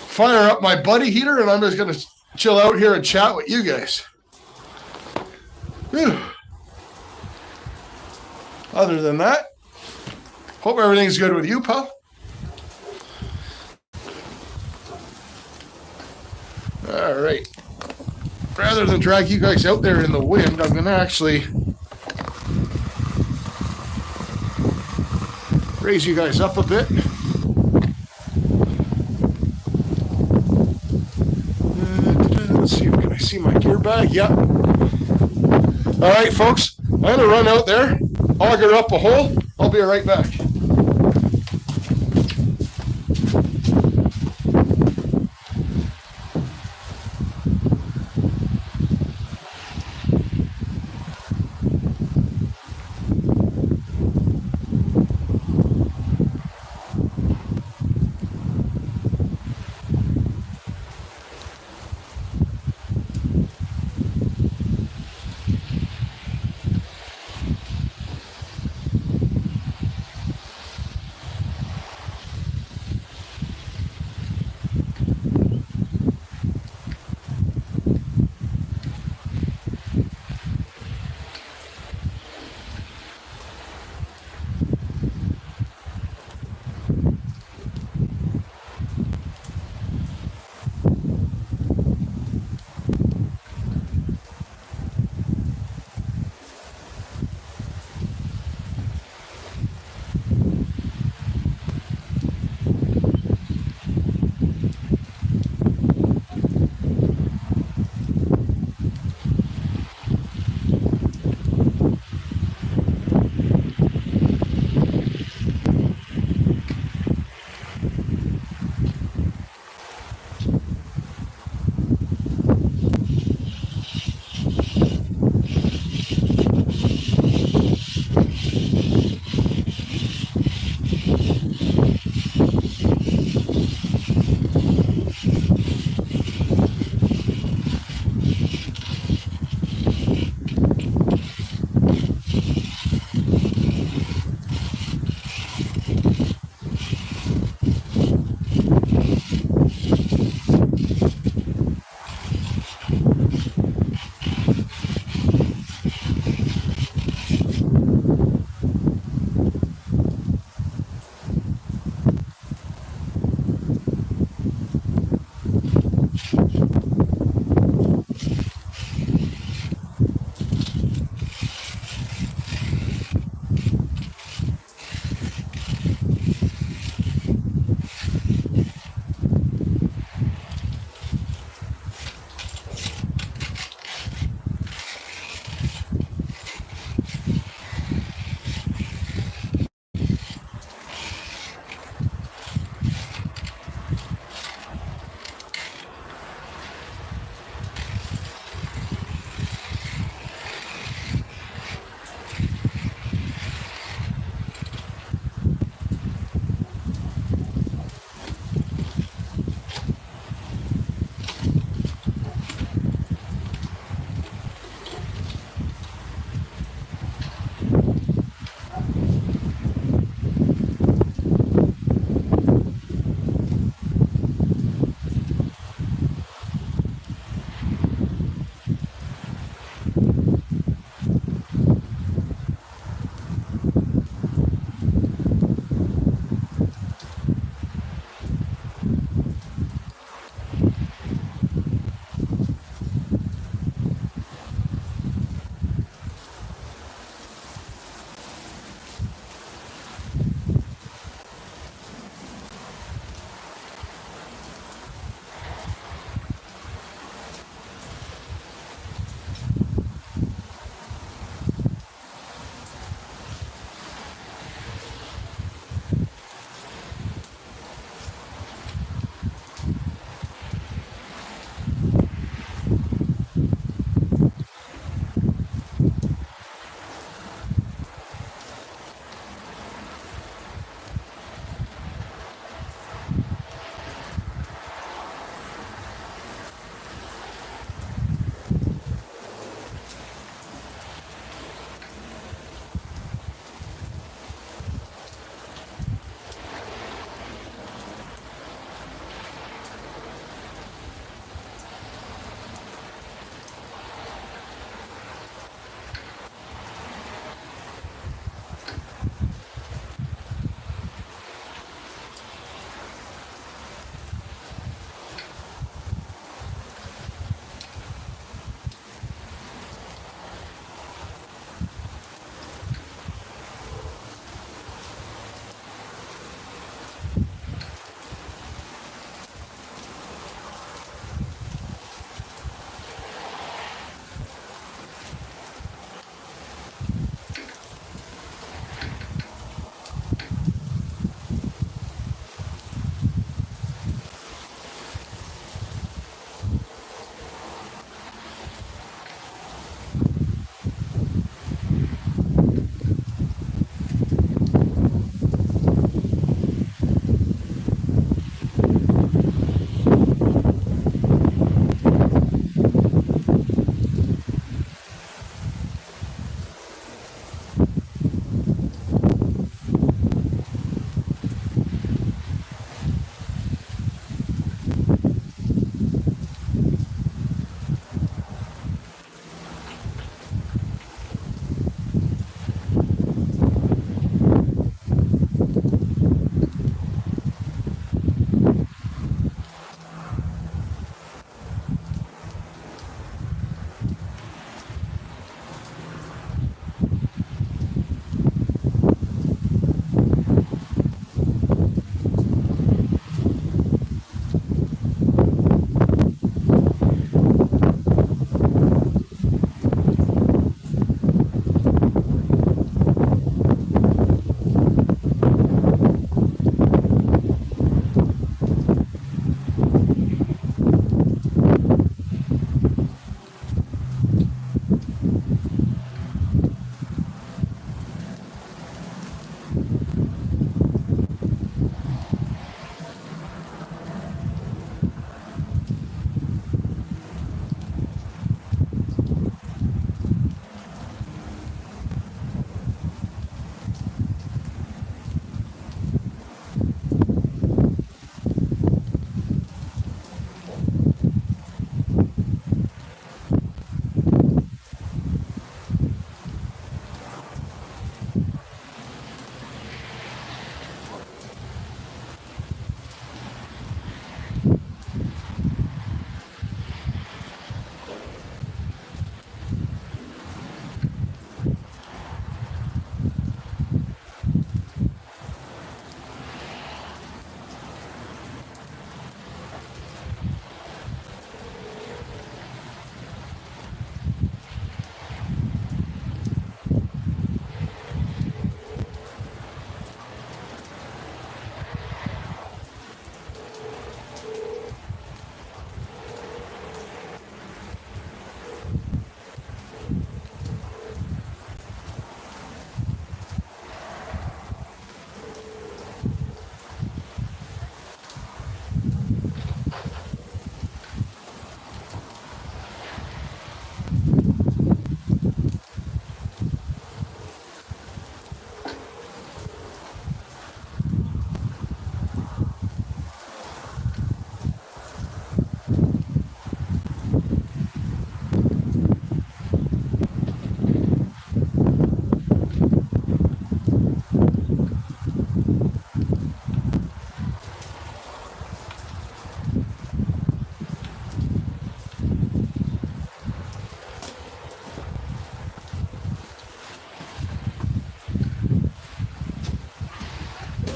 fire up my buddy heater, and I'm just going to chill out here and chat with you guys. Whew. Other than that, hope everything's good with you, pal. All right. Rather than drag you guys out there in the wind, I'm going to actually raise you guys up a bit. Let's see, can I see my gear bag? Yeah. All right, folks, I'm going to run out there, auger up a hole. I'll be right back.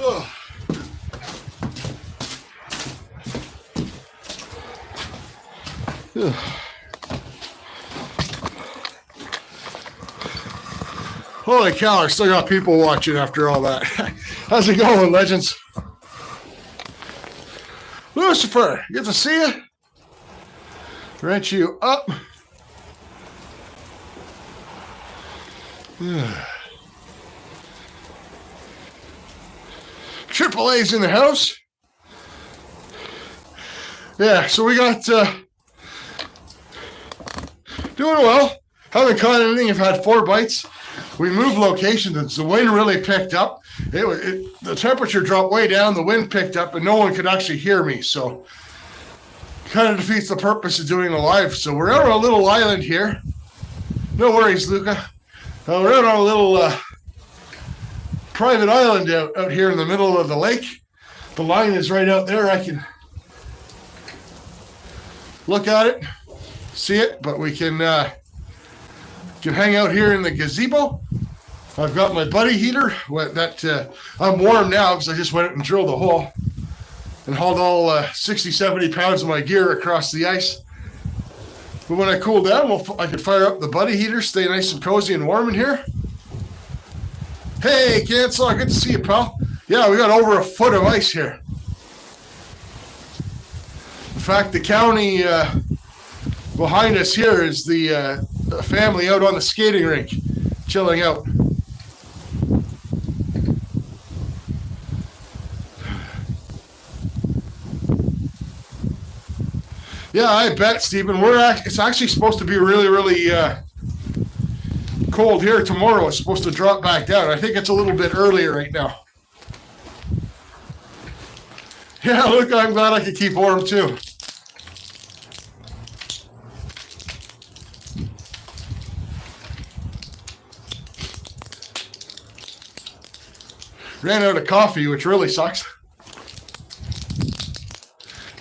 Ugh. Ugh. Holy cow, I still got people watching after all that. How's it going, legends? Lucifer, good to see you. Wrench you up. Triple A's in the house. Yeah, so we got doing well. Haven't caught anything. I've had 4 bites. We moved locations. The wind really picked up. The temperature dropped way down. The wind picked up, and no one could actually hear me. So, kind of defeats the purpose of doing a live. So we're out on a little island here. No worries, Luca. We're out on a little private island out here in the middle of the lake. The line is right out there. I can look at it, see it, but we can hang out here in the gazebo. I've got my buddy heater. I'm warm now because I just went and drilled a hole and hauled all 60, 70 pounds of my gear across the ice. But when I cool down, I could fire up the buddy heater, stay nice and cozy and warm in here. Hey, Cancel, good to see you, pal. Yeah, we got over a foot of ice here. In fact, the county behind us here is the family out on the skating rink, chilling out. Yeah, I bet, Stephen. It's actually supposed to be really, really cold here tomorrow. It's supposed to drop back down. I think it's a little bit earlier right now. Yeah, look, I'm glad I could keep warm too. Ran out of coffee, which really sucks.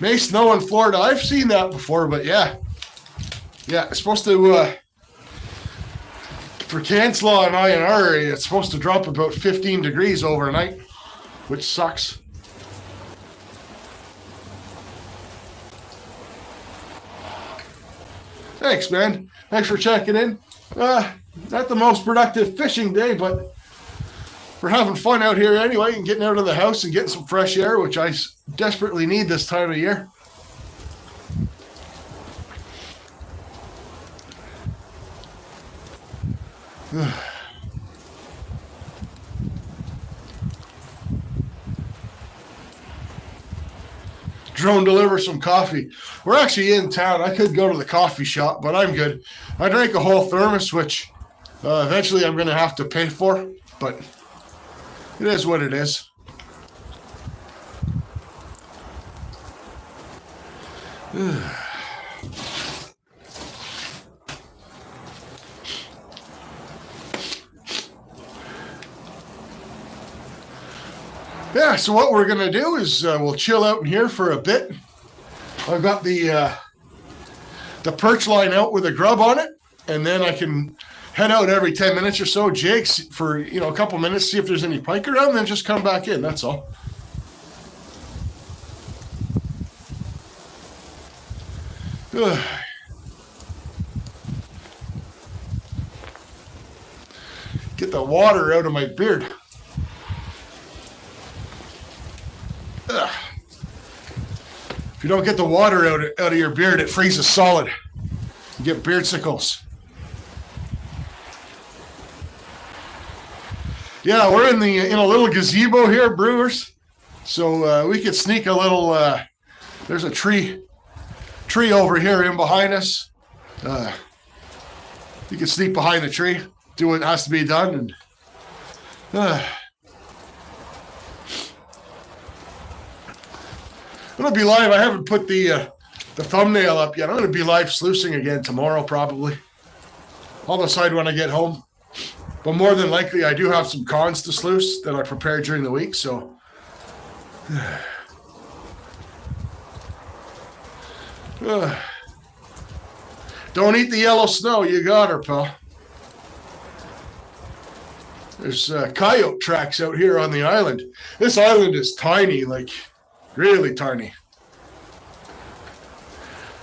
May snow in Florida. I've seen that before, but yeah. Yeah, it's supposed to, for Cancel and INR area, it's supposed to drop about 15 degrees overnight, which sucks. Thanks, man. Thanks for checking in. Not the most productive fishing day, but we're having fun out here anyway and getting out of the house and getting some fresh air, which I desperately need this time of year. Drone deliver some coffee. We're actually in town. I could go to the coffee shop, but I'm good. I drank a whole thermos, which eventually I'm going to have to pay for, but it is what it is. Yeah, so what we're going to do is we'll chill out in here for a bit. I've got the perch line out with a grub on it, and then I can head out every 10 minutes or so, jigs for, a couple minutes, see if there's any pike around, and then just come back in. That's all. Get the water out of my beard. If you don't get the water out of your beard, it freezes solid. You get beard sickles. Yeah, we're in a little gazebo here, Brewers. So we could sneak a little. There's a tree over here in behind us. You can sneak behind the tree, do what has to be done, and I'm going to be live. I haven't put the thumbnail up yet. I'm going to be live sluicing again tomorrow, probably. I'll decide when I get home. But more than likely, I do have some cons to sluice that I prepared during the week, so. Don't eat the yellow snow. You got her, pal. There's coyote tracks out here on the island. This island is tiny, like really tiny.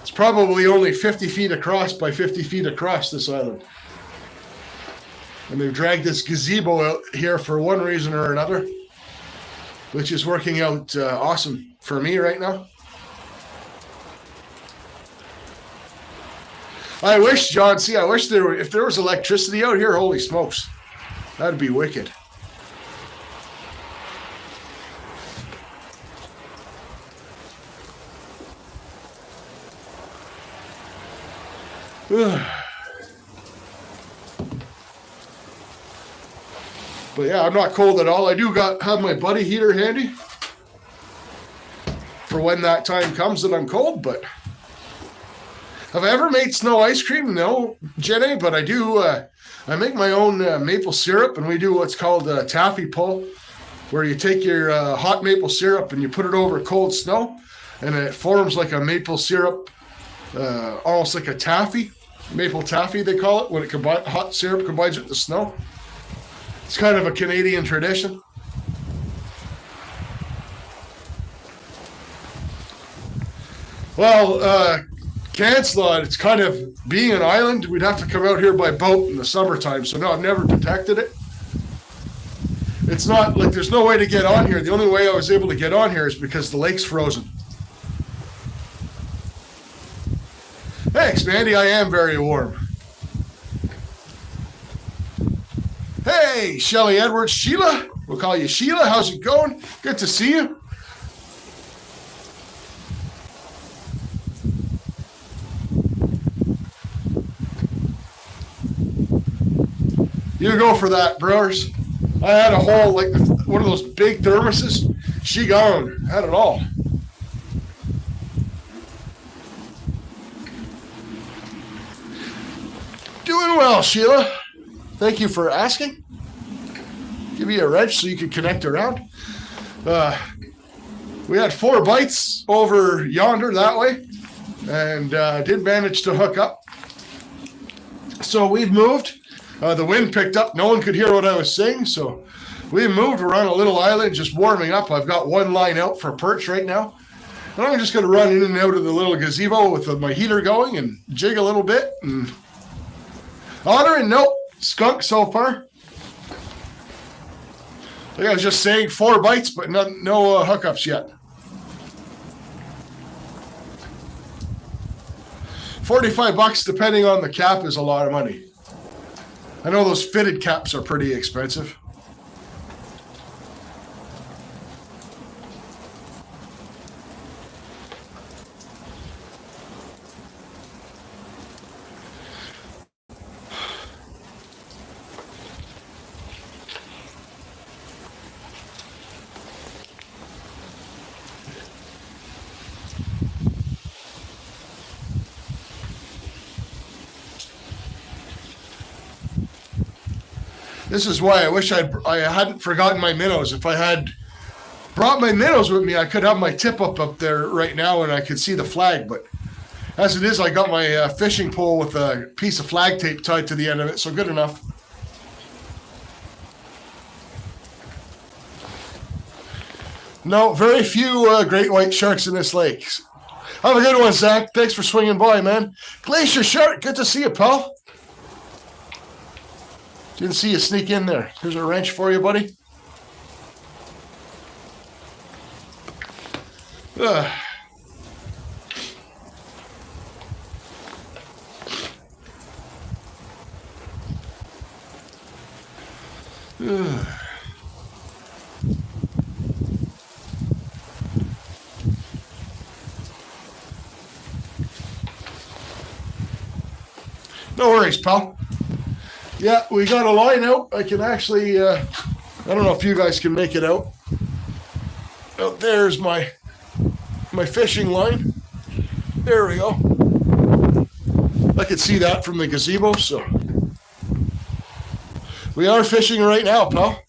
It's probably only 50 feet across by 50 feet across, this island. And they've dragged this gazebo out here for one reason or another, which is working out awesome for me right now. I wish, John, I wish if there was electricity out here, holy smokes, that'd be wicked. But yeah, I'm not cold at all. I do have my buddy heater handy for when that time comes that I'm cold, but have I ever made snow ice cream? No, Jenny, but I do. I make my own maple syrup, and we do what's called a taffy pull, where you take your hot maple syrup and you put it over cold snow, and it forms like a maple syrup, almost like a taffy, maple taffy they call it, when hot syrup combines with the snow. It's kind of a Canadian tradition. Well, Cancelot, it's kind of being an island. We'd have to come out here by boat in the summertime. So no, I've never detected it. It's not like there's no way to get on here. The only way I was able to get on here is because the lake's frozen. Thanks, Mandy. I am very warm. Hey, Shelly Edwards, Sheila. We'll call you Sheila. How's it going? Good to see you. You go for that, brothers. I had a whole, like, one of those big thermoses. She gone. Had it all. Doing well, Sheila. Thank you for asking. Give you a wrench so you can connect around. We had 4 bites over yonder that way, and did manage to hook up. So we've moved. The wind picked up. No one could hear what I was saying, so we moved. We're on a little island just warming up. I've got one line out for perch right now. And I'm just going to run in and out of the little gazebo with my heater going and jig a little bit. And otter and nope, skunk so far. Like I was just saying, 4 bites, but no hookups yet. 45 bucks, depending on the cap, is a lot of money. I know those fitted caps are pretty expensive. This is why I wish I hadn't forgotten my minnows. If I had brought my minnows with me, I could have my tip up there right now and I could see the flag. But as it is, I got my fishing pole with a piece of flag tape tied to the end of it, so good enough. No, very few great white sharks in this lake. Have a good one, Zach. Thanks for swinging by, man. Glacier Shark, good to see you, pal. Didn't see you sneak in there. Here's a wrench for you, buddy. Ugh. Ugh. No worries, pal. Yeah, we got a line out. I can actually, I don't know if you guys can make it out. Out there's my fishing line. There we go. I could see that from the gazebo, so. We are fishing right now, pal.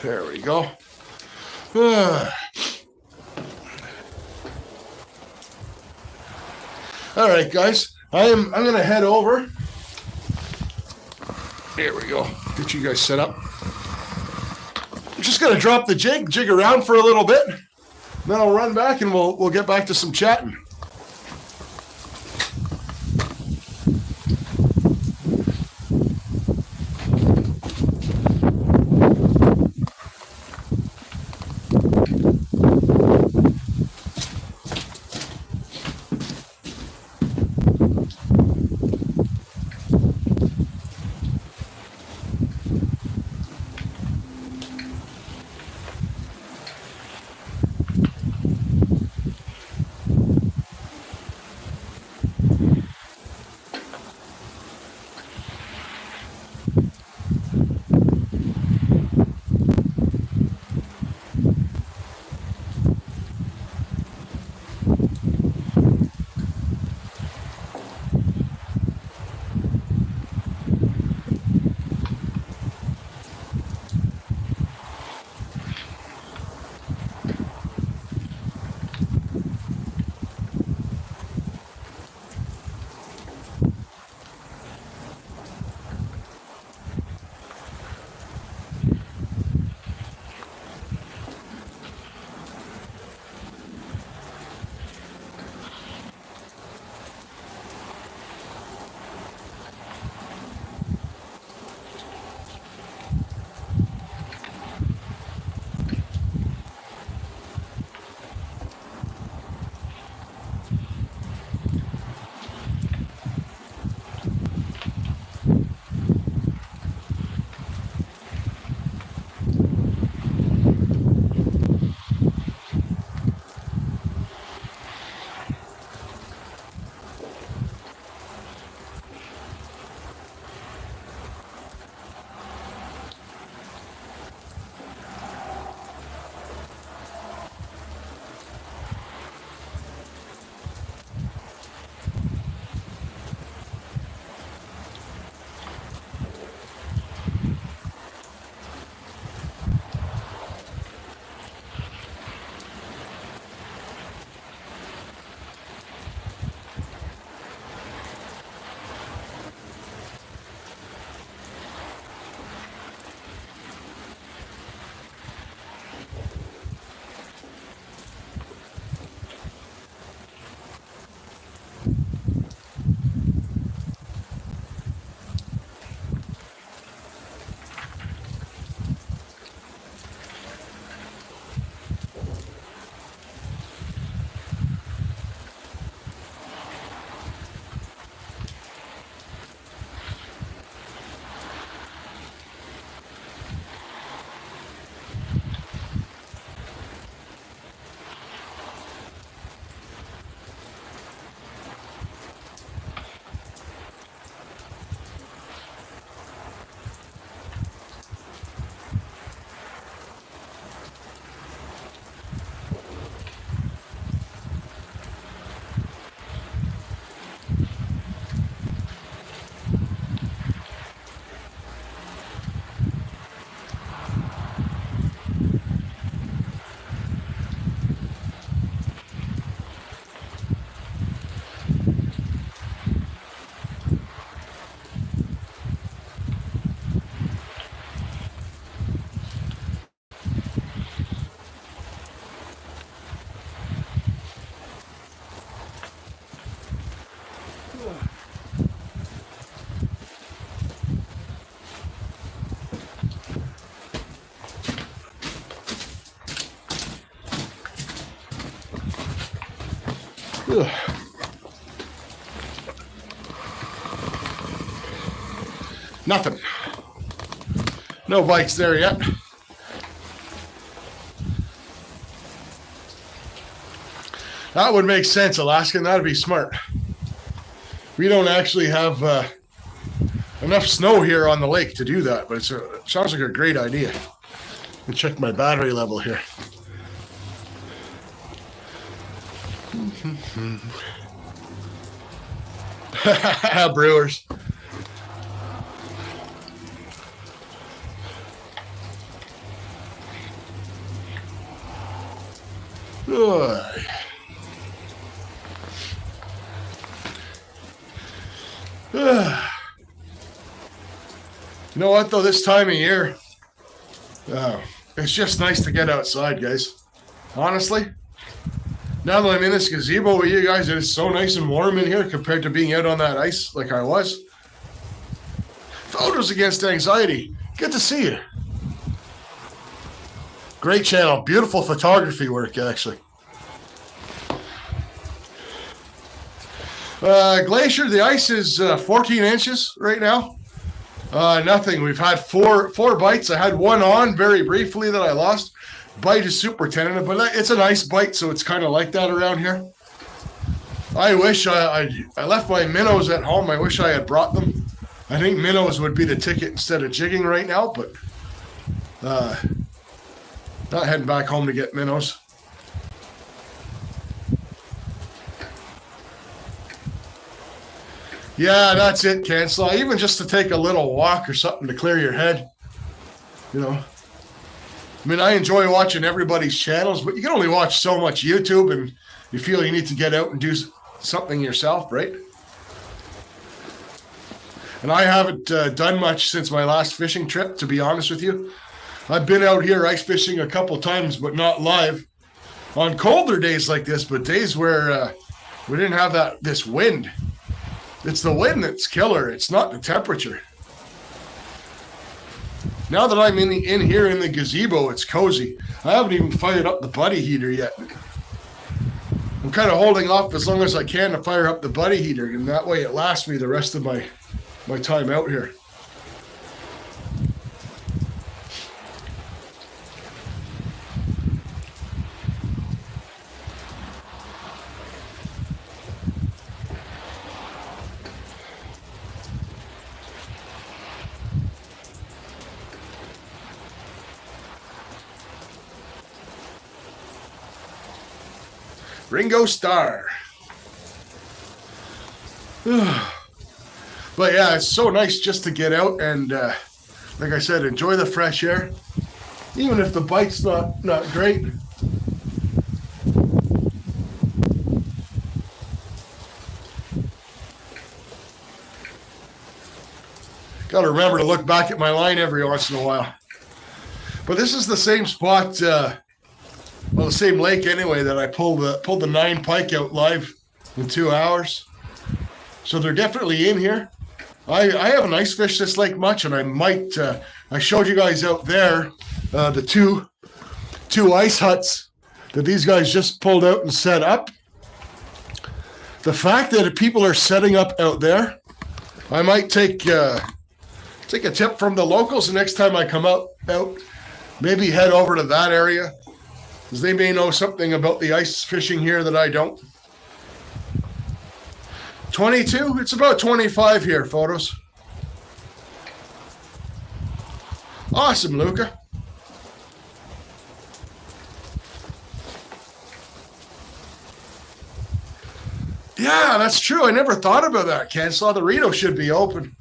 There we go. All right, guys. I'm gonna head over. There we go. Get you guys set up. I'm just gonna drop the jig around for a little bit. Then I'll run back and we'll get back to some chatting. Ugh. Nothing. No bites there yet. That would make sense, Alaskan. That'd be smart. We don't actually have enough snow here on the lake to do that, but it sounds like a great idea. Let me check my battery level here. Brewers. Ugh. Ugh. You know what, though, this time of year, it's just nice to get outside, guys. Honestly, now that I'm in this gazebo with you guys, it is so nice and warm in here compared to being out on that ice like I was. Photos Against Anxiety. Good to see you. Great channel. Beautiful photography work, actually. Glacier, the ice is 14 inches right now. Nothing. We've had four bites. I had one on very briefly that I lost. Bite is super tentative, but it's a nice bite, so it's kind of like that around here. I wish I left my minnows at home. I wish I had brought them. I think minnows would be the ticket instead of jigging right now, but not heading back home to get minnows. Yeah, that's it, Cancel. Even just to take a little walk or something to clear your head, you know. I mean, I enjoy watching everybody's channels, but you can only watch so much YouTube, and you feel you need to get out and do something yourself, right? And I haven't done much since my last fishing trip, to be honest with you. I've been out here ice fishing a couple times, but not live. On colder days like this, but days where we didn't have this wind. It's the wind that's killer. It's not the temperature. Now that I'm in here in the gazebo, it's cozy. I haven't even fired up the buddy heater yet. I'm kind of holding off as long as I can to fire up the buddy heater, and that way it lasts me the rest of my time out here. Ringo Starr. But yeah, it's so nice just to get out and, like I said, enjoy the fresh air. Even if the bite's not great. Got to remember to look back at my line every once in a while. But this is the same spot, the same lake anyway, that I pulled the 9 pike out live in 2 hours. So they're definitely in here. I haven't ice fished this lake much, and I might. I showed you guys out there the two ice huts that these guys just pulled out and set up. The fact that people are setting up out there, I might take a tip from the locals the next time I come out. Maybe head over to that area, because they may know something about the ice fishing here that I don't. 22? It's about 25 here, photos. Awesome, Luca. Yeah, that's true. I never thought about that, Cancel. The Rito should be open.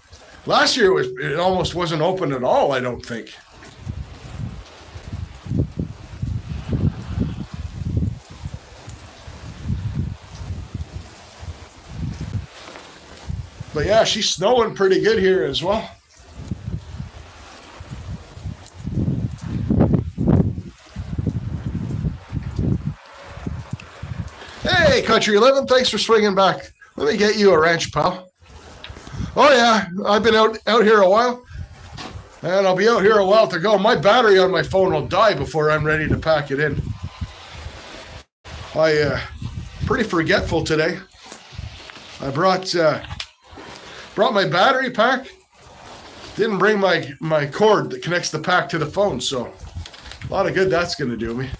Last year it almost wasn't open at all, I don't think. But yeah, she's snowing pretty good here as well. Hey, Country 11, thanks for swinging back. Let me get you a wrench, pal. Oh yeah, I've been out here a while, and I'll be out here a while to go. My battery on my phone will die before I'm ready to pack it in. Pretty forgetful today. I brought my battery pack. Didn't bring my cord that connects the pack to the phone, so a lot of good that's going to do me.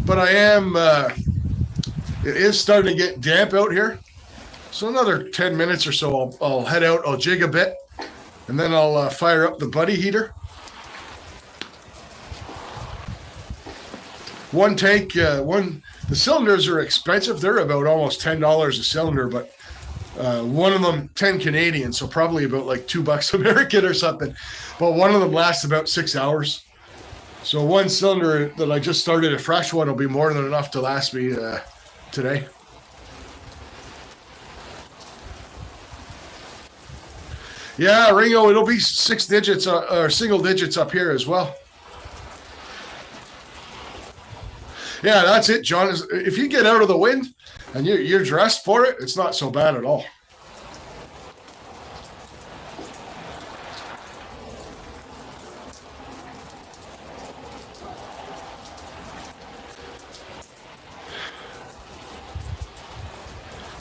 But I am, it is starting to get damp out here. So another 10 minutes or so, I'll head out, I'll jig a bit, and then I'll fire up the buddy heater. One tank, the cylinders are expensive. They're about almost $10 a cylinder, but one of them 10 Canadian, so probably about like $2 American or something. But one of them lasts about 6 hours. So one cylinder that I just started, a fresh one, will be more than enough to last me today. Yeah, Ringo, it'll be 6 digits or single digits up here as well. Yeah, that's it, John. If you get out of the wind and you're dressed for it, it's not so bad at all.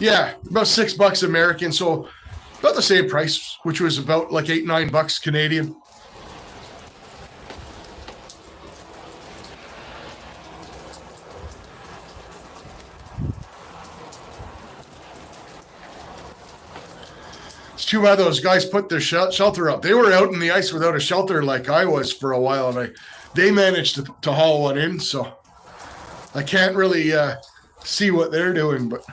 Yeah, about $6 American, so about the same price, which was about like $8-9 Canadian. It's too bad those guys put their shelter up. They were out in the ice without a shelter like I was for a while, and they managed to haul one in, so I can't really see what they're doing, but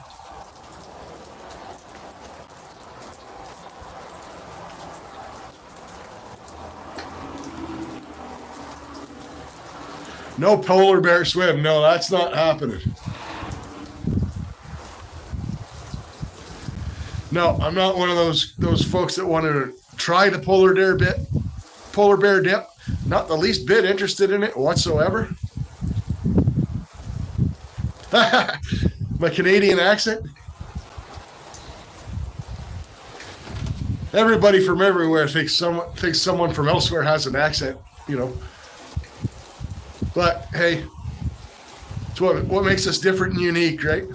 no polar bear swim. No, that's not happening. No, I'm not one of those folks that want to try the polar bear dip. Not the least bit interested in it whatsoever. My Canadian accent. Everybody from everywhere thinks someone from elsewhere has an accent, you know. But hey, it's what makes us different and unique, right?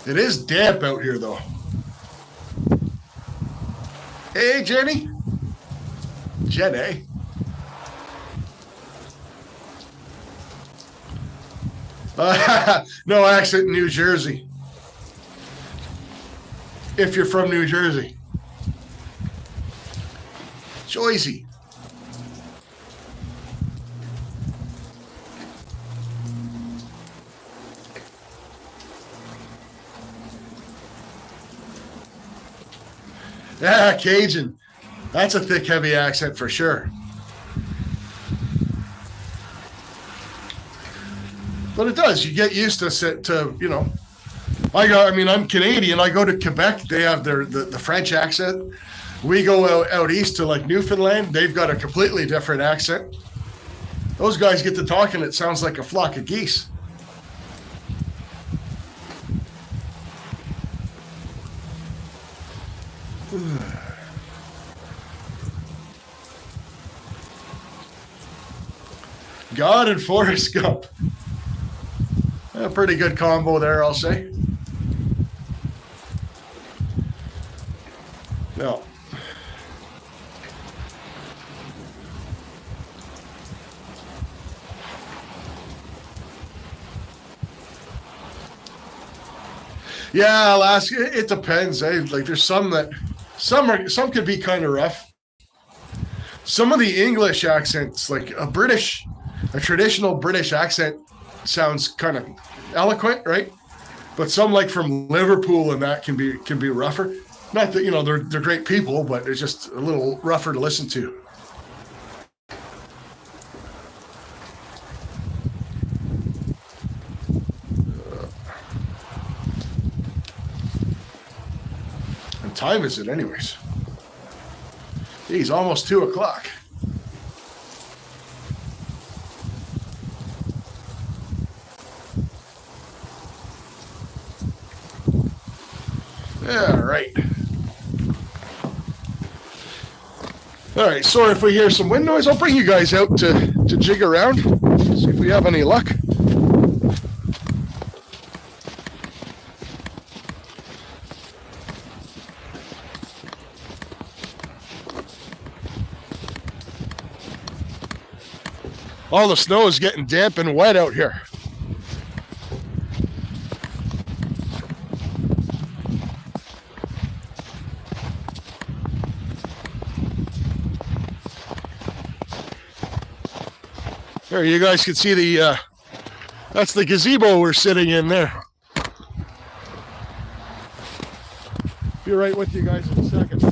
It is damp out here, though. Hey, Jenny. Jenny. No accent in New Jersey. If you're from New Jersey. Joycey. Yeah, Cajun. That's a thick, heavy accent for sure. But it does. You get used to you know. I'm Canadian. I go to Quebec. They have the French accent. We go out east to like Newfoundland. They've got a completely different accent. Those guys get to talking. It sounds like a flock of geese. God and Forrest Gump. A pretty good combo there, I'll say. No. Yeah, Alaska. It depends. Like there's some could be kind of rough. Some of the English accents, like a traditional British accent, sounds kind of eloquent, right? But some, like from Liverpool and that, can be rougher. Not that they're great people, but it's just a little rougher to listen to. What time is it, anyways? Geez, almost 2:00. Yeah, right. All right, sorry if we hear some wind noise. I'll bring you guys out to jig around, see if we have any luck. All the snow is getting damp and wet out here. There, you guys can see the, that's the gazebo we're sitting in there. Be right with you guys in a second.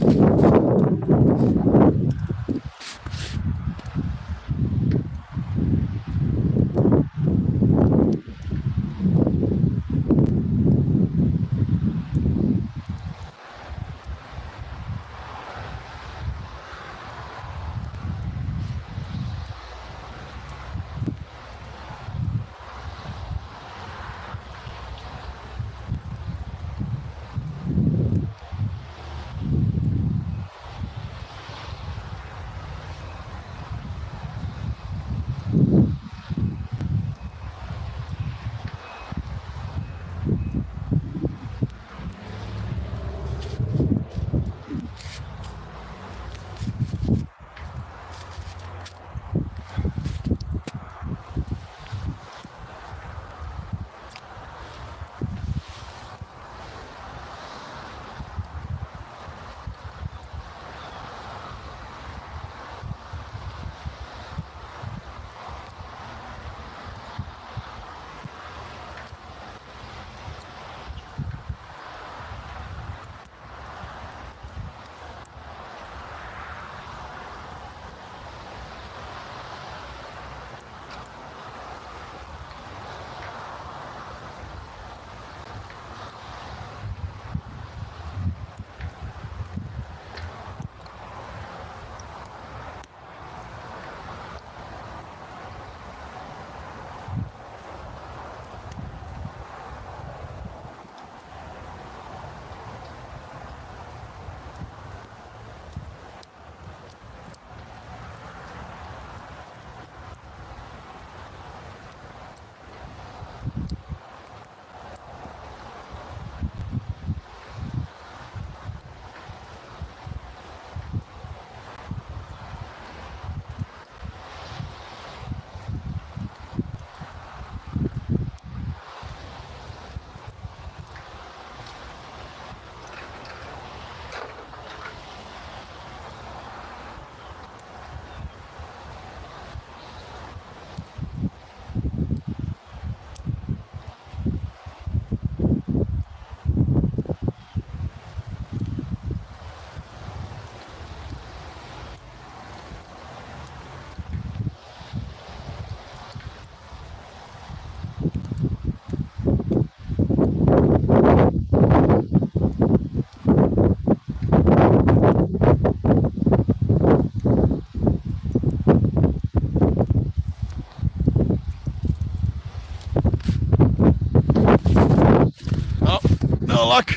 Luck.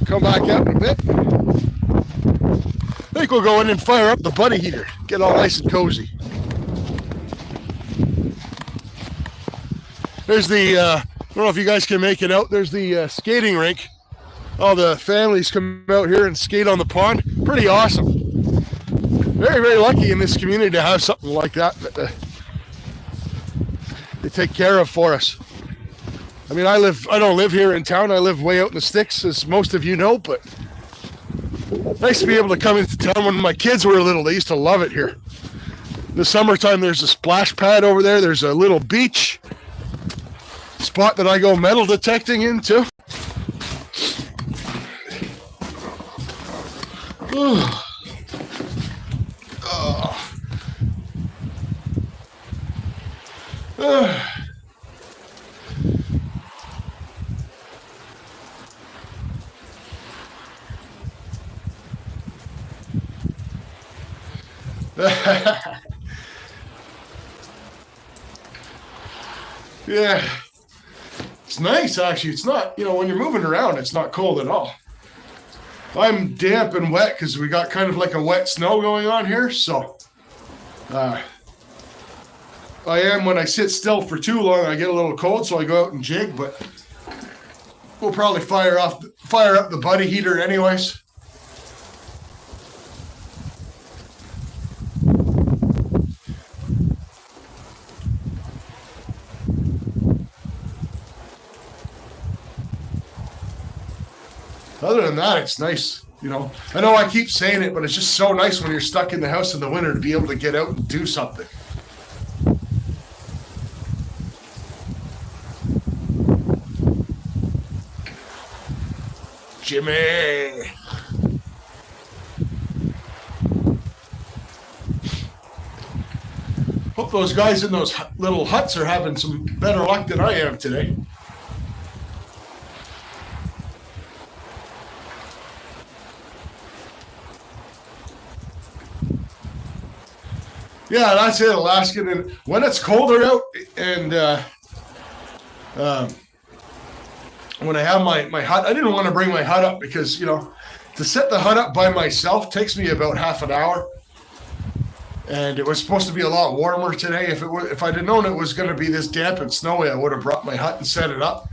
Come back out in a bit. I think we'll go in and fire up the buddy heater. Get all nice and cozy. There's the, I don't know if you guys can make it out. There's the skating rink. All the families come out here and skate on the pond. Pretty awesome. Very, very lucky in this community to have something like that they take care of for us. I mean, I don't live here in town. I live way out in the sticks, as most of you know, but nice to be able to come into town. When my kids were little, they used to love it here. In the summertime, there's a splash pad over there. There's a little beach spot that I go metal detecting into. Yeah, it's nice actually. It's not, when you're moving around, it's not cold at all. I'm damp and wet because we got kind of like a wet snow going on here, so I am, when I sit still for too long, I get a little cold, so I go out and jig, but we'll probably fire up the buddy heater anyways. Other than that, it's nice. I know I keep saying it, but it's just so nice when you're stuck in the house in the winter to be able to get out and do something. Jimmy. Hope those guys in those little huts are having some better luck than I am today. Yeah, that's it, Alaskan. And when it's colder out and when I have my hut, I didn't want to bring my hut up because, to set the hut up by myself takes me about half an hour. And it was supposed to be a lot warmer today. If I'd have known it was going to be this damp and snowy, I would have brought my hut and set it up.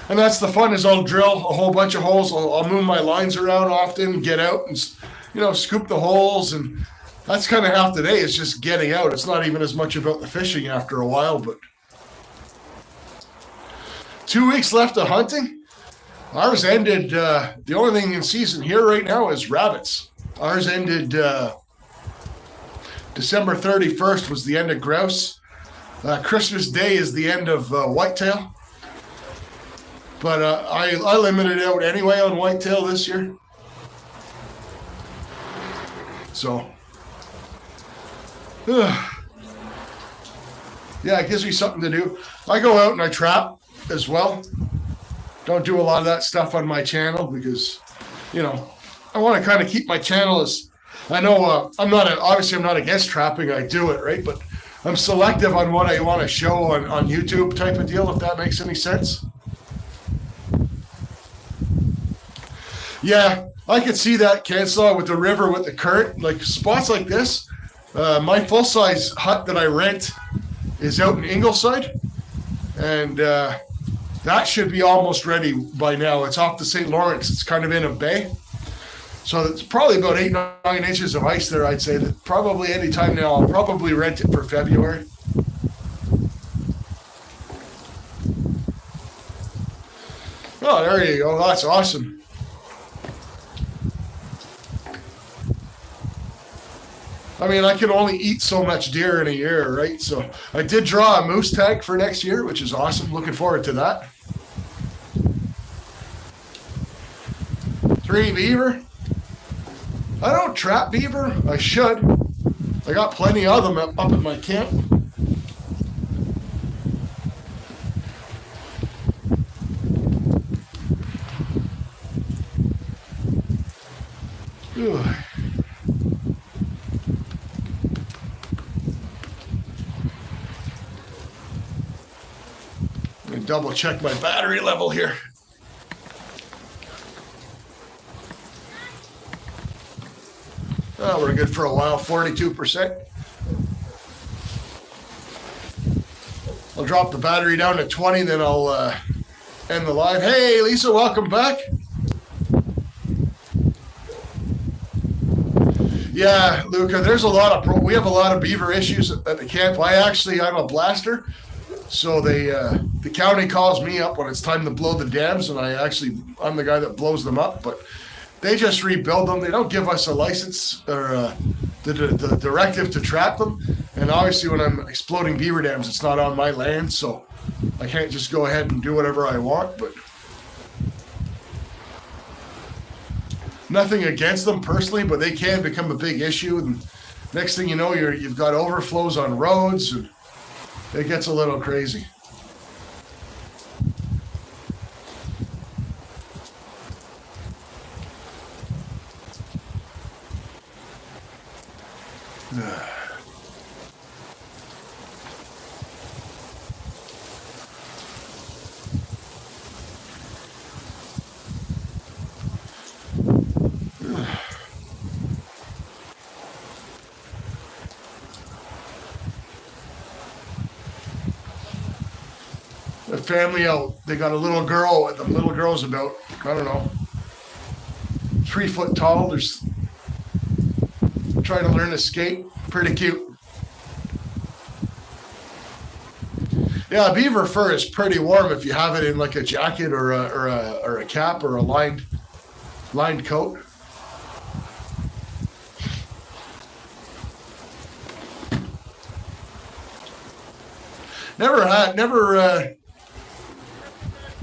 And that's the fun, is I'll drill a whole bunch of holes. I'll move my lines around often, get out and, scoop the holes. And that's kind of half the day, is just getting out. It's not even as much about the fishing after a while, but 2 weeks left of hunting. Ours ended, the only thing in season here right now is rabbits. Ours ended December 31st was the end of grouse. Christmas Day is the end of whitetail. But I limited out anyway on whitetail this year. So, yeah, it gives me something to do. I go out and I trap as well. Don't do a lot of that stuff on my channel because, I want to kind of keep my channel as, I know I'm not against trapping. I do it, right? But I'm selective on what I want to show on YouTube type of deal, if that makes any sense. Yeah, I could see that, Kenslaw, with the river, with the current, like spots like this. My full-size hut that I rent is out in Ingleside, and that should be almost ready by now. It's off the St. Lawrence. It's kind of in a bay. So it's probably about 8-9 inches of ice there, I'd say. That probably any time now, I'll probably rent it for February. Oh, there you go. That's awesome. I mean, I can only eat so much deer in a year, right? So I did draw a moose tag for next year, which is awesome. Looking forward to that. 3 beaver. I don't trap beaver. I should. I got plenty of them up at my camp. Ugh. Let me double check my battery level here. Oh, we're good for a while, 42%. I'll drop the battery down to 20, then I'll end the live. Hey, Lisa, welcome back. Yeah, Luca, there's we have a lot of beaver issues at the camp. I'm a blaster, so the county calls me up when it's time to blow the dams, and I'm the guy that blows them up, but they just rebuild them. They don't give us a license or the directive to trap them. And obviously when I'm exploding beaver dams, it's not on my land, so I can't just go ahead and do whatever I want. But nothing against them personally, but they can become a big issue. And next thing you know, you've got overflows on roads, and it gets a little crazy. The family out, they got a little girl. The little girl's about, I don't know, 3 foot tall. There's trying to learn to skate. Pretty cute. Yeah, beaver fur is pretty warm if you have it in like a jacket or a cap or a lined coat.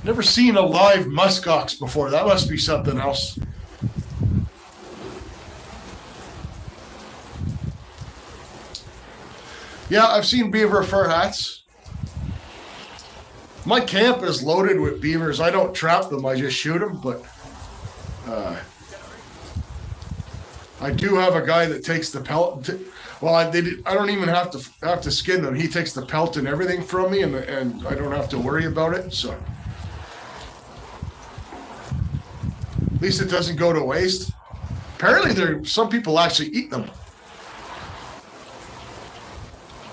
Never seen a live muskox before. That must be something else. Yeah, I've seen beaver fur hats. My camp is loaded with beavers. I don't trap them, I just shoot them, but I do have a guy that takes the pelt. Well, I don't even have to skin them. He takes the pelt and everything from me, and I don't have to worry about it. So at least it doesn't go to waste. Apparently, some people actually eat them.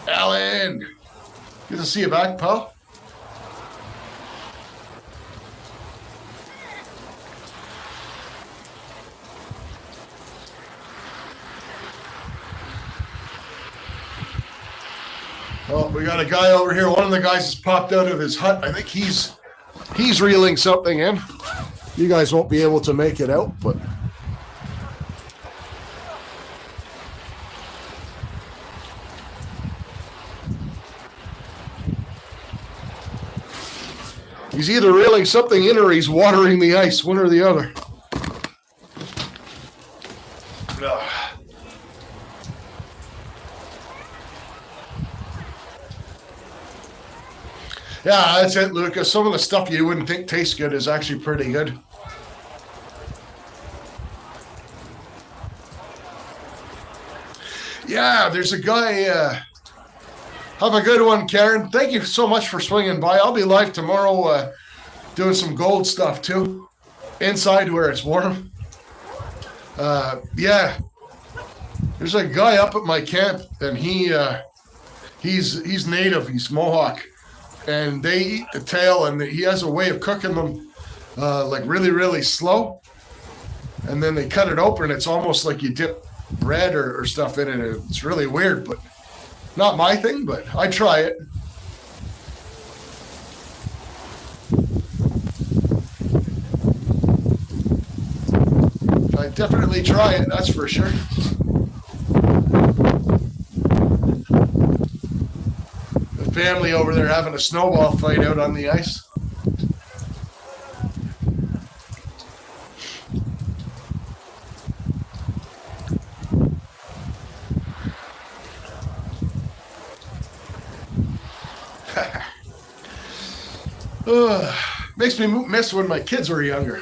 Alan, good to see you back, pal. Oh, we got a guy over here. One of the guys has popped out of his hut. I think he's reeling something in. You guys won't be able to make it out, but he's either reeling something in or he's watering the ice, one or the other. Yeah, that's it, Lucas. Some of the stuff you wouldn't think tastes good is actually pretty good. Yeah, there's a guy. Have a good one, Karen. Thank you so much for swinging by. I'll be live tomorrow doing some gold stuff, too. Inside where it's warm. Yeah. There's a guy up at my camp, and he's native. He's Mohawk. And they eat the tail, and he has a way of cooking them like really, really slow. And then they cut it open. It's almost like you dip bread or stuff in it. It's really weird, but not my thing, but I try it. I definitely try it, that's for sure. Family over there having a snowball fight out on the ice. Makes me miss when my kids were younger.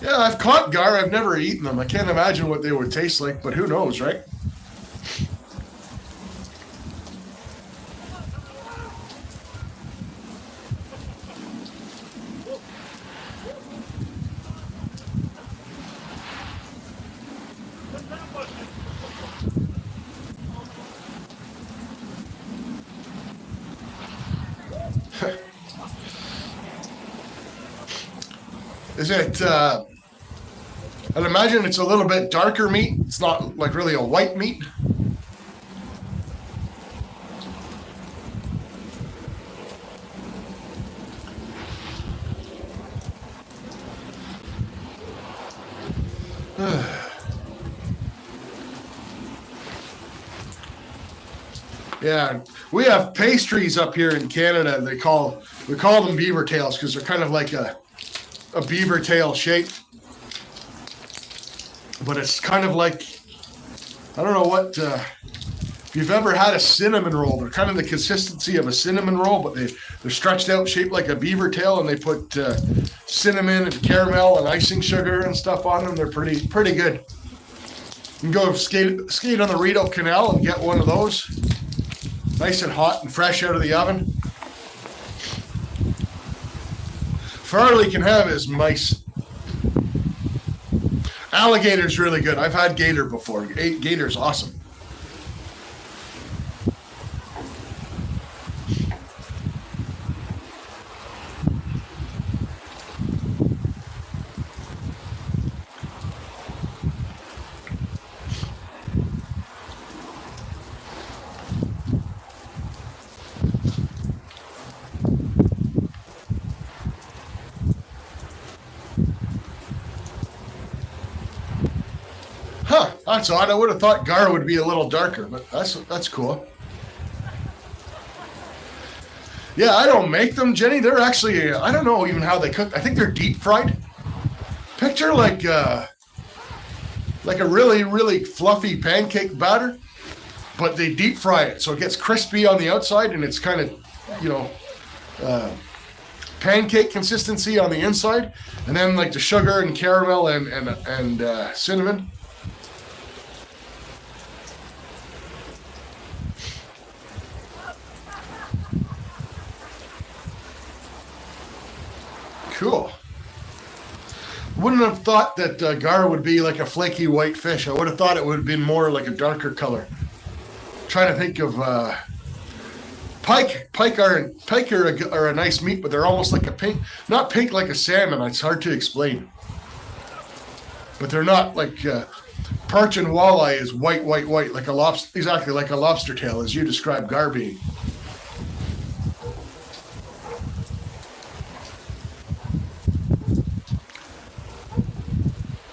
Yeah, I've caught gar. I've never eaten them. I can't imagine what they would taste like, but who knows, right? Is it, I'd imagine it's a little bit darker meat. It's not like really a white meat. Yeah, we have pastries up here in Canada. We call them beaver tails because they're kind of like a beaver tail shape. But it's kind of like, I don't know what, if you've ever had a cinnamon roll, they're kind of the consistency of a cinnamon roll, but they're stretched out, shaped like a beaver tail, and they put cinnamon and caramel and icing sugar and stuff on them. They're pretty good. You can go skate on the Rideau Canal and get one of those. Nice and hot and fresh out of the oven. Farley can have his mice. Alligator's really good. I've had gator before. Gator's awesome. That's odd. I would have thought gar would be a little darker, but that's cool. Yeah, I don't make them, Jenny. They're actually, I don't know even how they cook. I think they're deep fried. Picture like a really, really fluffy pancake batter, but they deep fry it. So it gets crispy on the outside and it's kind of, pancake consistency on the inside. And then like the sugar and caramel and cinnamon. Cool. Wouldn't have thought that gar would be like a flaky white fish. I would have thought it would have been more like a darker color. Trying to think of pike. Pike are a nice meat, but they're almost like a pink, not pink like a salmon. It's hard to explain. But they're not like perch and walleye is white, like a lobster, exactly like a lobster tail, as you described gar being.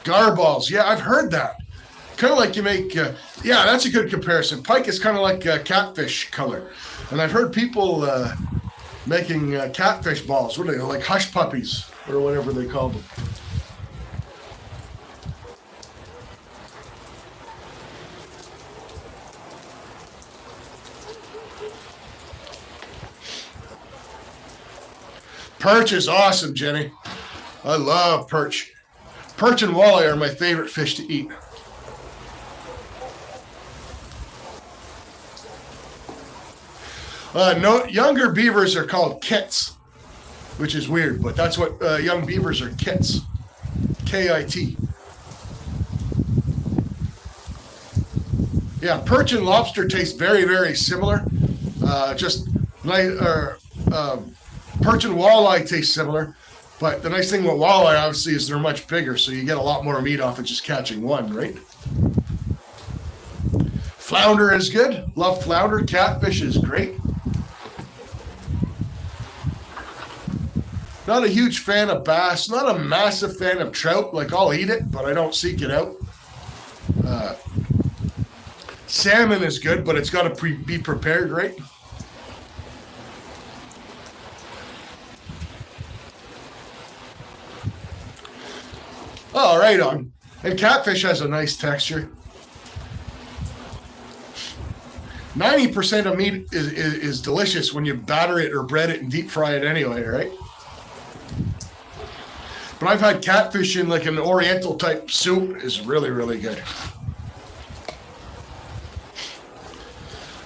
Gar balls, yeah, I've heard that. Kind of like you make, yeah, that's a good comparison. Pike is kind of like catfish color. And I've heard people making catfish balls. What are they, like hush puppies or whatever they call them. Perch is awesome, Jenny. I love perch. Perch and walleye are my favorite fish to eat. No, younger beavers are called kits, which is weird, but that's what young beavers are, kits. K-I-T. Yeah, perch and lobster taste very, very similar. Perch and walleye taste similar. But the nice thing with walleye, obviously, is they're much bigger, so you get a lot more meat off of just catching one, right? Flounder is good. Love flounder. Catfish is great. Not a huge fan of bass. Not a massive fan of trout. Like, I'll eat it, but I don't seek it out. Salmon is good, but it's got to be prepared, right? Oh, right on. And catfish has a nice texture. 90% of meat is delicious when you batter it or bread it and deep fry it anyway, right? But I've had catfish in like an oriental type soup. Is really, really good.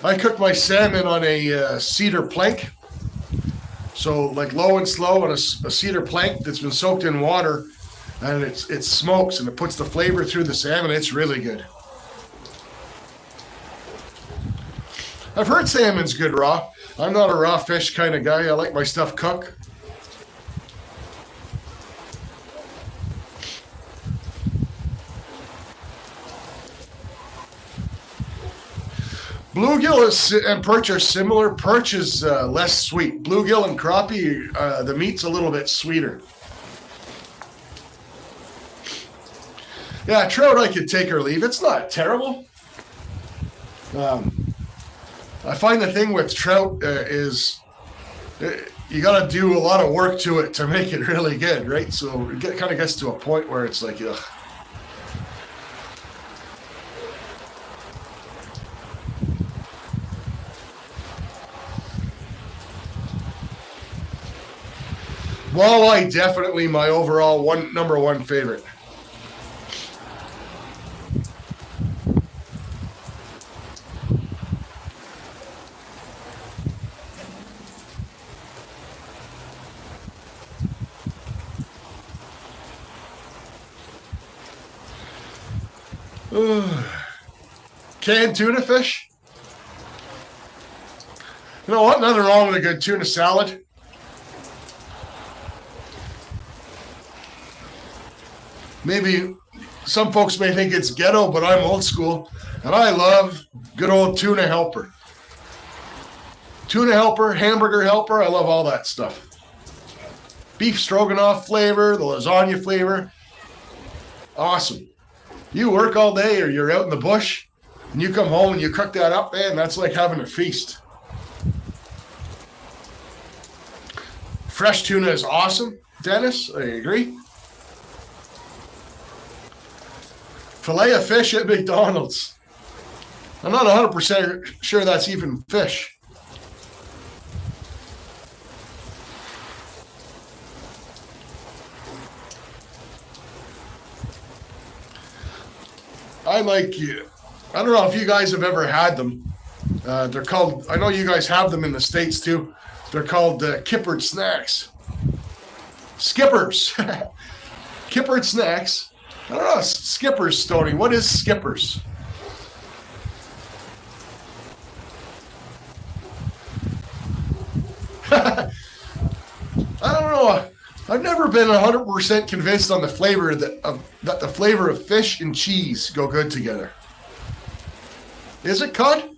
I cook my salmon on a cedar plank. So like low and slow on a cedar plank that's been soaked in water. And it smokes and it puts the flavor through the salmon. It's really good. I've heard salmon's good raw. I'm not a raw fish kind of guy. I like my stuff cooked. Bluegill and perch are similar. Perch is less sweet. Bluegill and crappie, the meat's a little bit sweeter. Yeah, trout I could take or leave. It's not terrible. I find the thing with trout is you got to do a lot of work to it to make it really good, right? So it kind of gets to a point where it's like, ugh. Walleye, definitely my overall number one favorite. Canned tuna fish. You know what? Nothing wrong with a good tuna salad. Maybe some folks may think it's ghetto, but I'm old school, and I love good old tuna helper. Tuna helper, hamburger helper, I love all that stuff. Beef stroganoff flavor, the lasagna flavor. Awesome. You work all day or you're out in the bush and you come home and you cook that up, man, that's like having a feast. Fresh tuna is awesome, Dennis. I agree. Filet of fish at McDonald's. I'm not 100% sure that's even fish. I don't know if you guys have ever had them. They're called, I know you guys have them in the States too. They're called kippered snacks. Skippers. Kippered snacks. I don't know, Skippers, Stoney. What is Skippers? I don't know. I've never been 100% convinced on the flavor that the flavor of fish and cheese go good together. Is it cod?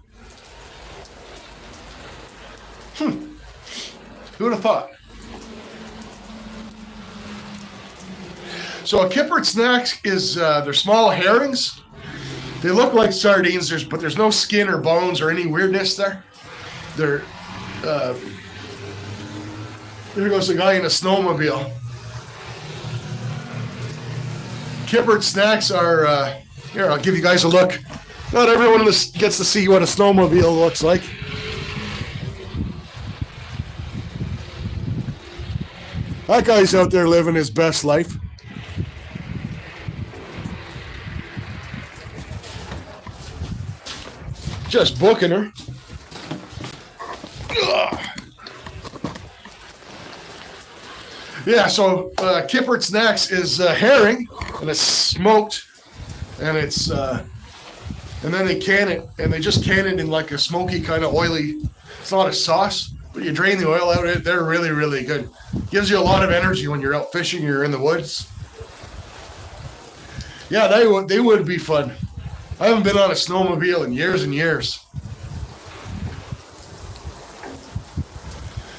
Who would have thought? So a kippered snack is they're small herrings. They look like sardines, but there's no skin or bones or any weirdness there. They're there goes the guy in a snowmobile. Kippered snacks are here. I'll give you guys a look. Not everyone gets to see what a snowmobile looks like. That guy's out there living his best life. Just booking her. Ugh. Yeah, so kippered snacks is herring, and it's smoked, and it's and then they can it, and they just can it in like a smoky kind of oily. It's not a sauce, but you drain the oil out of it. They're really, really good. Gives you a lot of energy when you're out fishing. You're in the woods. Yeah, they would be fun. I haven't been on a snowmobile in years and years.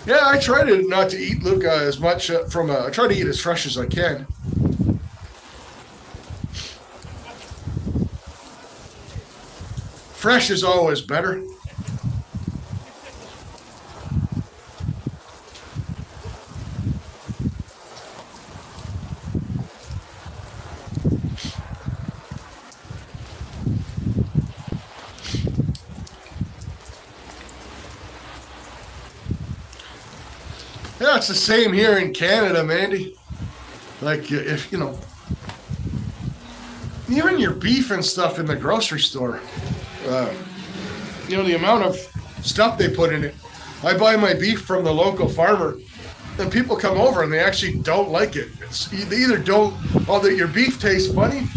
Yeah, I try to not to eat, Luke, as much I try to eat as fresh as I can. Fresh is always better. Yeah, it's the same here in Canada, Mandy. Like, if, even your beef and stuff in the grocery store, the amount of stuff they put in it. I buy my beef from the local farmer, and people come over and they actually don't like it. They either don't, that your beef tastes funny,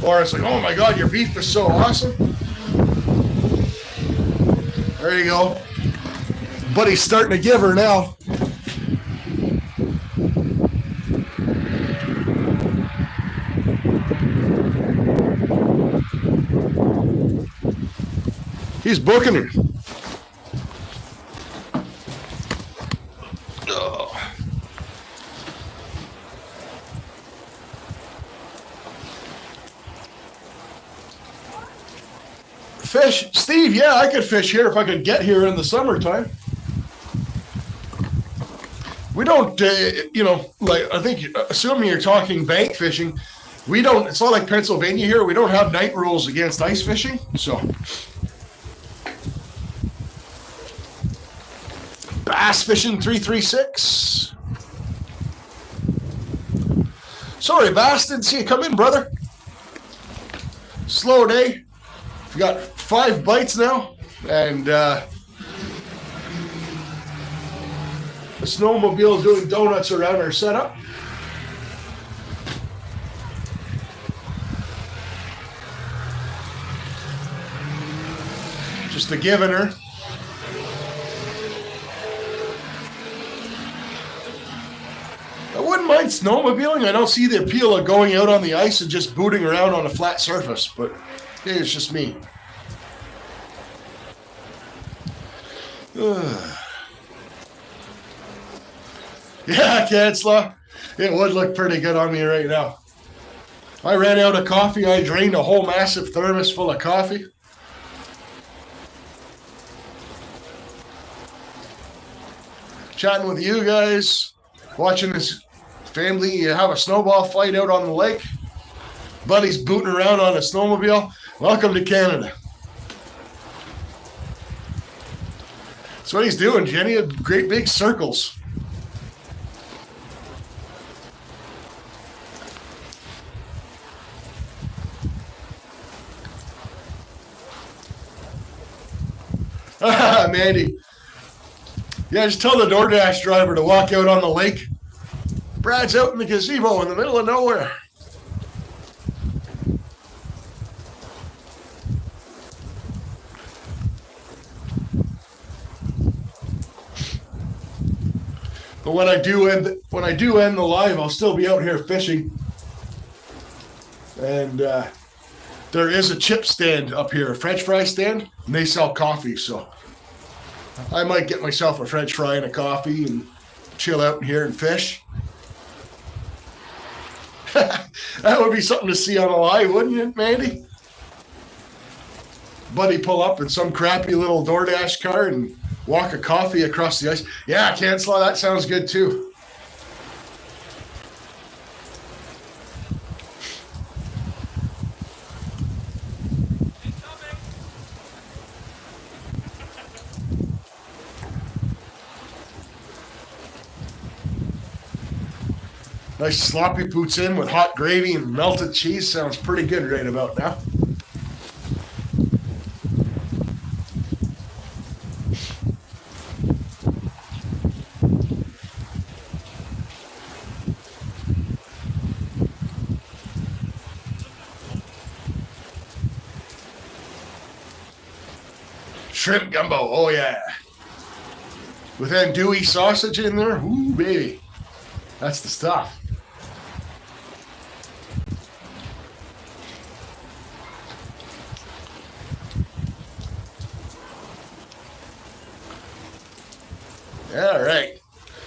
or it's like, oh my God, your beef is so awesome. There you go. Buddy's starting to give her now. He's booking her. Oh. Fish, Steve, yeah, I could fish here if I could get here in the summertime. We don't, I think, assuming you're talking bank fishing, we don't, it's not like Pennsylvania here. We don't have night rules against ice fishing, so. Bass Fishing 336. Sorry, Bass, didn't see you come in, brother. Slow day. We got 5 bites now, and the snowmobile is doing donuts around our setup. Just a giving her. I wouldn't mind snowmobiling. I don't see the appeal of going out on the ice and just booting around on a flat surface, but it's just me. Yeah, Kansla. It would look pretty good on me right now. I ran out of coffee. I drained a whole massive thermos full of coffee. Chatting with you guys, watching this family have a snowball fight out on the lake. Buddy's booting around on a snowmobile. Welcome to Canada. That's what he's doing, Jenny. Great big circles. Mandy. Yeah, just tell the DoorDash driver to walk out on the lake. Brad's out in the gazebo in the middle of nowhere. But when I do end the live, I'll still be out here fishing. And there is a chip stand up here, a French fry stand, and they sell coffee, so I might get myself a French fry and a coffee and chill out in here and fish. That would be something to see on a live, wouldn't it, Mandy? Buddy pull up in some crappy little DoorDash car and walk a coffee across the ice. Yeah, Cancela, that sounds good too. Nice sloppy poutine with hot gravy and melted cheese. Sounds pretty good right about now. Shrimp gumbo, oh yeah. With andouille sausage in there, ooh baby. That's the stuff. All right,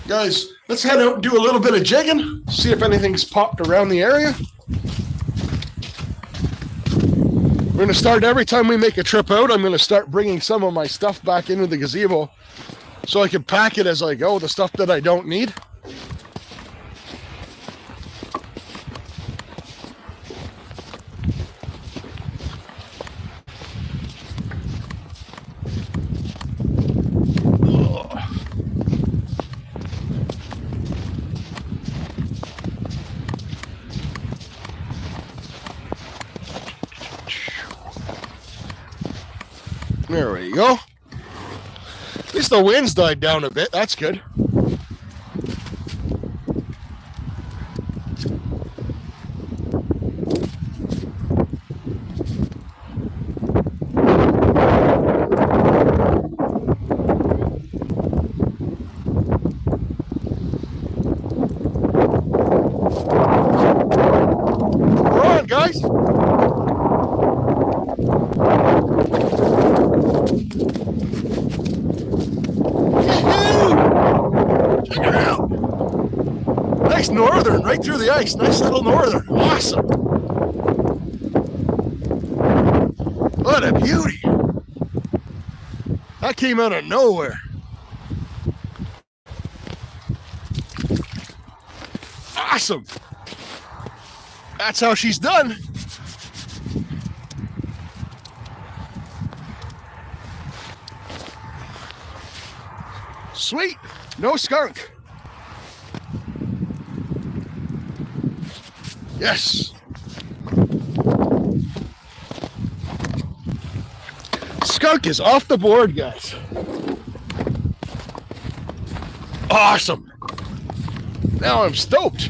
guys, let's head out and do a little bit of jigging, see if anything's popped around the area. We're going to start every time we make a trip out. I'm going to start bringing some of my stuff back into the gazebo so I can pack it as I go, the stuff that I don't need. There we go. At least the wind's died down a bit. That's good. We're on, guys. Check it out. Nice northern, right through the ice. Nice little northern. Awesome. What a beauty. That came out of nowhere. Awesome. That's how she's done. Sweet. No skunk. Yes. Skunk is off the board, guys. Awesome. Now I'm stoked.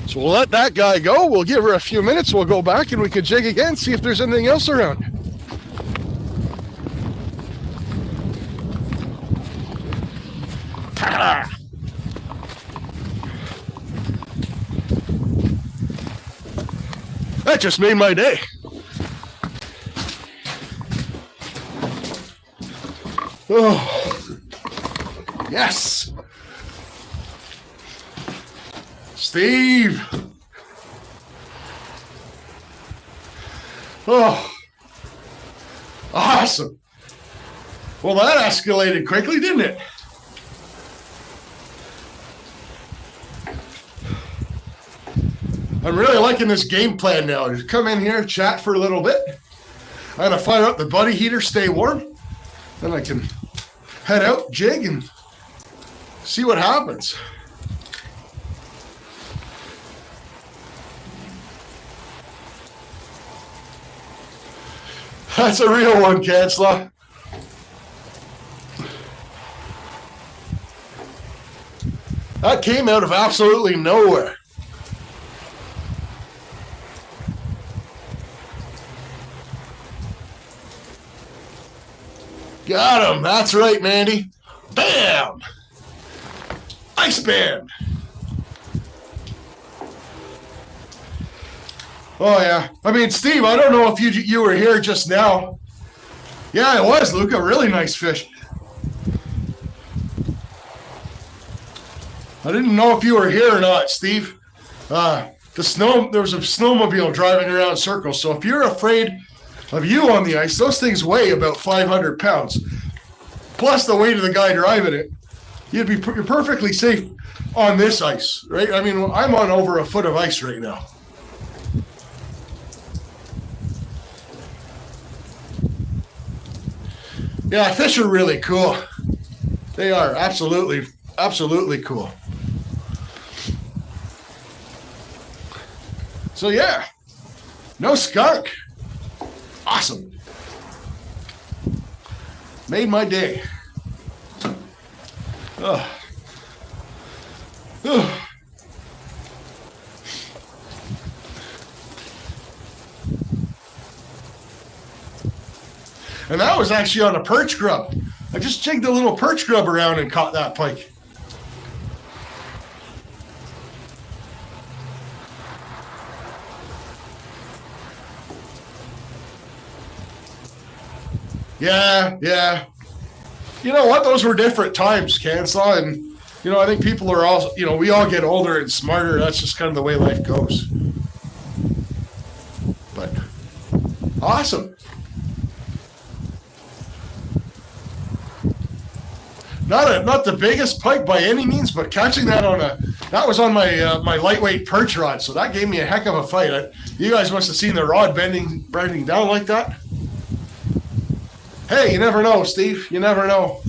So we'll let that guy go. We'll give her a few minutes. We'll go back and we can jig again, see if there's anything else around. Ta-da! That just made my day. Oh, yes. Steve. Oh, awesome. Well, that escalated quickly, didn't it? I'm really liking this game plan now. Just come in here, chat for a little bit. I'm going to fire up the buddy heater, stay warm. Then I can head out, jig, and see what happens. That's a real one, Kansla. That came out of absolutely nowhere. Got him. That's right, Mandy. Bam! Ice band. Oh, yeah. I mean, Steve, I don't know if you were here just now. Yeah, it was, Luca. Really nice fish. I didn't know if you were here or not, Steve. There was a snowmobile driving around circles, so if you're afraid of you on the ice, those things weigh about 500 pounds. Plus the weight of the guy driving it. You're perfectly safe on this ice, right? I mean, I'm on over a foot of ice right now. Yeah, fish are really cool. They are absolutely, absolutely cool. So yeah, no skunk. Awesome. Made my day. Ugh. Ugh. And that was actually on a perch grub. I just jigged a little perch grub around and caught that pike. Yeah. You know what? Those were different times, Kansas. And, you know, I think people are all, you know, we all get older and smarter. That's just kind of the way life goes. But awesome. Not the biggest pike by any means, but catching that that was on my lightweight perch rod, so that gave me a heck of a fight. You guys must have seen the rod bending down like that. Hey, you never know, Steve. You never know.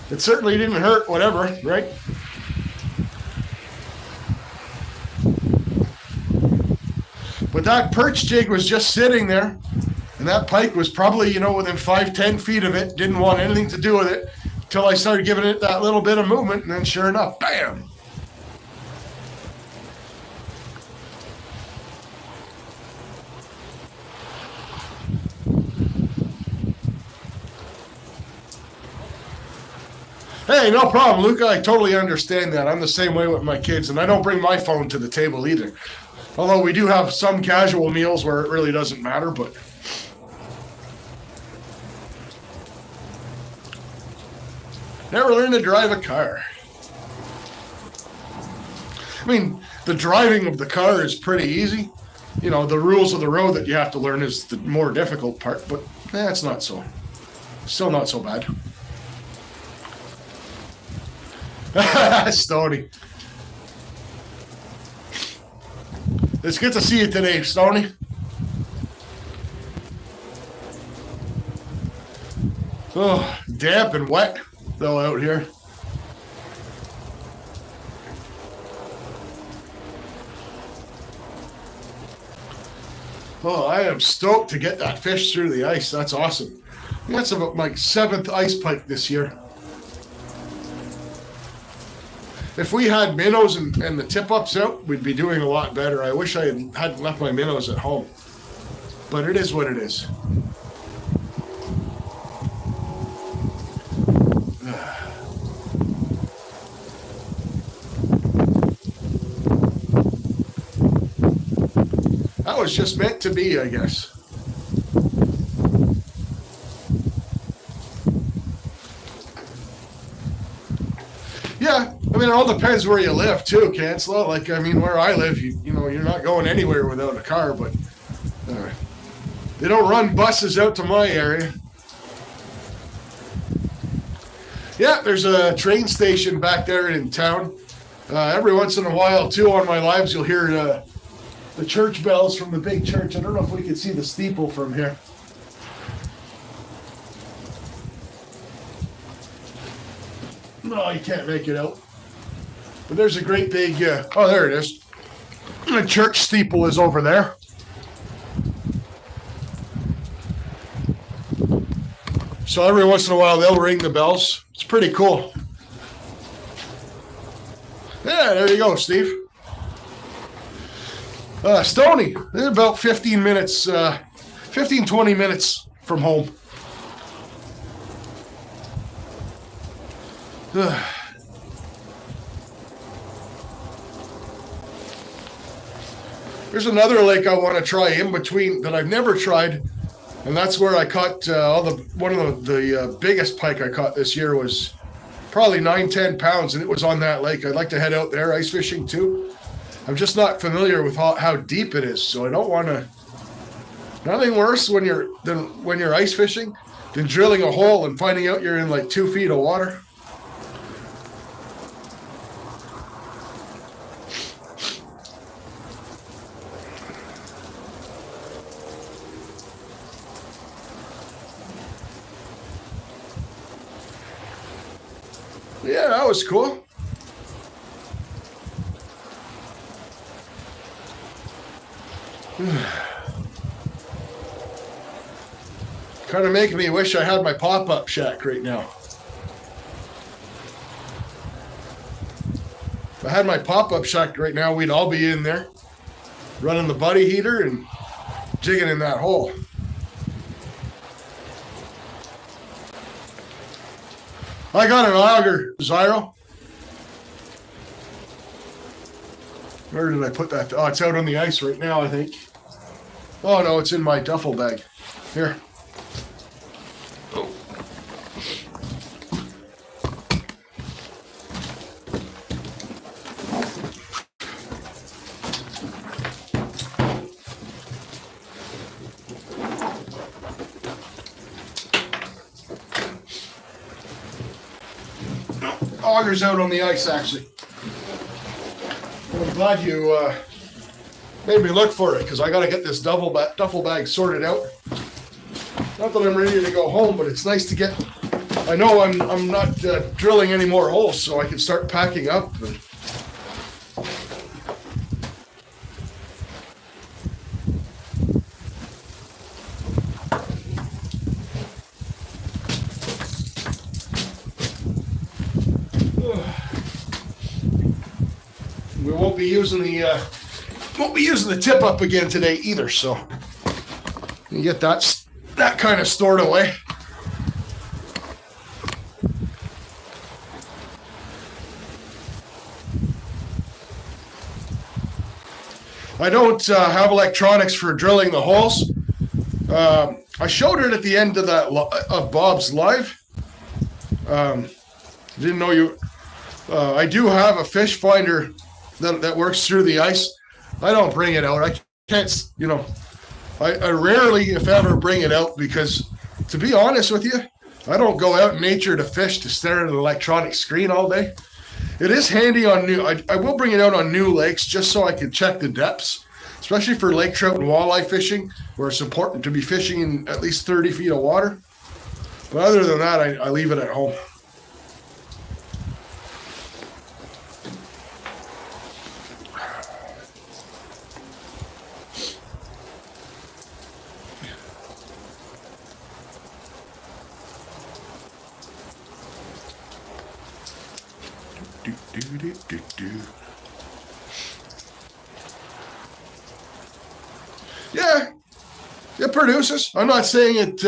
It certainly didn't hurt, whatever, right? But that perch jig was just sitting there. And that pike was probably, you know, within 5-10 feet of it. Didn't want anything to do with it until I started giving it that little bit of movement. And then sure enough, bam. Hey, no problem, Luca. I totally understand that. I'm the same way with my kids. And I don't bring my phone to the table either. Although we do have some casual meals where it really doesn't matter, but... Never learned to drive a car. I mean, the driving of the car is pretty easy. You know, the rules of the road that you have to learn is the more difficult part, but it's not so. Still not so bad. Stoney. It's good to see you today, Stoney. Oh, damp and wet though out here. Oh, I am stoked to get that fish through the ice. That's awesome. That's about my 7th ice pike this year. If we had minnows and the tip-ups out, we'd be doing a lot better. I wish I hadn't left my minnows at home. But it is what it is. That was just meant to be, I guess. Yeah, I mean, it all depends where you live too, Cancela. Like, I mean, where I live, you know, you're not going anywhere without a car, but they don't run buses out to my area. Yeah, there's a train station back there in town. Every once in a while, too, on my lives, you'll hear the church bells from the big church. I don't know if we can see the steeple from here. No, you can't make it out. But there's a great big, oh, there it is. The church steeple is over there. So every once in a while, they'll ring the bells. It's pretty cool. Yeah, there you go, Steve. Stony, they're about 15 minutes, 20 minutes from home. There's another lake I want to try in between that I've never tried, and that's where I caught one of the biggest pike I caught this year was probably 9-10 pounds, and it was on that lake. I'd like to head out there ice fishing too. I'm just not familiar with how deep it is, so I don't want to. Nothing worse when you're ice fishing than drilling a hole and finding out you're in like 2 feet of water. Yeah, that was cool. Kind of making me wish I had my pop-up shack right now. If I had my pop-up shack right now, we'd all be in there running the buddy heater and jigging in that hole. I got an auger, Zyro. Where did I put that? Oh, it's out on the ice right now, I think. Oh, no, it's in my duffel bag. Here. Oh. Auger's out on the ice, actually. I'm glad you made me look for it, because I got to get this duffel bag sorted out. Not that I'm ready to go home, but it's nice to get. I know I'm not drilling any more holes, so I can start packing up. And we won't be using the tip up again today either, so you get that kind of stored away. I don't have electronics for drilling the holes. I showed it at the end of of Bob's live. Didn't know you. I do have a fish finder that works through the ice. I don't bring it out. I can't, I rarely, if ever, bring it out because, to be honest with you, I don't go out in nature to fish to stare at an electronic screen all day. It is handy on new. I will bring it out on new lakes just so I can check the depths, especially for lake trout and walleye fishing, where it's important to be fishing in at least 30 feet of water. But other than that, I leave it at home. Yeah, it produces. I'm not saying it,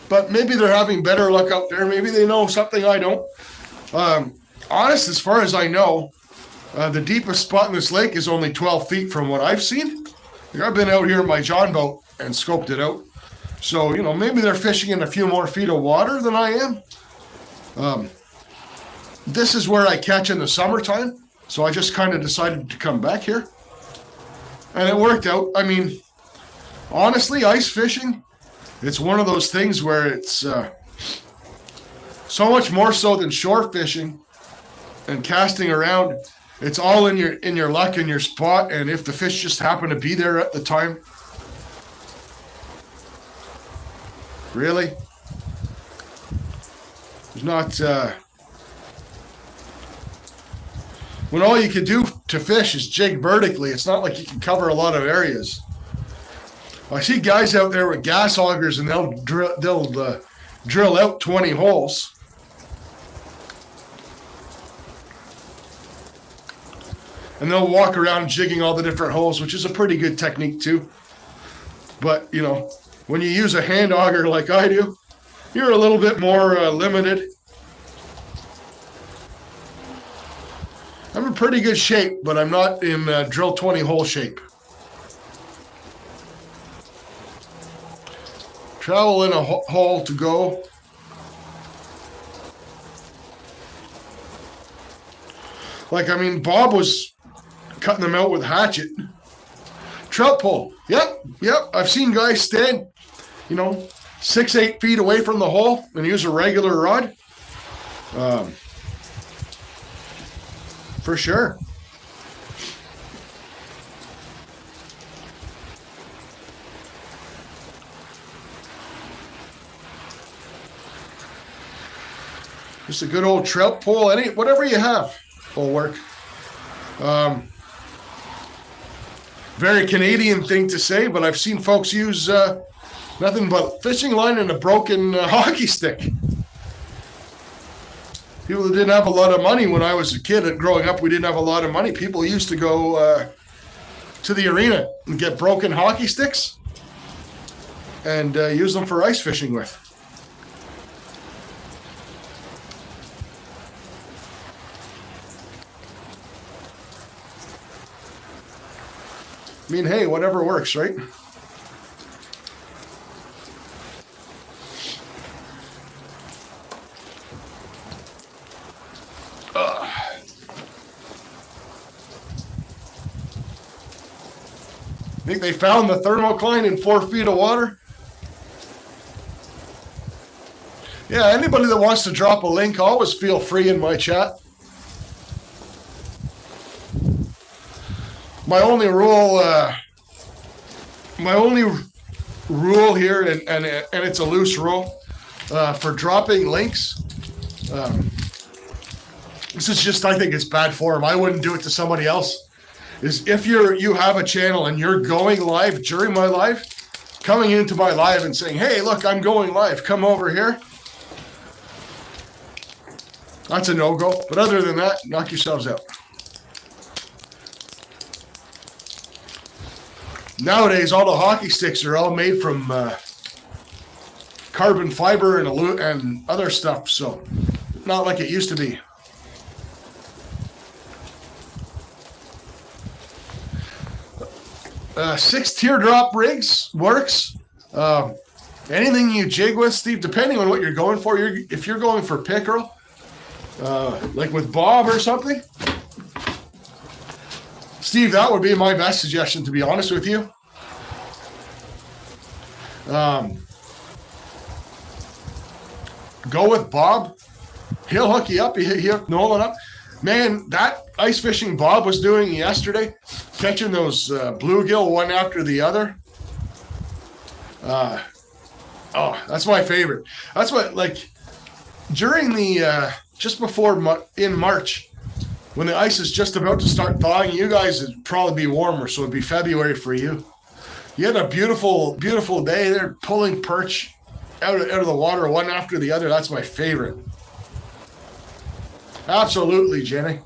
but maybe they're having better luck out there. Maybe they know something I don't. Honest, as far as I know, the deepest spot in this lake is only 12 feet from what I've seen. I've been out here in my John boat and scoped it out. So, maybe they're fishing in a few more feet of water than I am. this is where I catch in the summertime. So I just kind of decided to come back here. And it worked out. I mean, honestly, ice fishing, it's one of those things where it's so much more so than shore fishing and casting around. It's all in your luck and your spot, and if the fish just happen to be there at the time. Really? There's not when all you can do to fish is jig vertically, it's not like you can cover a lot of areas. I see guys out there with gas augers, and they'll drill out 20 holes. And they'll walk around jigging all the different holes, which is a pretty good technique too. But, you know, when you use a hand auger like I do, you're a little bit more limited. I'm in pretty good shape, but I'm not in drill 20 hole shape. Travel in a hole to go. Like, I mean, Bob was cutting them out with a hatchet. Trout pole. Yep. I've seen guys stand, 6-8 feet away from the hole and use a regular rod. For sure. Just a good old trout pole, whatever you have will work. Very Canadian thing to say, but I've seen folks use nothing but fishing line and a broken hockey stick. People that didn't have a lot of money when I was a kid and growing up, we didn't have a lot of money. People used to go to the arena and get broken hockey sticks and use them for ice fishing with. I mean, hey, whatever works, right? Think they found the thermocline in 4 feet of water? Yeah, anybody that wants to drop a link, always feel free in my chat. My only rule here, and it's a loose rule, for dropping links. This is just, I think it's bad form. I wouldn't do it to somebody else. Is if you have a channel and you're going live during my live, coming into my live and saying, hey, look, I'm going live, come over here. That's a no-go. But other than that, knock yourselves out. Nowadays, all the hockey sticks are all made from carbon fiber and other stuff, so not like it used to be. Six teardrop rigs works. Anything you jig with, Steve, depending on what you're going for. If you're going for pickerel, like with Bob or something, Steve, that would be my best suggestion, to be honest with you. Go with Bob. He'll hook you up. He'll hook Nolan up. Man, that ice fishing Bob was doing yesterday, catching those bluegill one after the other. That's my favorite. That's what, like, during the, just before in March, when the ice is just about to start thawing, you guys would probably be warmer, so it'd be February for you. You had a beautiful, beautiful day there, pulling perch out of the water one after the other. That's my favorite. Absolutely, Jenny.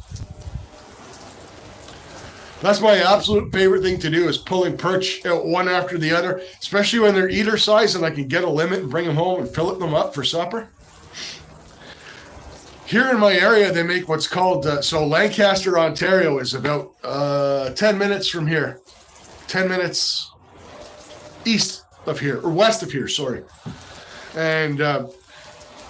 That's my absolute favorite thing to do, is pulling perch out one after the other, especially when they're eater size and I can get a limit and bring them home and fillet them up for supper. Here in my area, they make what's called, so Lancaster, Ontario is about 10 minutes from here. 10 minutes east of here, or west of here, sorry. And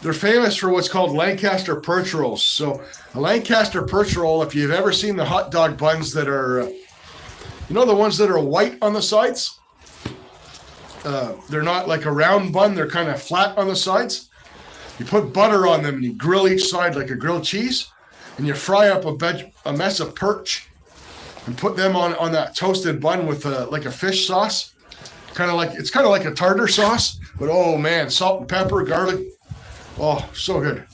they're famous for what's called Lancaster perch rolls. So a Lancaster perch roll, if you've ever seen the hot dog buns that are, you know, the ones that are white on the sides? They're not like a round bun. They're kind of flat on the sides. You put butter on them and you grill each side like a grilled cheese. And you fry up a mess of perch and put them on that toasted bun with like a fish sauce. It's kind of like a tartar sauce. But oh man, salt and pepper, garlic. Oh, so good.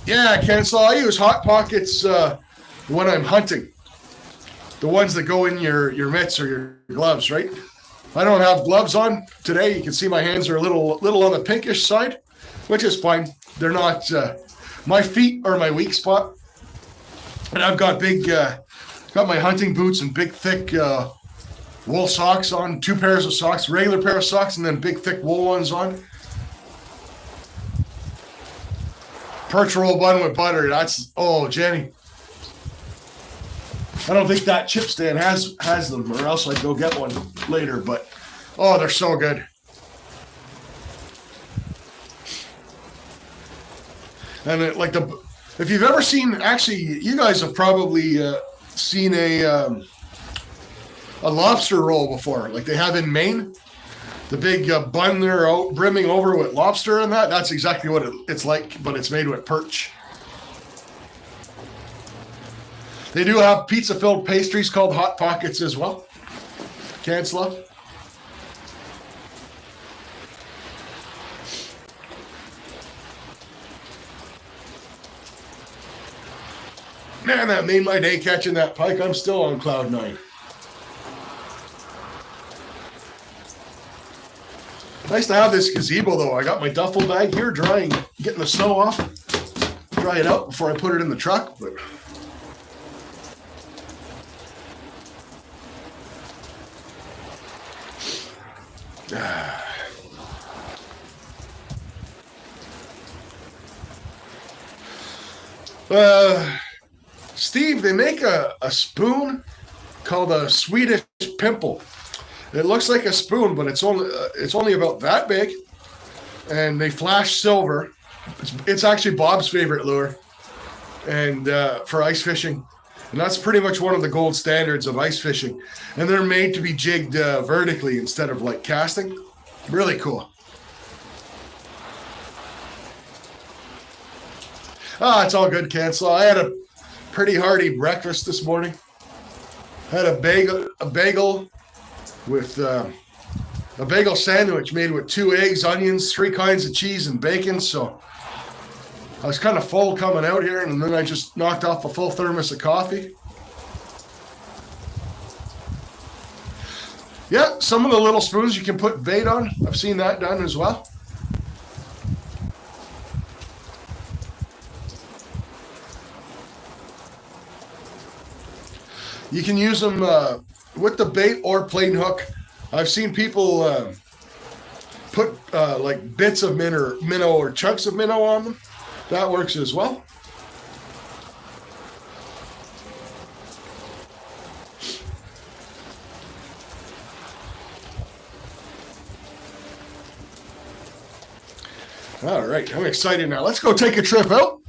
Yeah, Ken, so I use Hot Pockets when I'm hunting. The ones that go in your mitts or your gloves, right? I don't have gloves on today. You can see my hands are a little on the pinkish side, which is fine. They're not, my feet are my weak spot. And I've got got my hunting boots and big, thick wool socks on, 2 pairs of socks, regular pair of socks, and then big, thick wool ones on. Perch roll bun with butter. Oh, Jenny. I don't think that chip stand has them, or else I'd go get one later, but oh, they're so good. And if you've ever seen, actually, you guys have probably seen a lobster roll before, like they have in Maine. The big bun there out brimming over with lobster and that's exactly what it's like, but it's made with perch. They do have pizza-filled pastries called Hot Pockets as well. Cancela. Man, that made my day catching that pike. I'm still on cloud 9. Nice to have this gazebo, though. I got my duffel bag here drying, getting the snow off. Dry it out before I put it in the truck, but... Steve, they make a spoon called a Swedish pimple. It looks like a spoon, but it's only about that big, and they flash silver. It's actually Bob's favorite lure, and for ice fishing, and that's pretty much one of the gold standards of ice fishing. And they're made to be jigged vertically instead of like casting. Really cool. It's all good, Cancel. I had a pretty hearty breakfast this morning. I had a bagel with a bagel sandwich made with 2 eggs, onions, 3 kinds of cheese, and bacon. So I was kind of full coming out here, and then I just knocked off a full thermos of coffee. Yeah, some of the little spoons you can put bait on. I've seen that done as well. You can use them with the bait or plain hook. I've seen people put like bits of minnow or chunks of minnow on them. That works as well. All right, I'm excited now. Let's go take a trip out.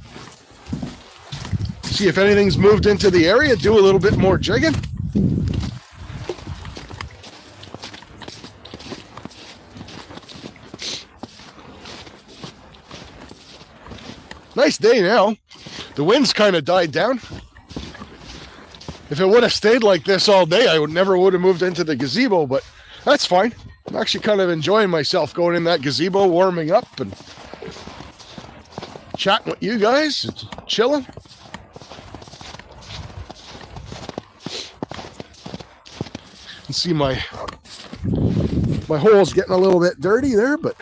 See if anything's moved into the area, do a little bit more jigging. Nice day now. The wind's kind of died down. If it would have stayed like this all day, I would never have moved into the gazebo, but that's fine. I'm actually kind of enjoying myself going in that gazebo, warming up and chatting with you guys, chilling. You can see my hole's getting a little bit dirty there, but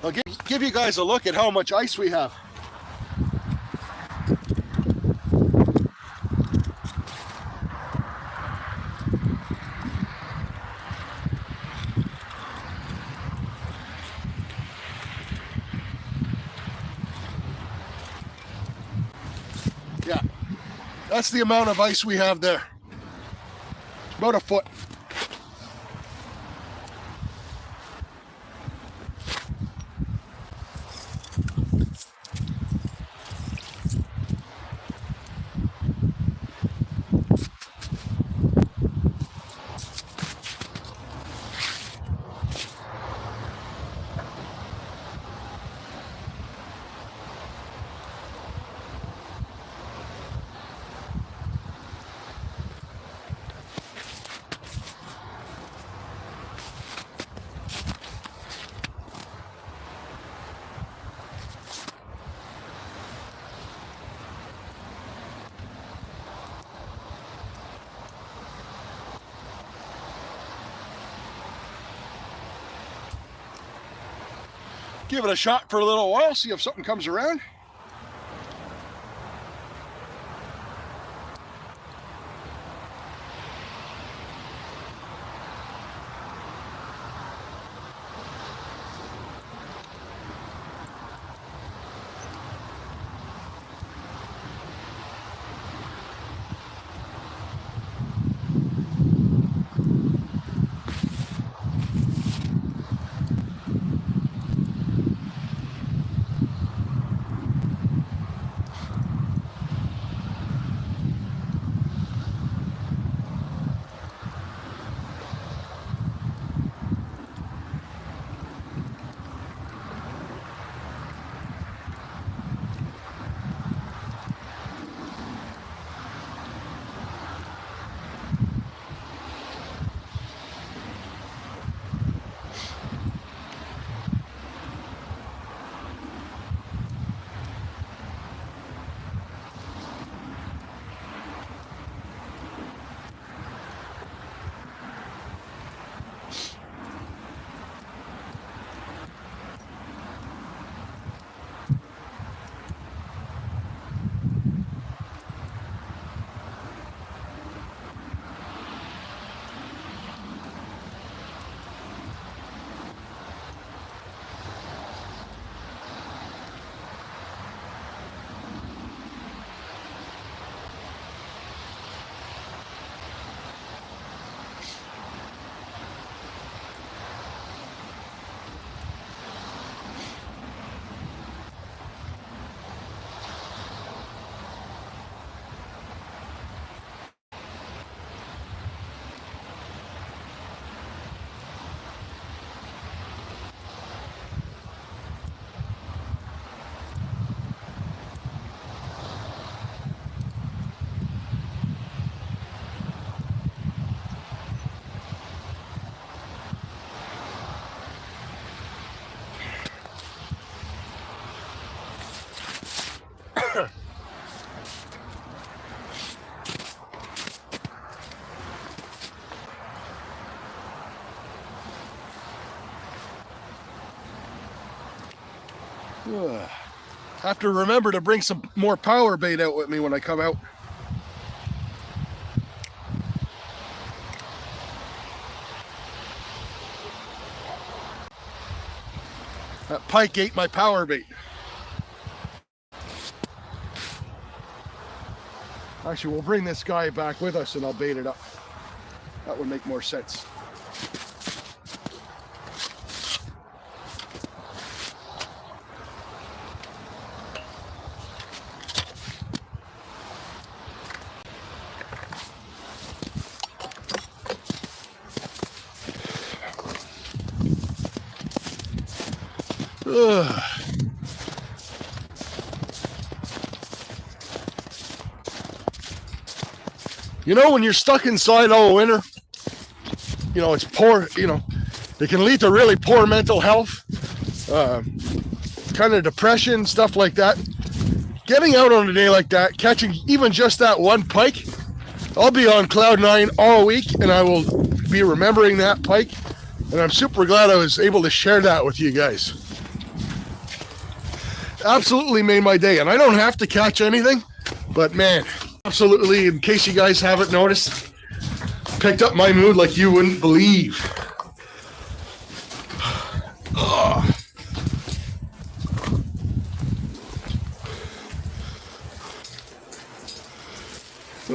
I'll give you guys a look at how much ice we have. That's the amount of ice we have there. About a foot. Give it a shot for a little while, see if something comes around. Have to remember to bring some more power bait out with me when I come out. That pike ate my power bait. Actually, we'll bring this guy back with us and I'll bait it up. That would make more sense. Ugh. You know, when you're stuck inside all winter, you know, it's poor, you know, it can lead to really poor mental health, kind of depression, stuff like that. Getting out on a day like that, catching even just that one pike, I'll be on cloud nine all week and I will be remembering that pike. And I'm super glad I was able to share that with you guys. Absolutely made my day. And I don't have to catch anything, but man, absolutely, in case you guys haven't noticed, picked up my mood like you wouldn't believe. Oh.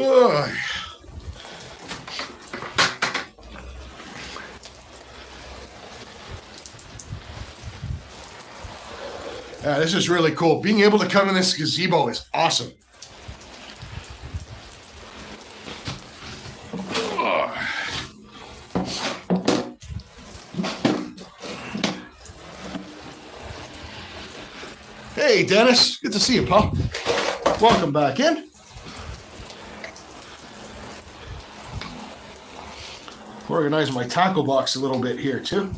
Ugh. Yeah, this is really cool. Being able to come in this gazebo is awesome. Hey, Dennis. Good to see you, pal. Welcome back in. Organize my tackle box a little bit here, too.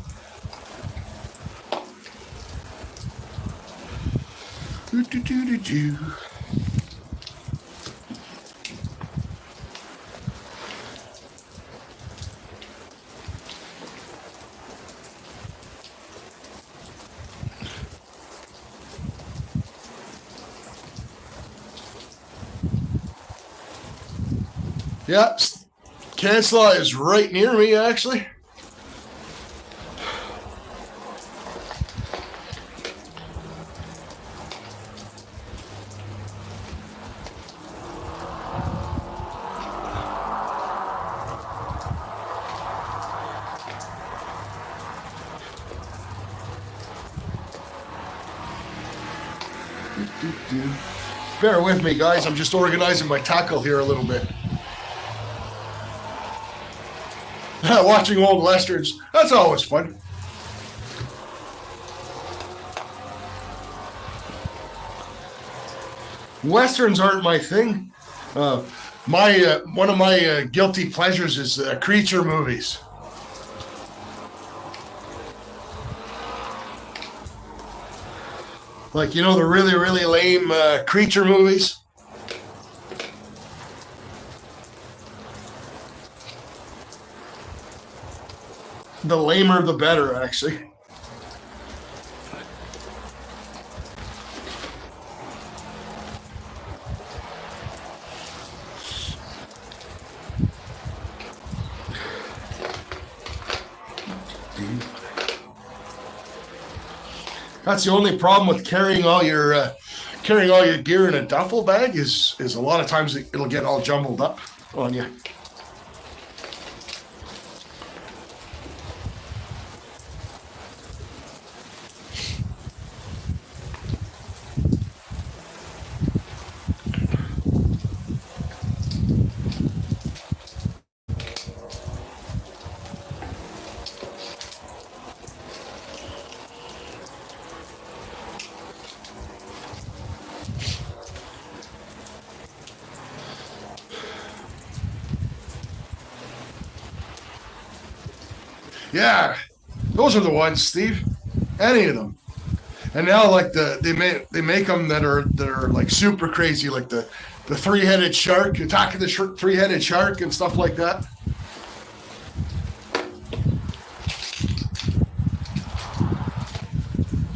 Do. Yeah, Kansas is right near me, actually. Bear with me, guys. I'm just organizing my tackle here a little bit. Watching old westerns, that's always fun. Westerns aren't my thing. One of my guilty pleasures is creature movies. Like, you know, the really, really lame creature movies. The lamer, the better, actually. That's the only problem with carrying all your gear in a duffel bag is a lot of times it'll get all jumbled up on you. Yeah, those are the ones, Steve. Any of them. And now, like they make them that are like super crazy, like the three-headed shark, attacking the three-headed shark and stuff like that.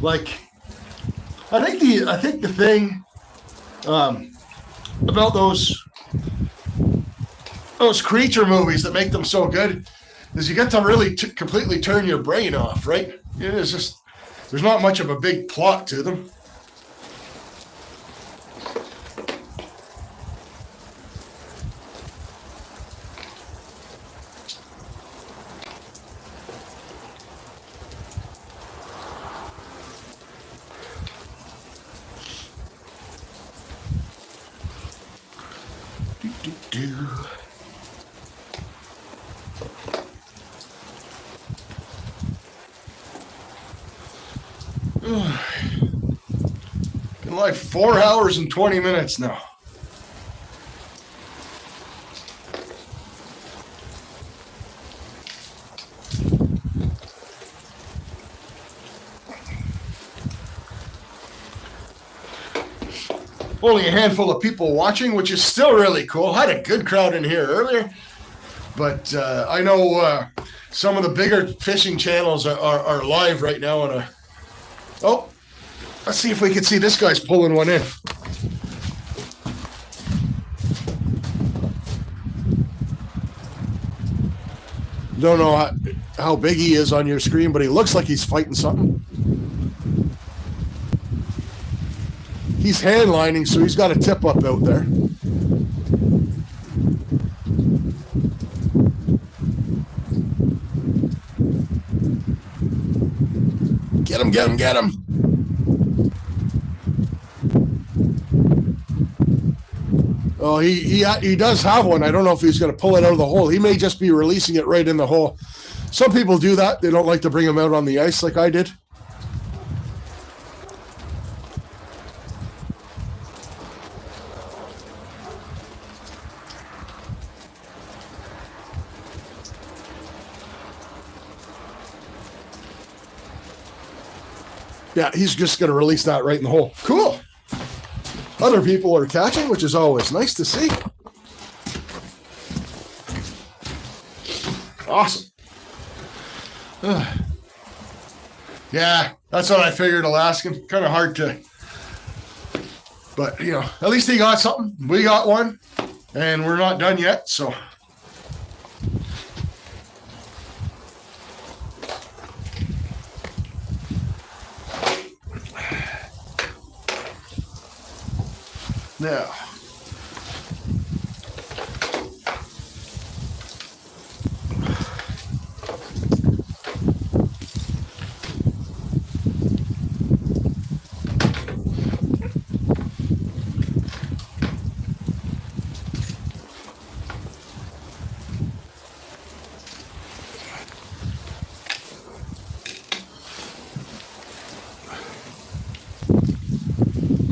Like, I think the thing about those creature movies that make them so good is you get to really completely turn your brain off, right? It's just, there's not much of a big plot to them. Been like 4 hours and 20 minutes now. Only a handful of people watching, which is still really cool. Had a good crowd in here earlier, but I know some of the bigger fishing channels are live right now on a. Oh, let's see if we can see this guy's pulling one in. Don't know how big he is on your screen, but he looks like he's fighting something. He's hand lining, so he's got a tip up out there. Get him, get him, get him. Oh, he does have one. I don't know if he's going to pull it out of the hole. He may just be releasing it right in the hole. Some people do that. They don't like to bring them out on the ice like I did. Yeah, he's just going to release that right in the hole. Cool. Other people are catching, which is always nice to see. Awesome. Yeah, that's what I figured, Alaskan. Kind of hard to, but you know, at least he got something. We got one, and we're not done yet, so. Now,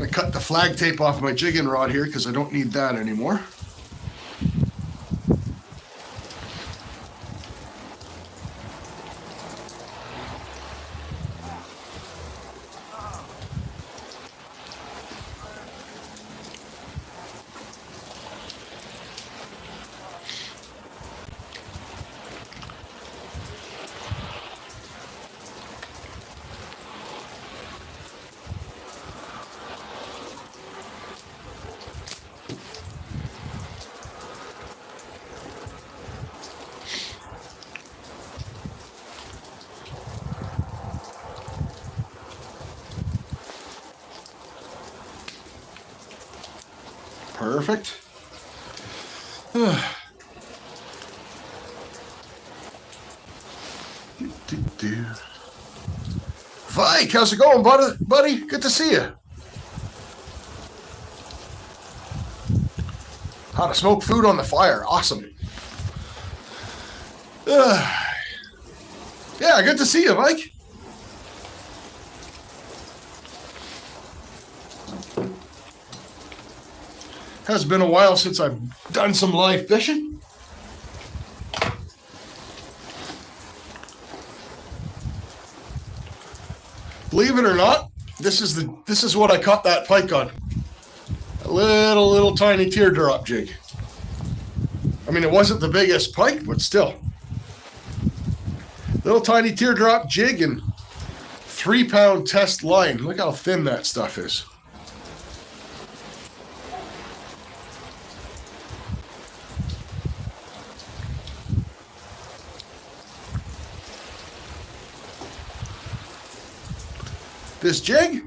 cut the flag tape off my jigging rod here because I don't need that anymore. Perfect. Vike, how's it going, buddy? Good to see you. How to smoke food on the fire. Awesome. Yeah, good to see you, Vike. Has been a while since I've done some live fishing. Believe it or not, this is what I caught that pike on. A little tiny teardrop jig. I mean, it wasn't the biggest pike, but still. Little tiny teardrop jig and 3-pound test line. Look how thin that stuff is. This jig,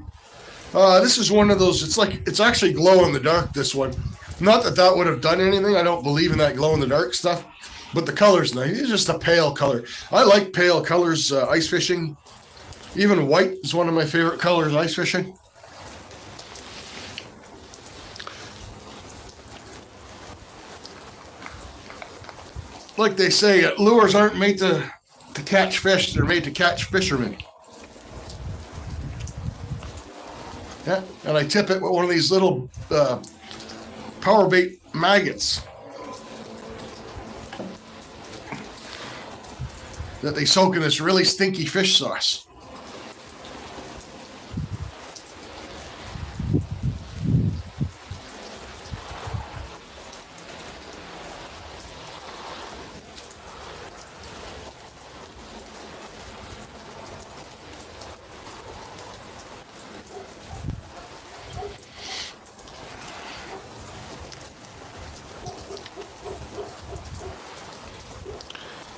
this is one of those, it's actually glow in the dark, this one. Not that that would have done anything. I don't believe in that glow in the dark stuff, but the color's nice. It's just a pale color. I like pale colors ice fishing. Even white is one of my favorite colors ice fishing. Like they say, lures aren't made to catch fish, they're made to catch fishermen. Yeah, and I tip it with one of these little power bait maggots that they soak in this really stinky fish sauce.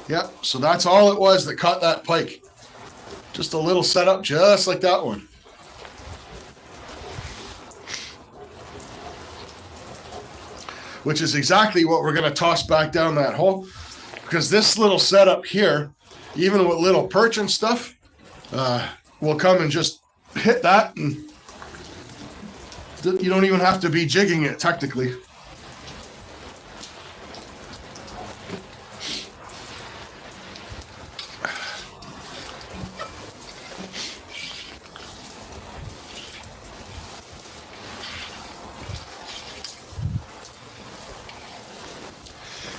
Yep, so that's all it was that caught that pike. Just a little setup, just like that one. Which is exactly what we're going to toss back down that hole. Because this little setup here, even with little perch and stuff, will come and just hit that, and you don't even have to be jigging it technically.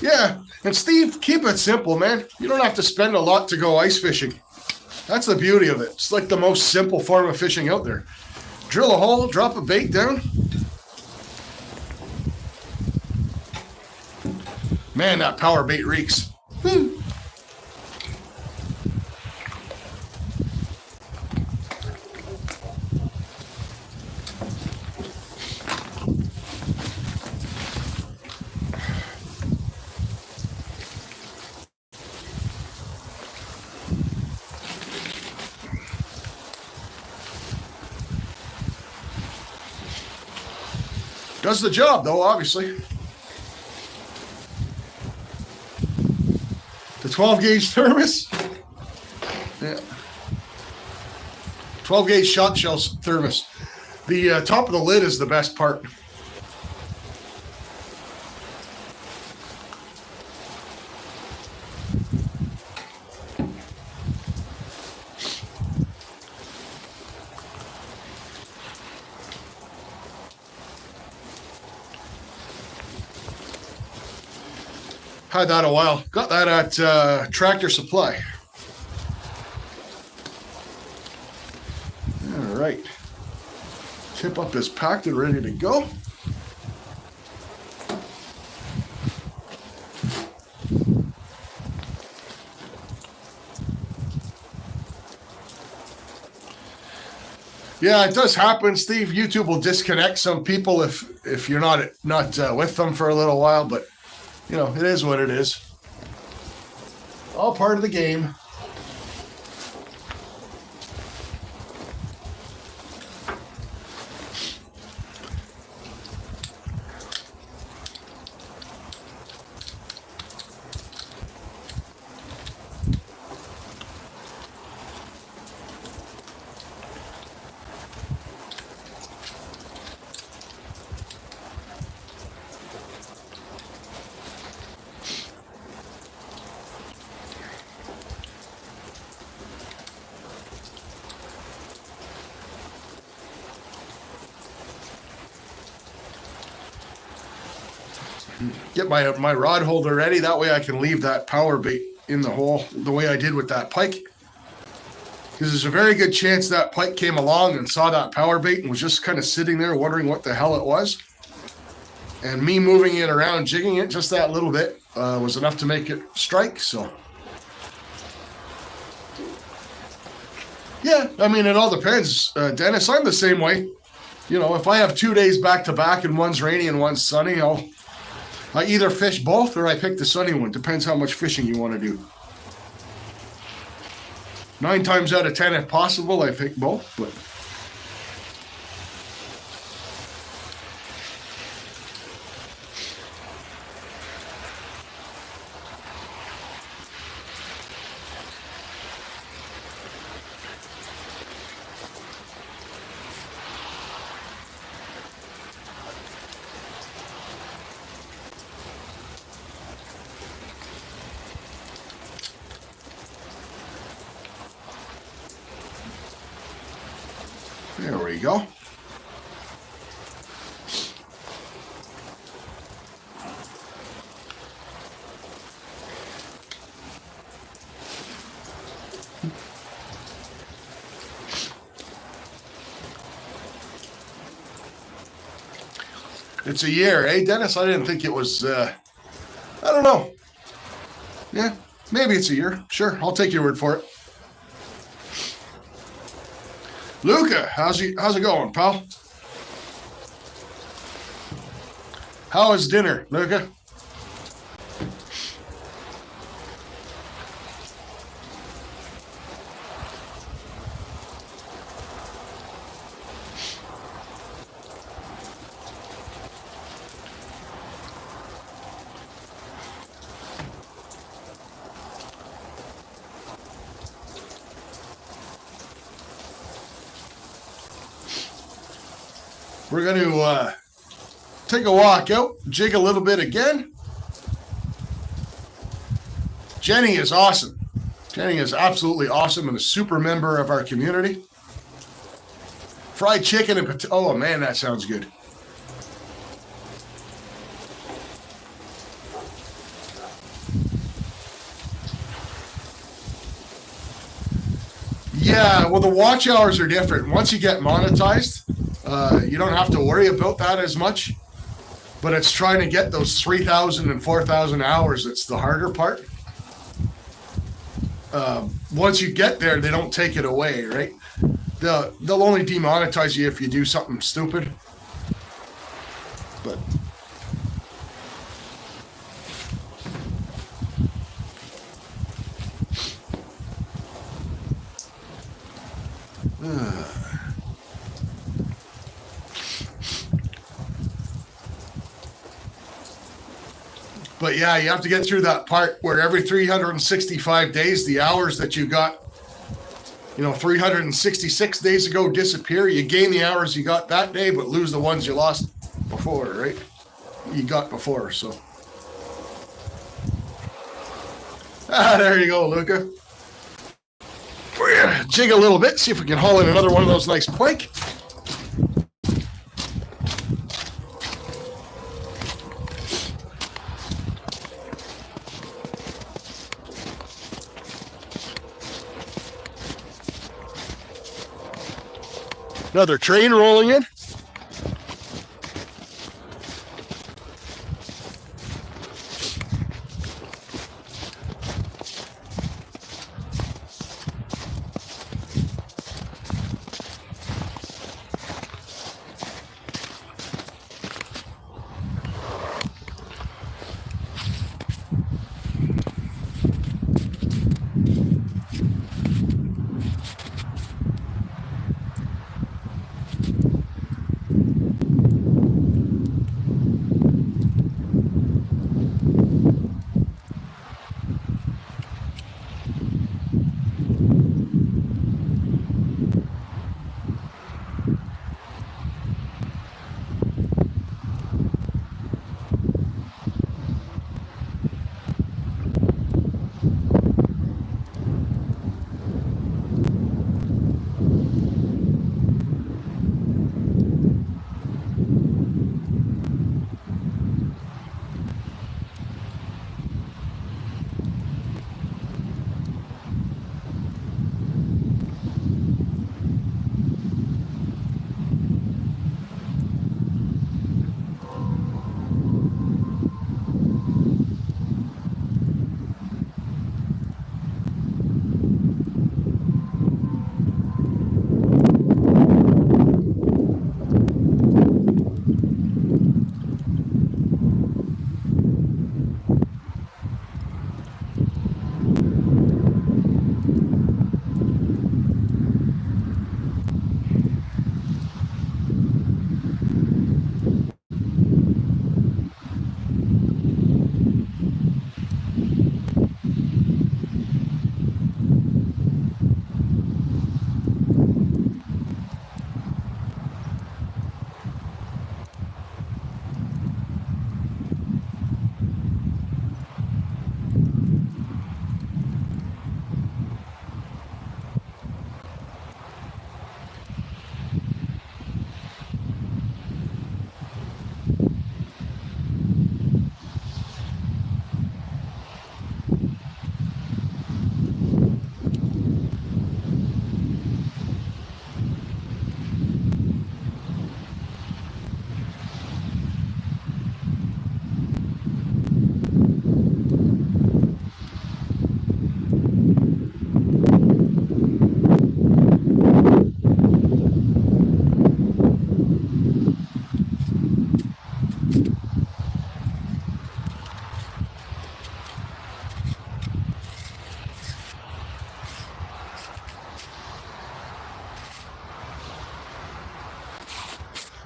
Yeah, and Steve, keep it simple, man. You don't have to spend a lot to go ice fishing. That's the beauty of it. It's like the most simple form of fishing out there. Drill a hole, drop a bait down. Man, that power bait reeks. Woo. Does the job, though, obviously. The 12 gauge thermos. Yeah. 12 gauge shot shell thermos. The top of the lid is the best part. Had that a while. Got that at Tractor Supply. All right. Tip up is packed and ready to go. Yeah, it does happen, Steve. YouTube will disconnect some people if you're not with them for a little while, but you know, it is what it is. All part of the game. Get my rod holder ready. That way I can leave that power bait in the hole the way I did with that pike. Because there's a very good chance that pike came along and saw that power bait and was just kind of sitting there wondering what the hell it was. And me moving it around, jigging it just that little bit was enough to make it strike. So, yeah, I mean, it all depends. Dennis, I'm the same way. You know, if I have 2 days back to back and one's rainy and one's sunny, I either fish both or I pick the sunny one. Depends how much fishing you want to do. 9 times out of 10, if possible, I pick both. But there we go. It's a year, eh, Dennis? I didn't think it was, I don't know. Yeah, maybe it's a year. Sure, I'll take your word for it. Luca, how's it going, pal? How is dinner, Luca? We're going to take a walk out, jig a little bit again. Jenny is awesome. Jenny is absolutely awesome and a super member of our community. Fried chicken and potato. Oh, man, that sounds good. Yeah, well, the watch hours are different. Once you get monetized, you don't have to worry about that as much. But it's trying to get those 3,000 and 4,000 hours that's the harder part. Once you get there, they don't take it away, right? They'll only demonetize you if you do something stupid. But But yeah, you have to get through that part where every 365 days, the hours that you got, 366 days ago disappear. You gain the hours you got that day, but lose the ones you lost before, right? You got before, so. There you go, Luca. We're gonna jig a little bit, see if we can haul in another one of those nice pike. Another train rolling in.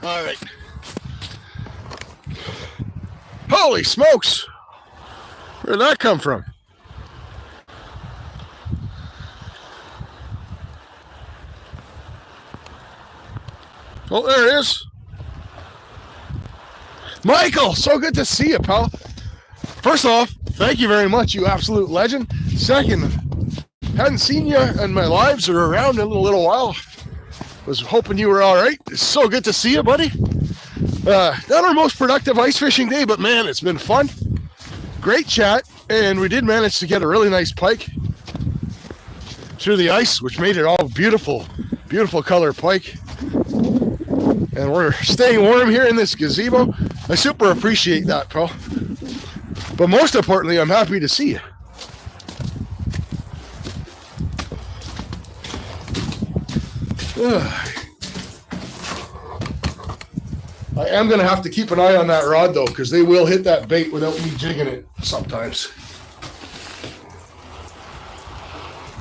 All right. Holy smokes. Where'd that come from? Oh, there it is. Michael, so good to see you, pal. First off, thank you very much, you absolute legend. Second, hadn't seen you in my lives or around in a little while. Was hoping you were all right. It's so good to see you, buddy. Not our most productive ice fishing day, but man, it's been fun. Great chat, and we did manage to get a really nice pike through the ice, which made it all beautiful, beautiful color pike. And we're staying warm here in this gazebo. I super appreciate that, pal. But most importantly, I'm happy to see you. I am going to have to keep an eye on that rod, though, because they will hit that bait without me jigging it sometimes.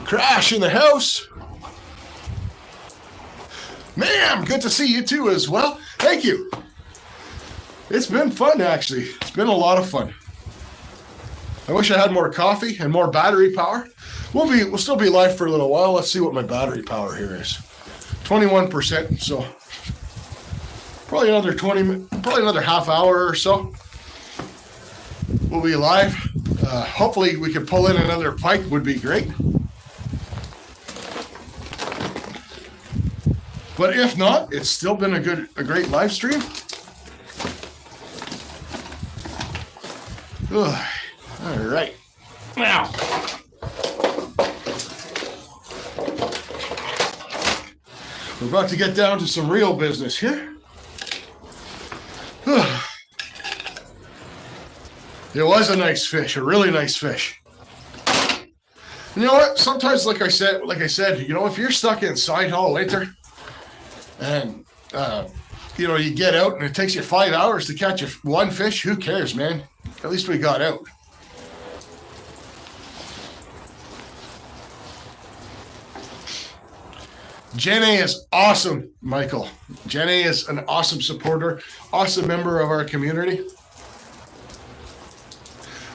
Crash in the house. Ma'am, good to see you too as well. Thank you. It's been fun, actually. It's been a lot of fun. I wish I had more coffee and more battery power. We'll still be live for a little while. Let's see what my battery power here is. 21%, so probably another half hour or so. We'll be live. Hopefully we can pull in another pike, would be great. But if not, it's still been a great live stream. Ugh. All right. Now, we're about to get down to some real business here. It was a nice fish, a really nice fish. And you know what? Sometimes, like I said, you know, if you're stuck inside all winter, and you know, you get out and it takes you 5 hours to catch one fish, who cares, man? At least we got out. Jenny is awesome, Michael. Jenny is an awesome supporter, awesome member of our community.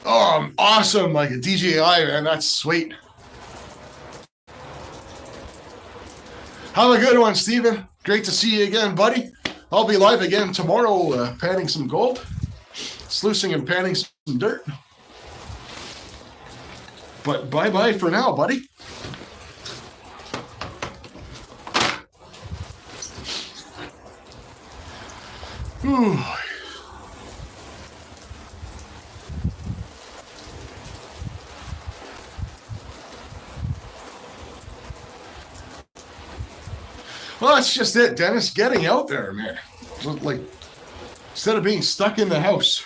Oh, awesome, like a DJI, man. That's sweet. Have a good one, Steven. Great to see you again, buddy. I'll be live again tomorrow, panning some gold, sluicing and panning some dirt. But bye-bye for now, buddy. Ooh. Well, that's just it, Dennis. Getting out there, man. Like, instead of being stuck in the house.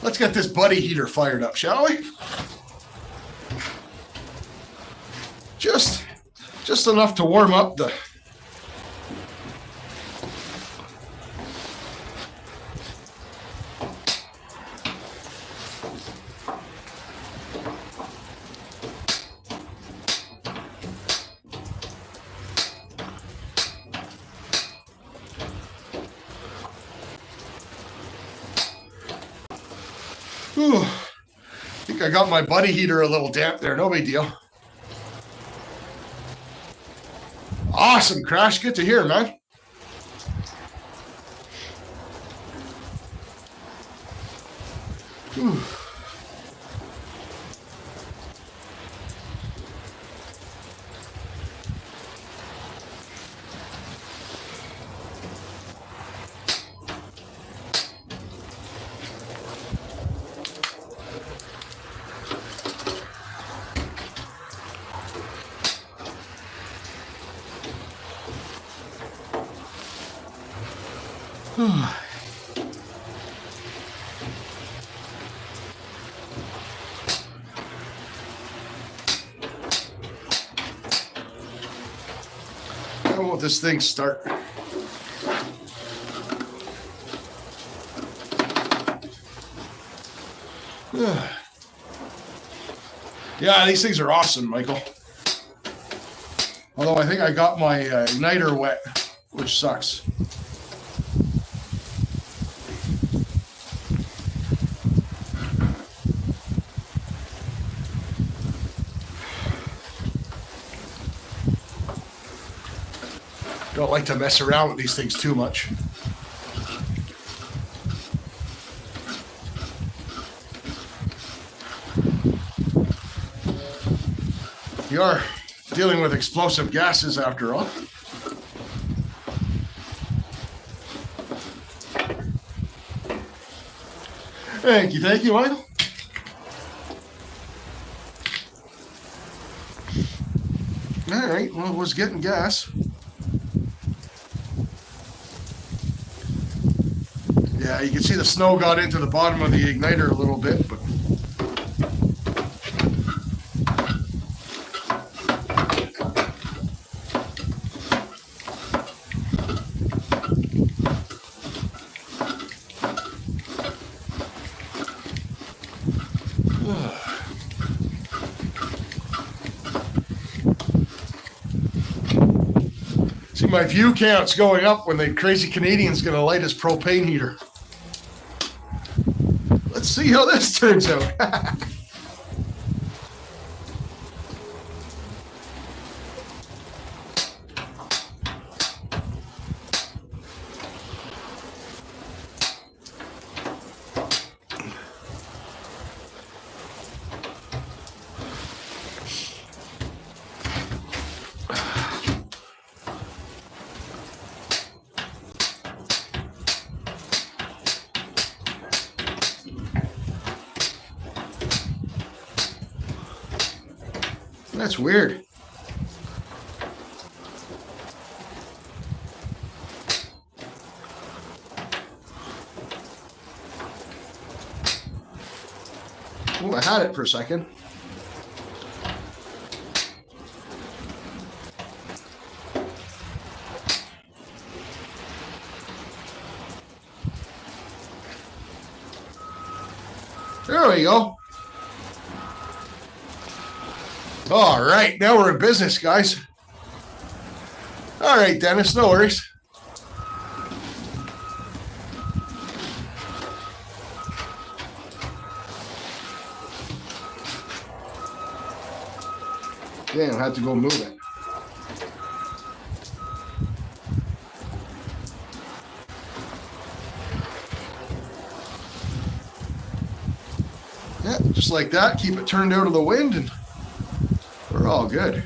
Let's get this buddy heater fired up, shall we? Just enough to warm up the... Ooh, I think I got my buddy heater a little damp there. No big deal. Awesome, Crash. Good to hear, man. Ooh. I don't want this thing start. Yeah, these things are awesome, Michael. Although I think I got my igniter wet, which sucks. Don't like to mess around with these things too much. You are dealing with explosive gases after all. Thank you, Michael. All right, well, it was getting gas. Yeah, you can see the snow got into the bottom of the igniter a little bit, but see, my view count's going up when the crazy Canadian's going to light his propane heater. Let's see how this turns out. That's weird. Oh, I had it for a second. There we go. All right, now we're in business, guys. All right, Dennis, no worries. Damn, I have to go move it. Yeah, just like that. Keep it turned out of the wind and we're all good.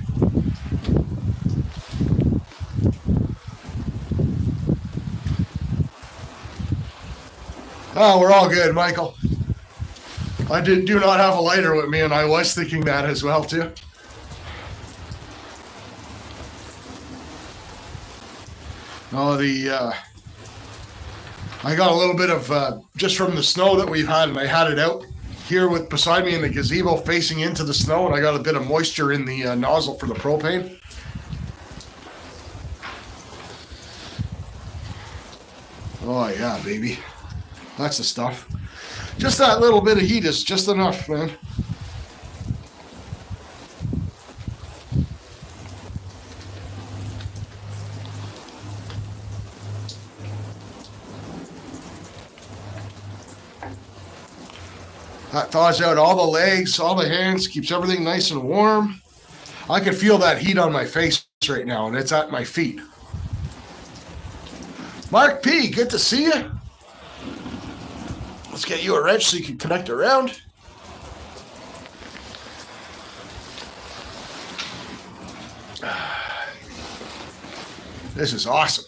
Oh, we're all good, Michael. I do not have a lighter with me, and I was thinking that as well, too. Oh, I got a little bit of, just from the snow that we've had, and I had it out here with beside me in the gazebo facing into the snow, and I got a bit of moisture in the nozzle for the propane. Oh yeah, baby. That's the stuff. Just that little bit of heat is just enough, man. That thaws out all the legs, all the hands, keeps everything nice and warm. I can feel that heat on my face right now, and it's at my feet. Mark P, good to see you. Let's get you a wrench so you can connect around. This is awesome.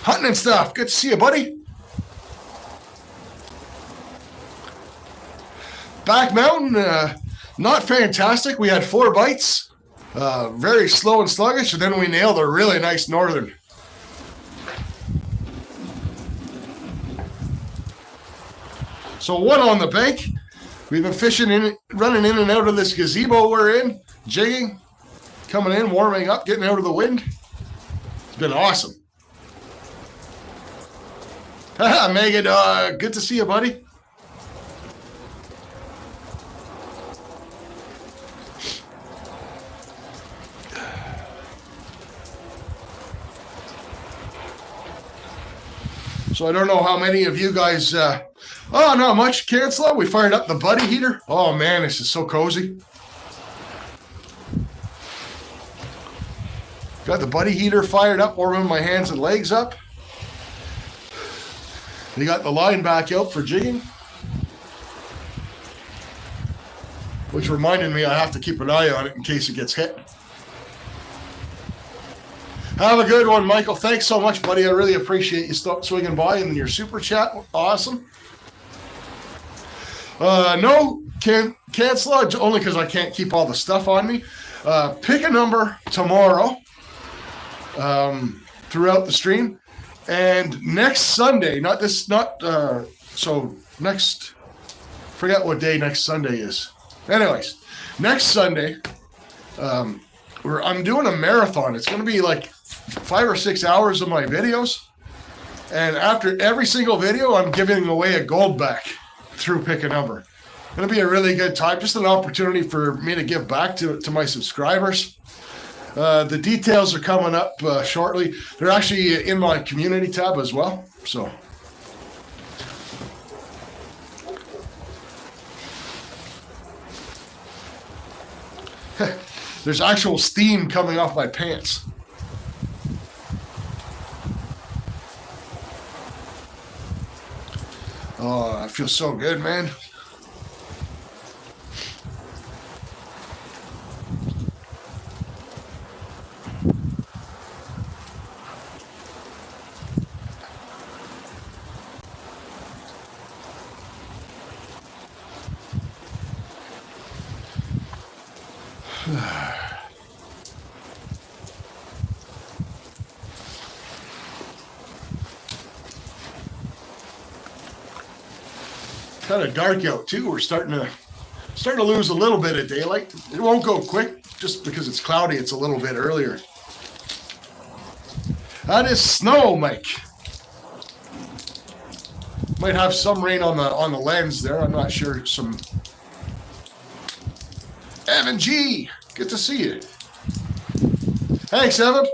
Hunting and stuff. Good to see you, buddy. Back mountain, not fantastic. We had 4 bites. Very slow and sluggish, and then we nailed a really nice northern. So 1 on the bank. We've been fishing in, running in and out of this gazebo we're in, jigging, coming in, warming up, getting out of the wind. It's been awesome. Megan, good to see you, buddy. So I don't know how many of you guys, oh, not much, Cancela. We fired up the buddy heater. Oh man, this is so cozy. Got the buddy heater fired up, warming my hands and legs up. You got the line back out for jigging. Which reminded me I have to keep an eye on it in case it gets hit. Have a good one, Michael. Thanks so much, buddy. I really appreciate you swinging by and your super chat. Awesome. No, can't cancel out only because I can't keep all the stuff on me. Pick a number tomorrow throughout the stream. And next Sunday, forget what day next Sunday is. Anyways, next Sunday, I'm doing a marathon. It's going to be like 5 or 6 hours of my videos. And after every single video, I'm giving away a gold back through Pick a Number. It's going to be a really good time. Just an opportunity for me to give back to my subscribers. The details are coming up shortly. They're actually in my community tab as well. So. There's actual steam coming off my pants. Oh, I feel so good, man. Kind of dark out too. We're starting to lose a little bit of daylight. It won't go quick just because it's cloudy. It's a little bit earlier. That is snow, Mike. Might have some rain on the lens there. I'm not sure. Some Evan G. Good to see you. Thanks, Evan.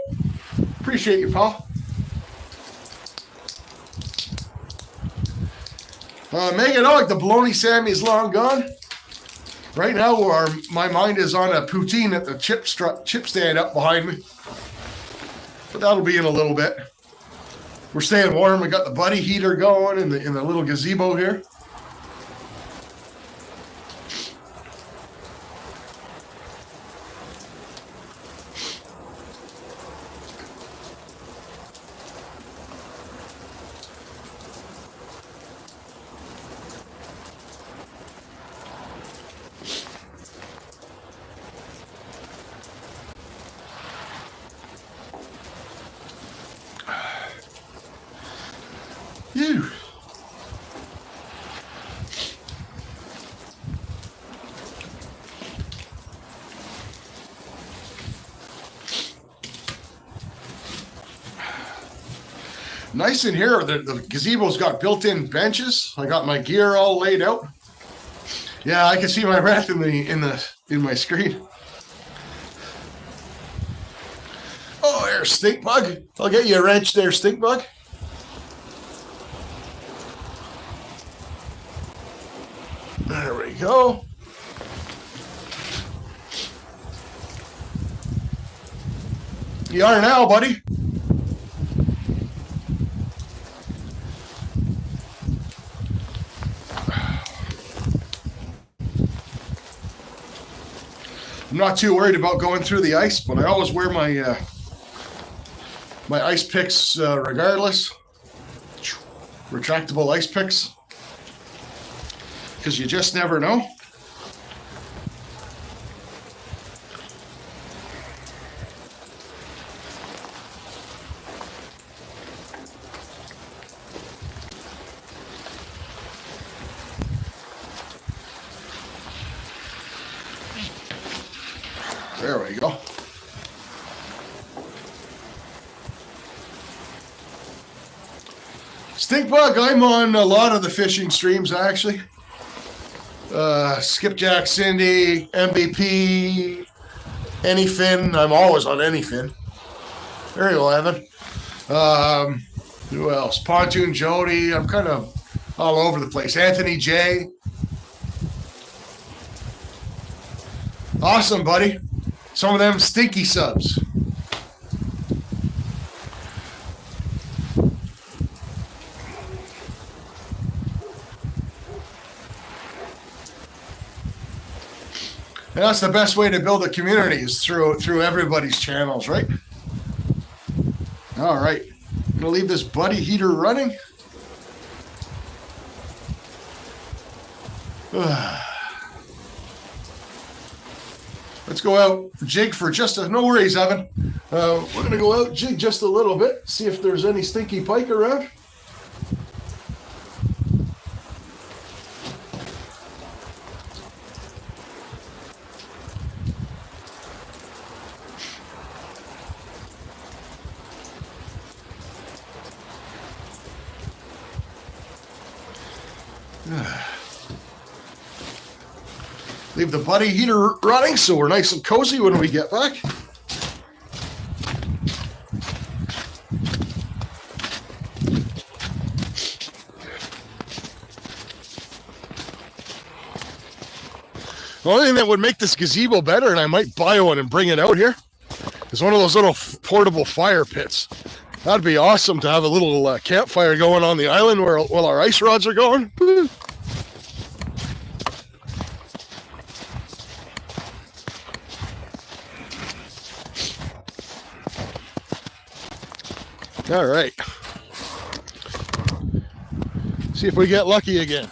Appreciate you, pal. Megan, I like the bologna Sammy is long gone. Right now, my mind is on a poutine at the chip stand up behind me. But that'll be in a little bit. We're staying warm. We got the buddy heater going in the little gazebo here. You. Nice in here. The gazebo's got built-in benches. I got my gear all laid out. Yeah, I can see my breath in my screen. Oh, there's stink bug. I'll get you a wrench there, stink bug. There we go. You are now, buddy. I'm not too worried about going through the ice, but I always wear my my ice picks regardless. Retractable ice picks. Because you just never know. There we go. Stink bug, I'm on a lot of the fishing streams actually. Skipjack Cindy, MVP, Anyfin. I'm always on Anyfin. There you go, Evan. Who else? Pontoon Jody. I'm kind of all over the place. Anthony J. Awesome, buddy. Some of them stinky subs. And that's the best way to build a community is through everybody's channels, right? All right. I'm gonna leave this buddy heater running. Let's go out jig for just no worries, Evan. We're gonna go out jig just a little bit, see if there's any stinky pike around. Leave the buddy heater running so we're nice and cozy when we get back. The only thing that would make this gazebo better, and I might buy one and bring it out here, is one of those little portable fire pits. That'd be awesome to have a little campfire going on the island while our ice rods are going. All right. See if we get lucky again.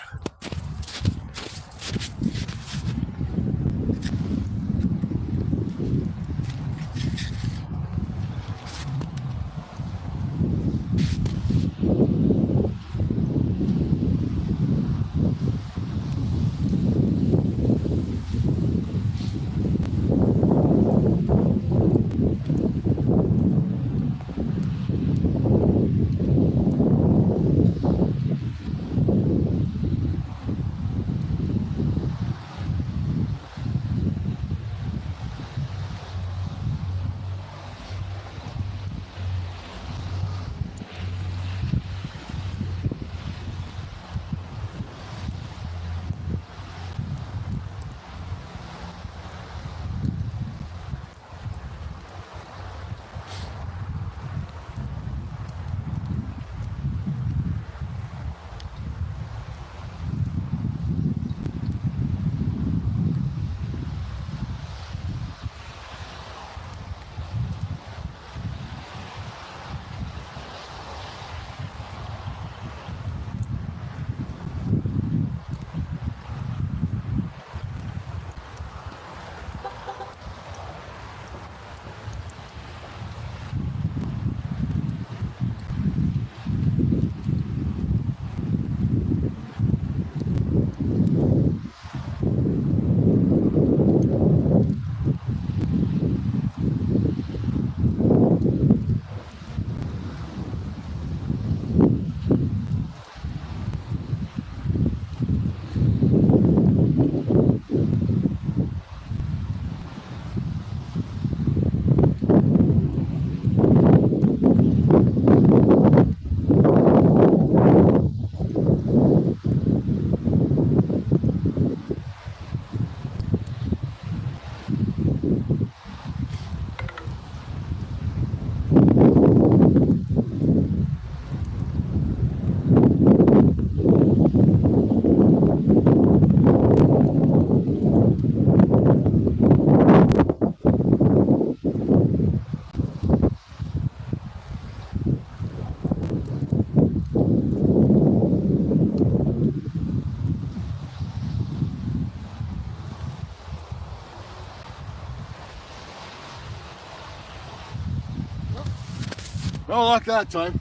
No luck that time.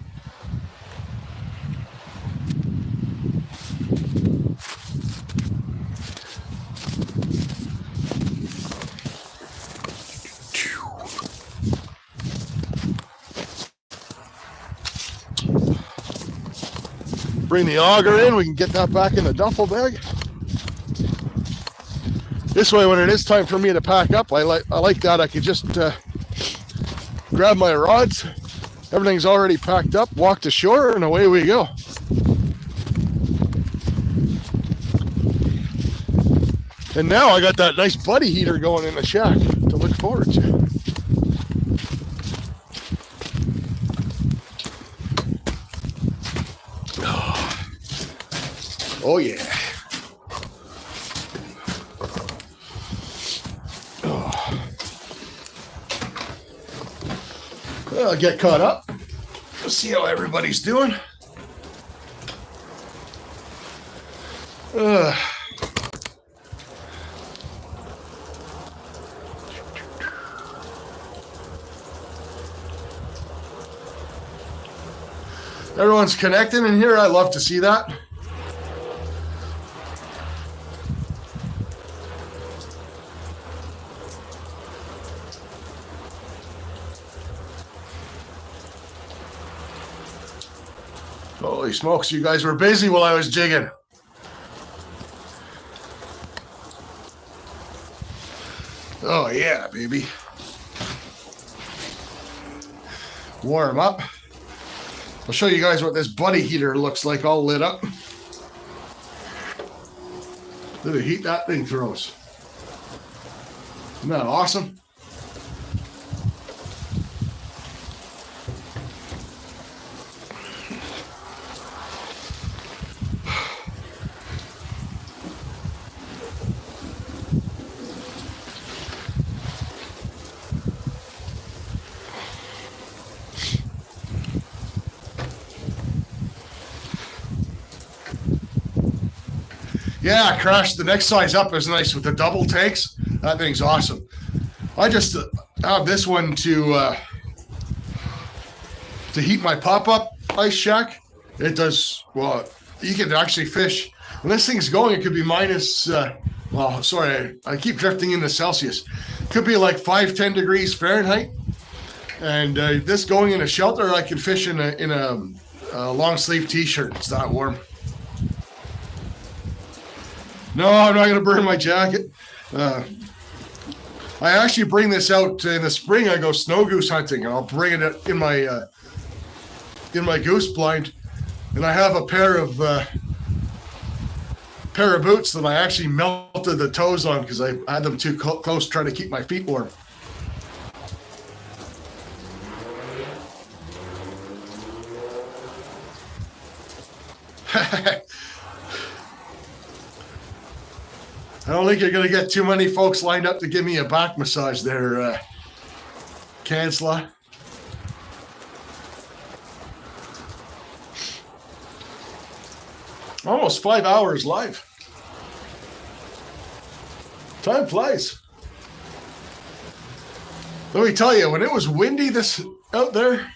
Bring the auger in, we can get that back in the duffel bag. This way, when it is time for me to pack up, I like that. I can just grab my rods Everything's already packed up, walked ashore, and away we go. And now I got that nice buddy heater going in the shack to look forward to. Oh yeah. Well, I'll get caught up. Let's see how everybody's doing. Everyone's connecting in here. I love to see that. Holy smokes, you guys were busy while I was jigging. Oh yeah, baby. Warm up. I'll show you guys what this buddy heater looks like all lit up. Look at the heat that thing throws. Isn't that awesome? Yeah, Crash, the next size up is nice with the double tanks. That thing's awesome. I just have this one to heat my pop-up ice shack. It does, well, you can actually fish. When this thing's going, it could be minus, well, sorry, I keep drifting into Celsius. It could be like 5-10 degrees Fahrenheit. And this going in a shelter, I can fish in a long sleeve t-shirt. It's that warm. No, I'm not going to burn my jacket. I actually bring this out in the spring. I go snow goose hunting, and I'll bring it in my goose blind. And I have a pair of boots that I actually melted the toes on because I had them too close trying to keep my feet warm. I don't think you're going to get too many folks lined up to give me a back massage there, Kansla. Almost 5 hours live. Time flies. Let me tell you, when it was windy out there,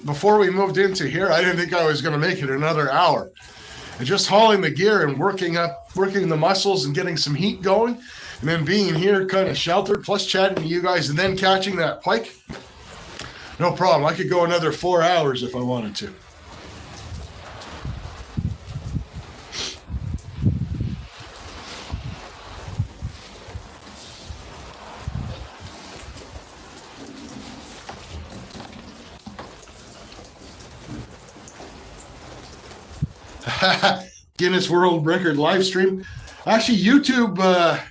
before we moved into here, I didn't think I was going to make it another hour. And just hauling the gear and working the muscles and getting some heat going, and then being in here kind of sheltered, plus chatting to you guys, and then catching that pike. No problem. I could go another 4 hours if I wanted to. Guinness World Record live stream. Actually, YouTube, I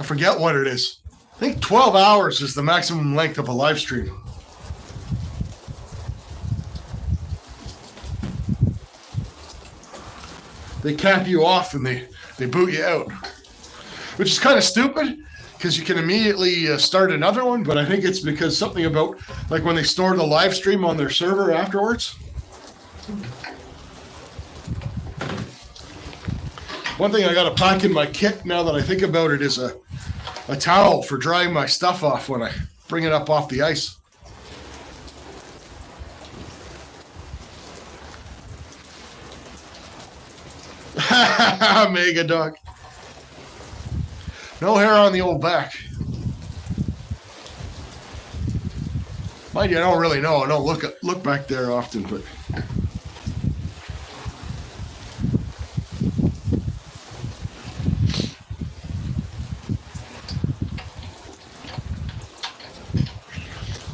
forget what it is. I think 12 hours is the maximum length of a live stream. They cap you off and they boot you out, which is kind of stupid because you can immediately start another one, but I think it's because something about like when they store the live stream on their server afterwards. One thing I got to pack in my kit now that I think about it is a towel for drying my stuff off when I bring it up off the ice. Mega dog. No hair on the old back. Mind you, I don't really know. I don't look back there often, but.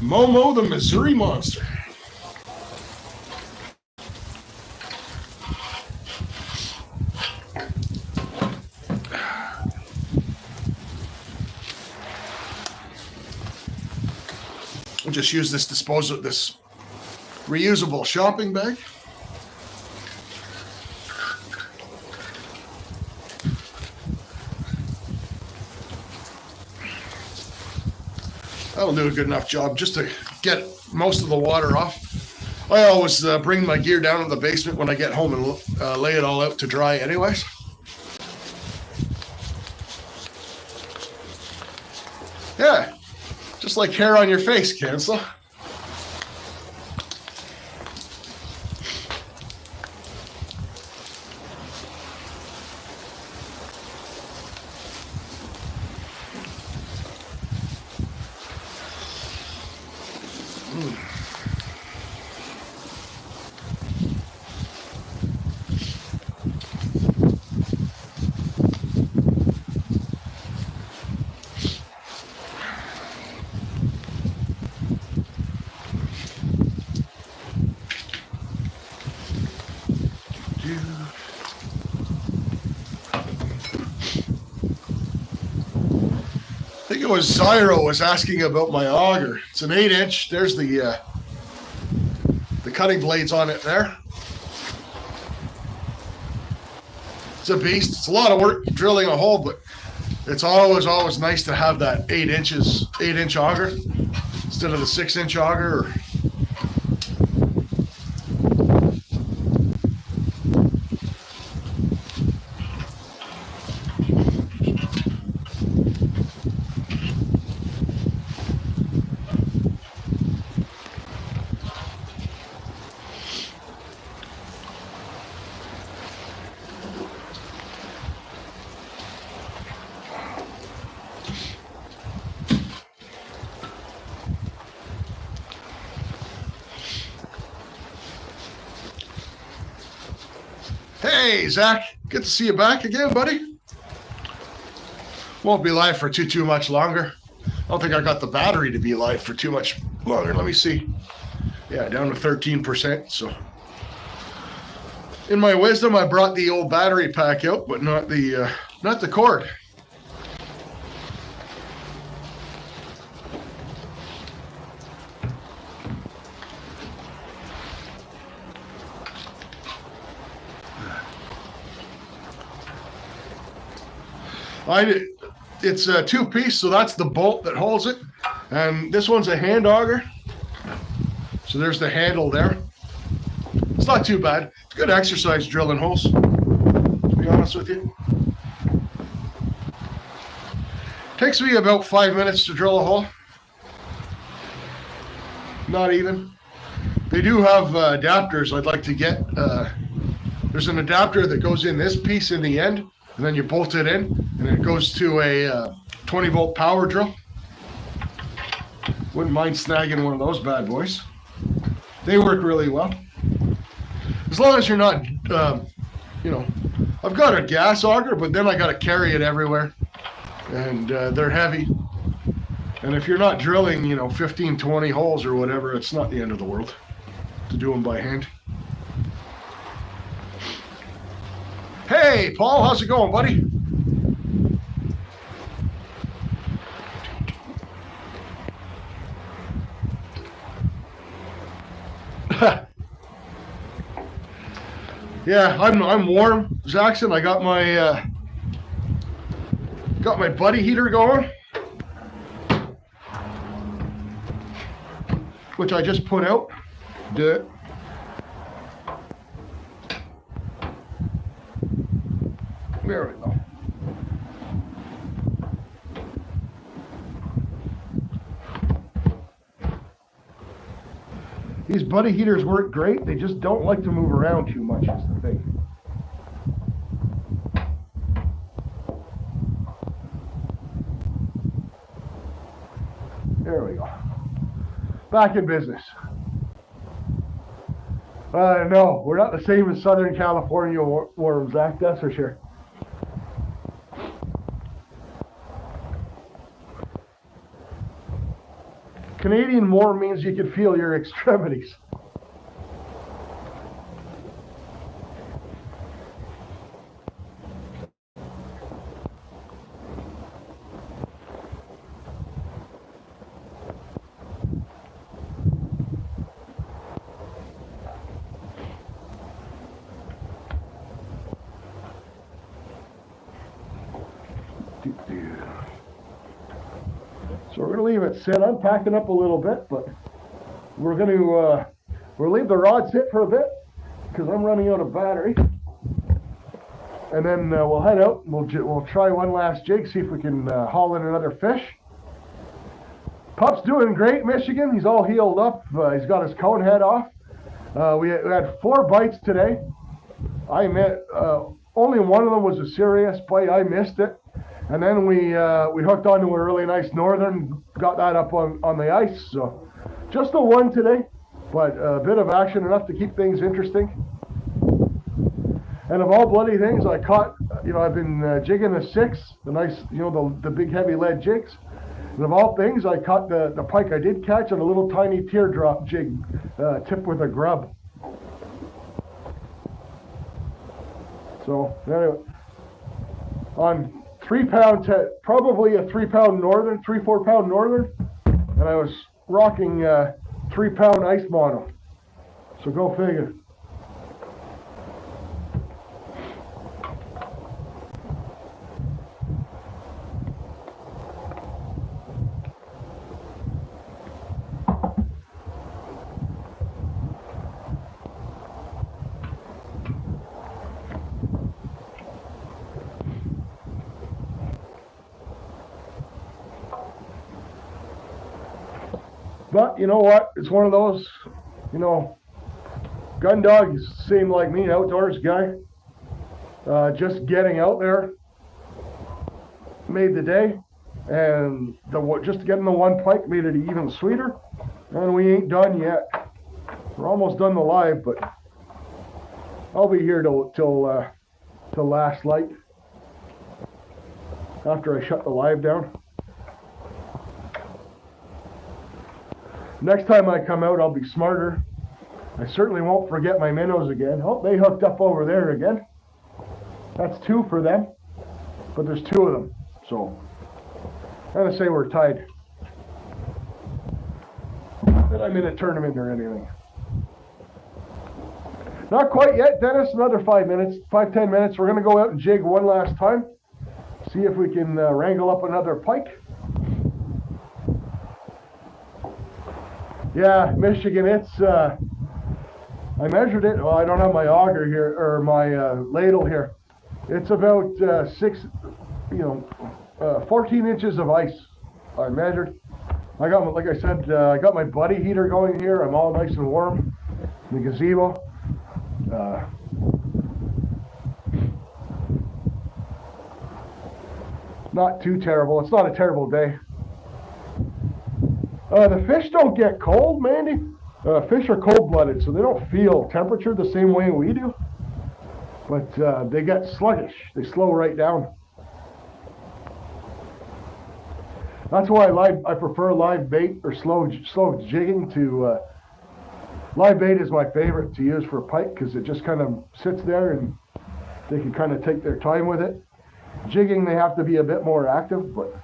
Momo the Missouri Monster. We'll just use this reusable shopping bag. That'll do a good enough job just to get most of the water off. I always bring my gear down in the basement when I get home and lay it all out to dry anyways. Yeah, just like hair on your face, Cancel. I think it was Zyro was asking about my auger. It's an 8-inch. There's the cutting blades on it there. It's a beast. It's a lot of work drilling a hole, but it's always nice to have that 8-inch auger instead of the 6-inch auger. Hey, Zach, good to see you back again, buddy. Won't be live for too much longer. I don't think I got the battery to be live for too much longer. Let me see. Yeah, down to 13%. So, in my wisdom, I brought the old battery pack out, but not the cord. It's a 2-piece, so that's the bolt that holds it. And this one's a hand auger. So there's the handle there. It's not too bad. It's good exercise drilling holes, to be honest with you. Takes me about 5 minutes to drill a hole. Not even. They do have adapters I'd like to get. There's an adapter that goes in this piece in the end, and then you bolt it in, and it goes to a 20-volt power drill. Wouldn't mind snagging one of those bad boys. They work really well. As long as you're not, I've got a gas auger, but then I got to carry it everywhere, and they're heavy. And if you're not drilling, 15, 20 holes or whatever, it's not the end of the world to do them by hand. Hey, Paul, how's it going, buddy? Yeah, I'm warm, Jackson. I got my buddy heater going, which I just put out. Do it. There we go. These buddy heaters work great. They just don't like to move around too much is the thing. There we go. Back in business. No, we're not the same as Southern California worms, Zach, that's for sure. Canadian warm means you can feel your extremities. So we're going to leave it sit. I'm packing up a little bit, but we're going to we'll leave the rod sit for a bit because I'm running out of battery, and then we'll head out. And we'll try one last jig, see if we can haul in another fish. Pup's doing great, Michigan. He's all healed up. He's got his cone head off. We had 4 bites today. Only one of them was a serious bite. I missed it. And then we hooked onto a really nice northern, got that up on the ice. So just the one today, but a bit of action, enough to keep things interesting. And of all bloody things, I caught, I've been jigging the 6, the nice, the big heavy lead jigs. And of all things, I caught the pike I did catch on a little tiny teardrop jig, tipped with a grub. So anyway, on 3 pound, probably a 3 pound northern, 3-4 pound northern, and I was rocking 3 pound ice mono. So go figure. But you know what? It's one of those, gun dog is the same like me, outdoors guy. Just getting out there made the day, and just getting the one pike made it even sweeter. And we ain't done yet. We're almost done the live, but I'll be here till last light after I shut the live down. Next time I come out, I'll be smarter. I certainly won't forget my minnows again. Oh, they hooked up over there again. That's 2 for them, but there's 2 of them. So I'm gonna say we're tied. That I'm in a tournament or anything. Not quite yet, Dennis. Another 5 minutes, 5-10 minutes. We're gonna go out and jig one last time. See if we can wrangle up another pike. Yeah, Michigan, it's, I measured it, well, I don't have my auger here, or my ladle here. It's about 14 inches of ice I measured. I got, like I said, I got my buddy heater going here. I'm all nice and warm in the gazebo. Not too terrible. It's not a terrible day. The fish don't get cold, Mandy. Fish are cold-blooded, so they don't feel temperature the same way we do. But they get sluggish. They slow right down. That's why I prefer live bait or slow jigging to... live bait is my favorite to use for a pike because it just kind of sits there and they can kind of take their time with it. Jigging, they have to be a bit more active, but...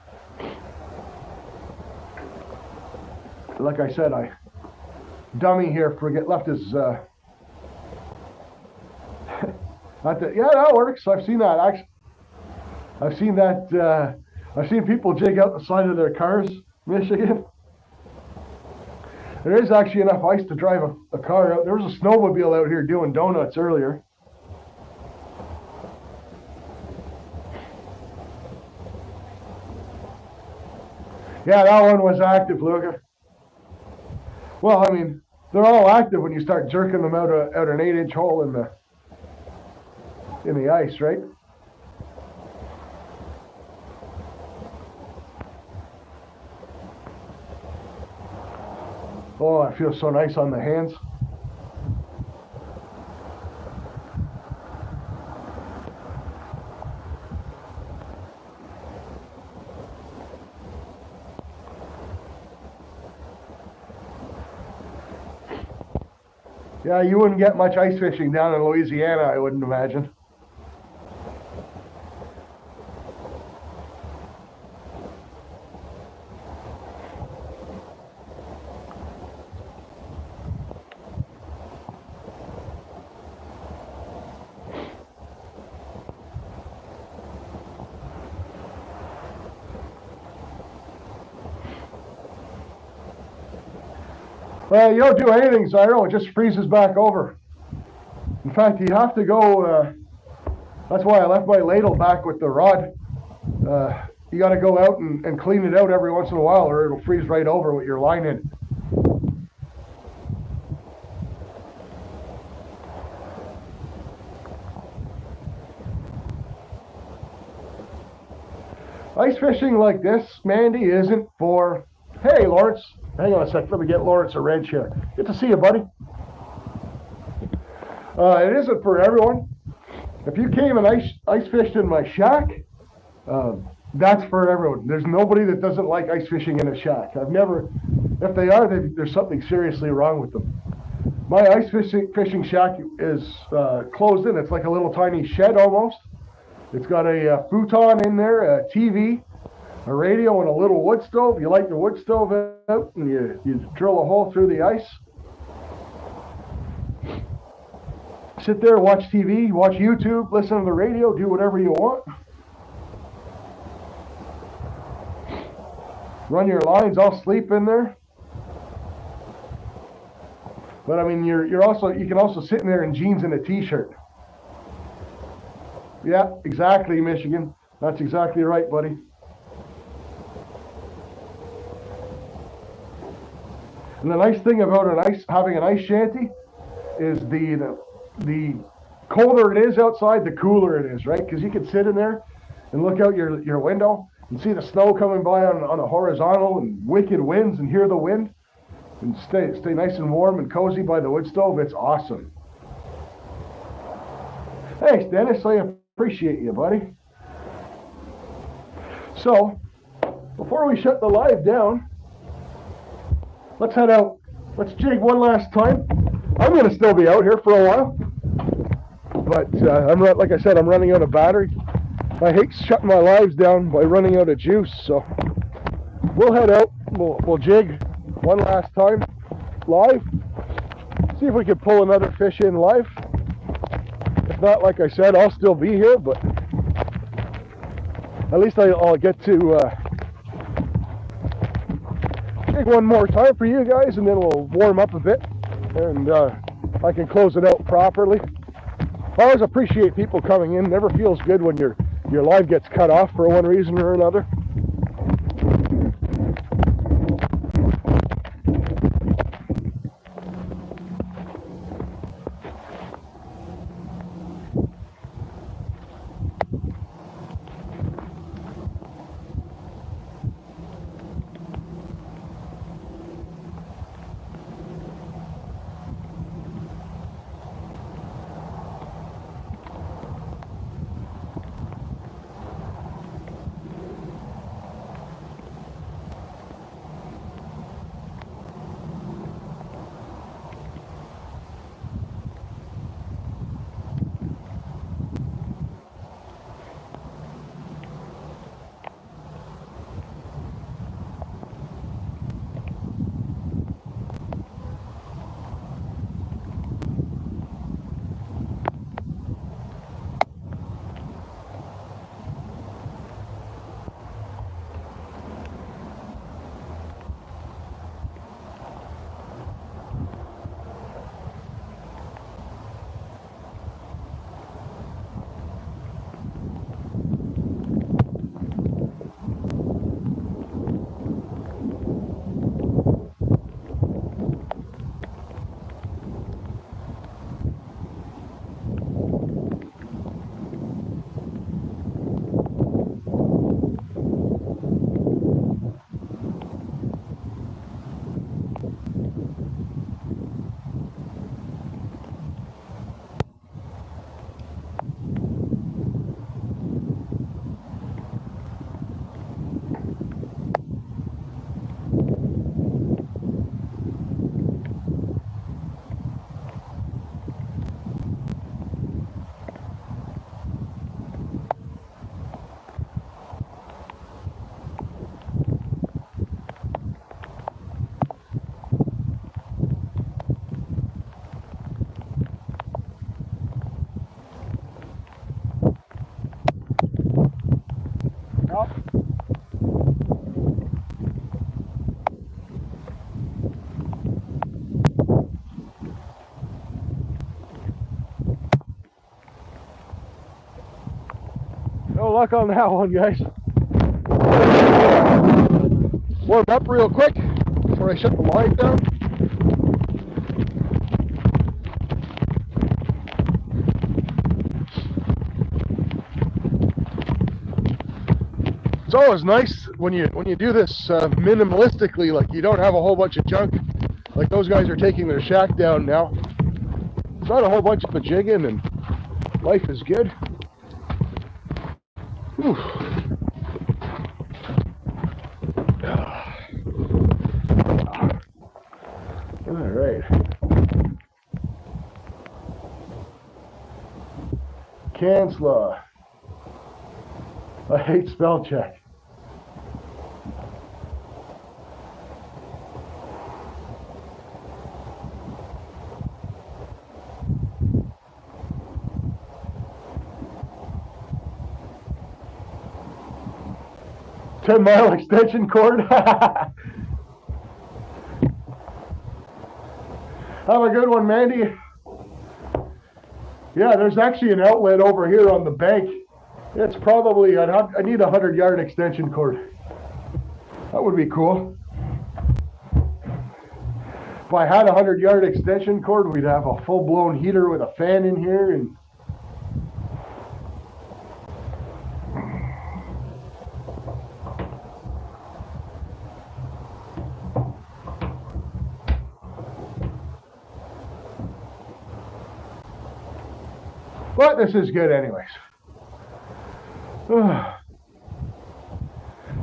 like I said, dummy here left his yeah, that works. I've seen that actually. I've seen people jig out the side of their cars, Michigan. There is actually enough ice to drive a car out. There was a snowmobile out here doing donuts earlier. Yeah, that one was active, Luca. Well, I mean, they're all active when you start jerking them out an 8-inch hole in the ice, right? Oh, it feels so nice on the hands. Yeah, you wouldn't get much ice fishing down in Louisiana, I wouldn't imagine. Well, you don't do anything, Zyro. It just freezes back over. In fact, you have to go. That's why I left my ladle back with the rod. You got to go out and clean it out every once in a while, or it'll freeze right over with your line in. Ice fishing like this, Mandy, isn't for, hey, Lawrence, hang on a sec, let me get Lawrence a wrench here. Good to see you, buddy. It isn't for everyone. If you came and ice fished in my shack, that's for everyone. There's nobody that doesn't like ice fishing in a shack. I've never, if they are, there's something seriously wrong with them. My ice fishing shack is closed in. It's like a little tiny shed almost. It's got a futon in there, a TV, a radio, and a little wood stove. You light the wood stove out, and you drill a hole through the ice. Sit there, watch TV, watch YouTube, listen to the radio, do whatever you want. Run your lines, I'll sleep in there. But I mean, you can also sit in there in jeans and a t-shirt. Yeah, exactly, Michigan. That's exactly right, buddy. And the nice thing about having an ice shanty is the colder it is outside, the cooler it is, right? Because you can sit in there and look out your window and see the snow coming by on a horizontal and wicked winds and hear the wind and stay nice and warm and cozy by the wood stove. It's awesome. Thanks, Dennis. I appreciate you, buddy. So, before we shut the live down, let's head out. Let's jig one last time. I'm going to still be out here for a while. But like I said, I'm running out of battery. I hate shutting my lives down by running out of juice. So we'll head out. We'll jig one last time live. See if we can pull another fish in live. If not, like I said, I'll still be here, but at least I'll get to jig one more time for you guys, and then we'll warm up a bit, and I can close it out properly. I always appreciate people coming in. Never feels good when your live gets cut off for one reason or another. No luck on that one, guys. Warm up real quick before I shut the line down. It's always nice when you do this minimalistically, like you don't have a whole bunch of junk. Like those guys are taking their shack down now. It's not a whole bunch of jigging and life is good. Whew. All right. Cancela. I hate spell check. "10-mile extension cord." Have a good one, Mandy. Yeah, there's actually an outlet over here on the bank. It's probably, I need a 100-yard extension cord. That would be cool. If I had a 100-yard extension cord, we'd have a full-blown heater with a fan in here. And but this is good anyways.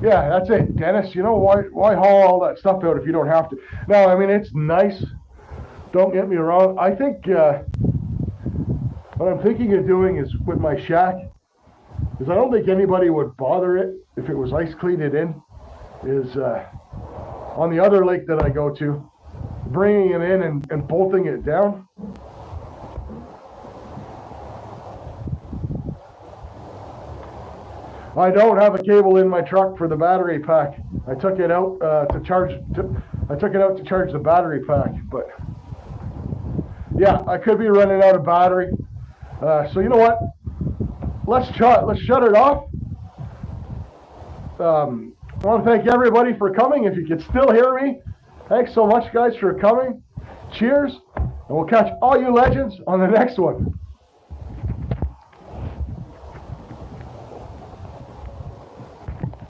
Yeah, that's it, Dennis. You know, why haul all that stuff out if you don't have to? No, I mean, it's nice. Don't get me wrong. I think what I'm thinking of doing is with my shack, is I don't think anybody would bother it if it was ice cleaned in, is on the other lake that I go to, bringing it in and bolting it down. I don't have a cable in my truck for the battery pack. I took it out to charge the battery pack, but yeah, I could be running out of battery. So you know what? Let's shut it off. I want to thank everybody for coming. If you can still hear me, thanks so much, guys, for coming. Cheers, and we'll catch all you legends on the next one.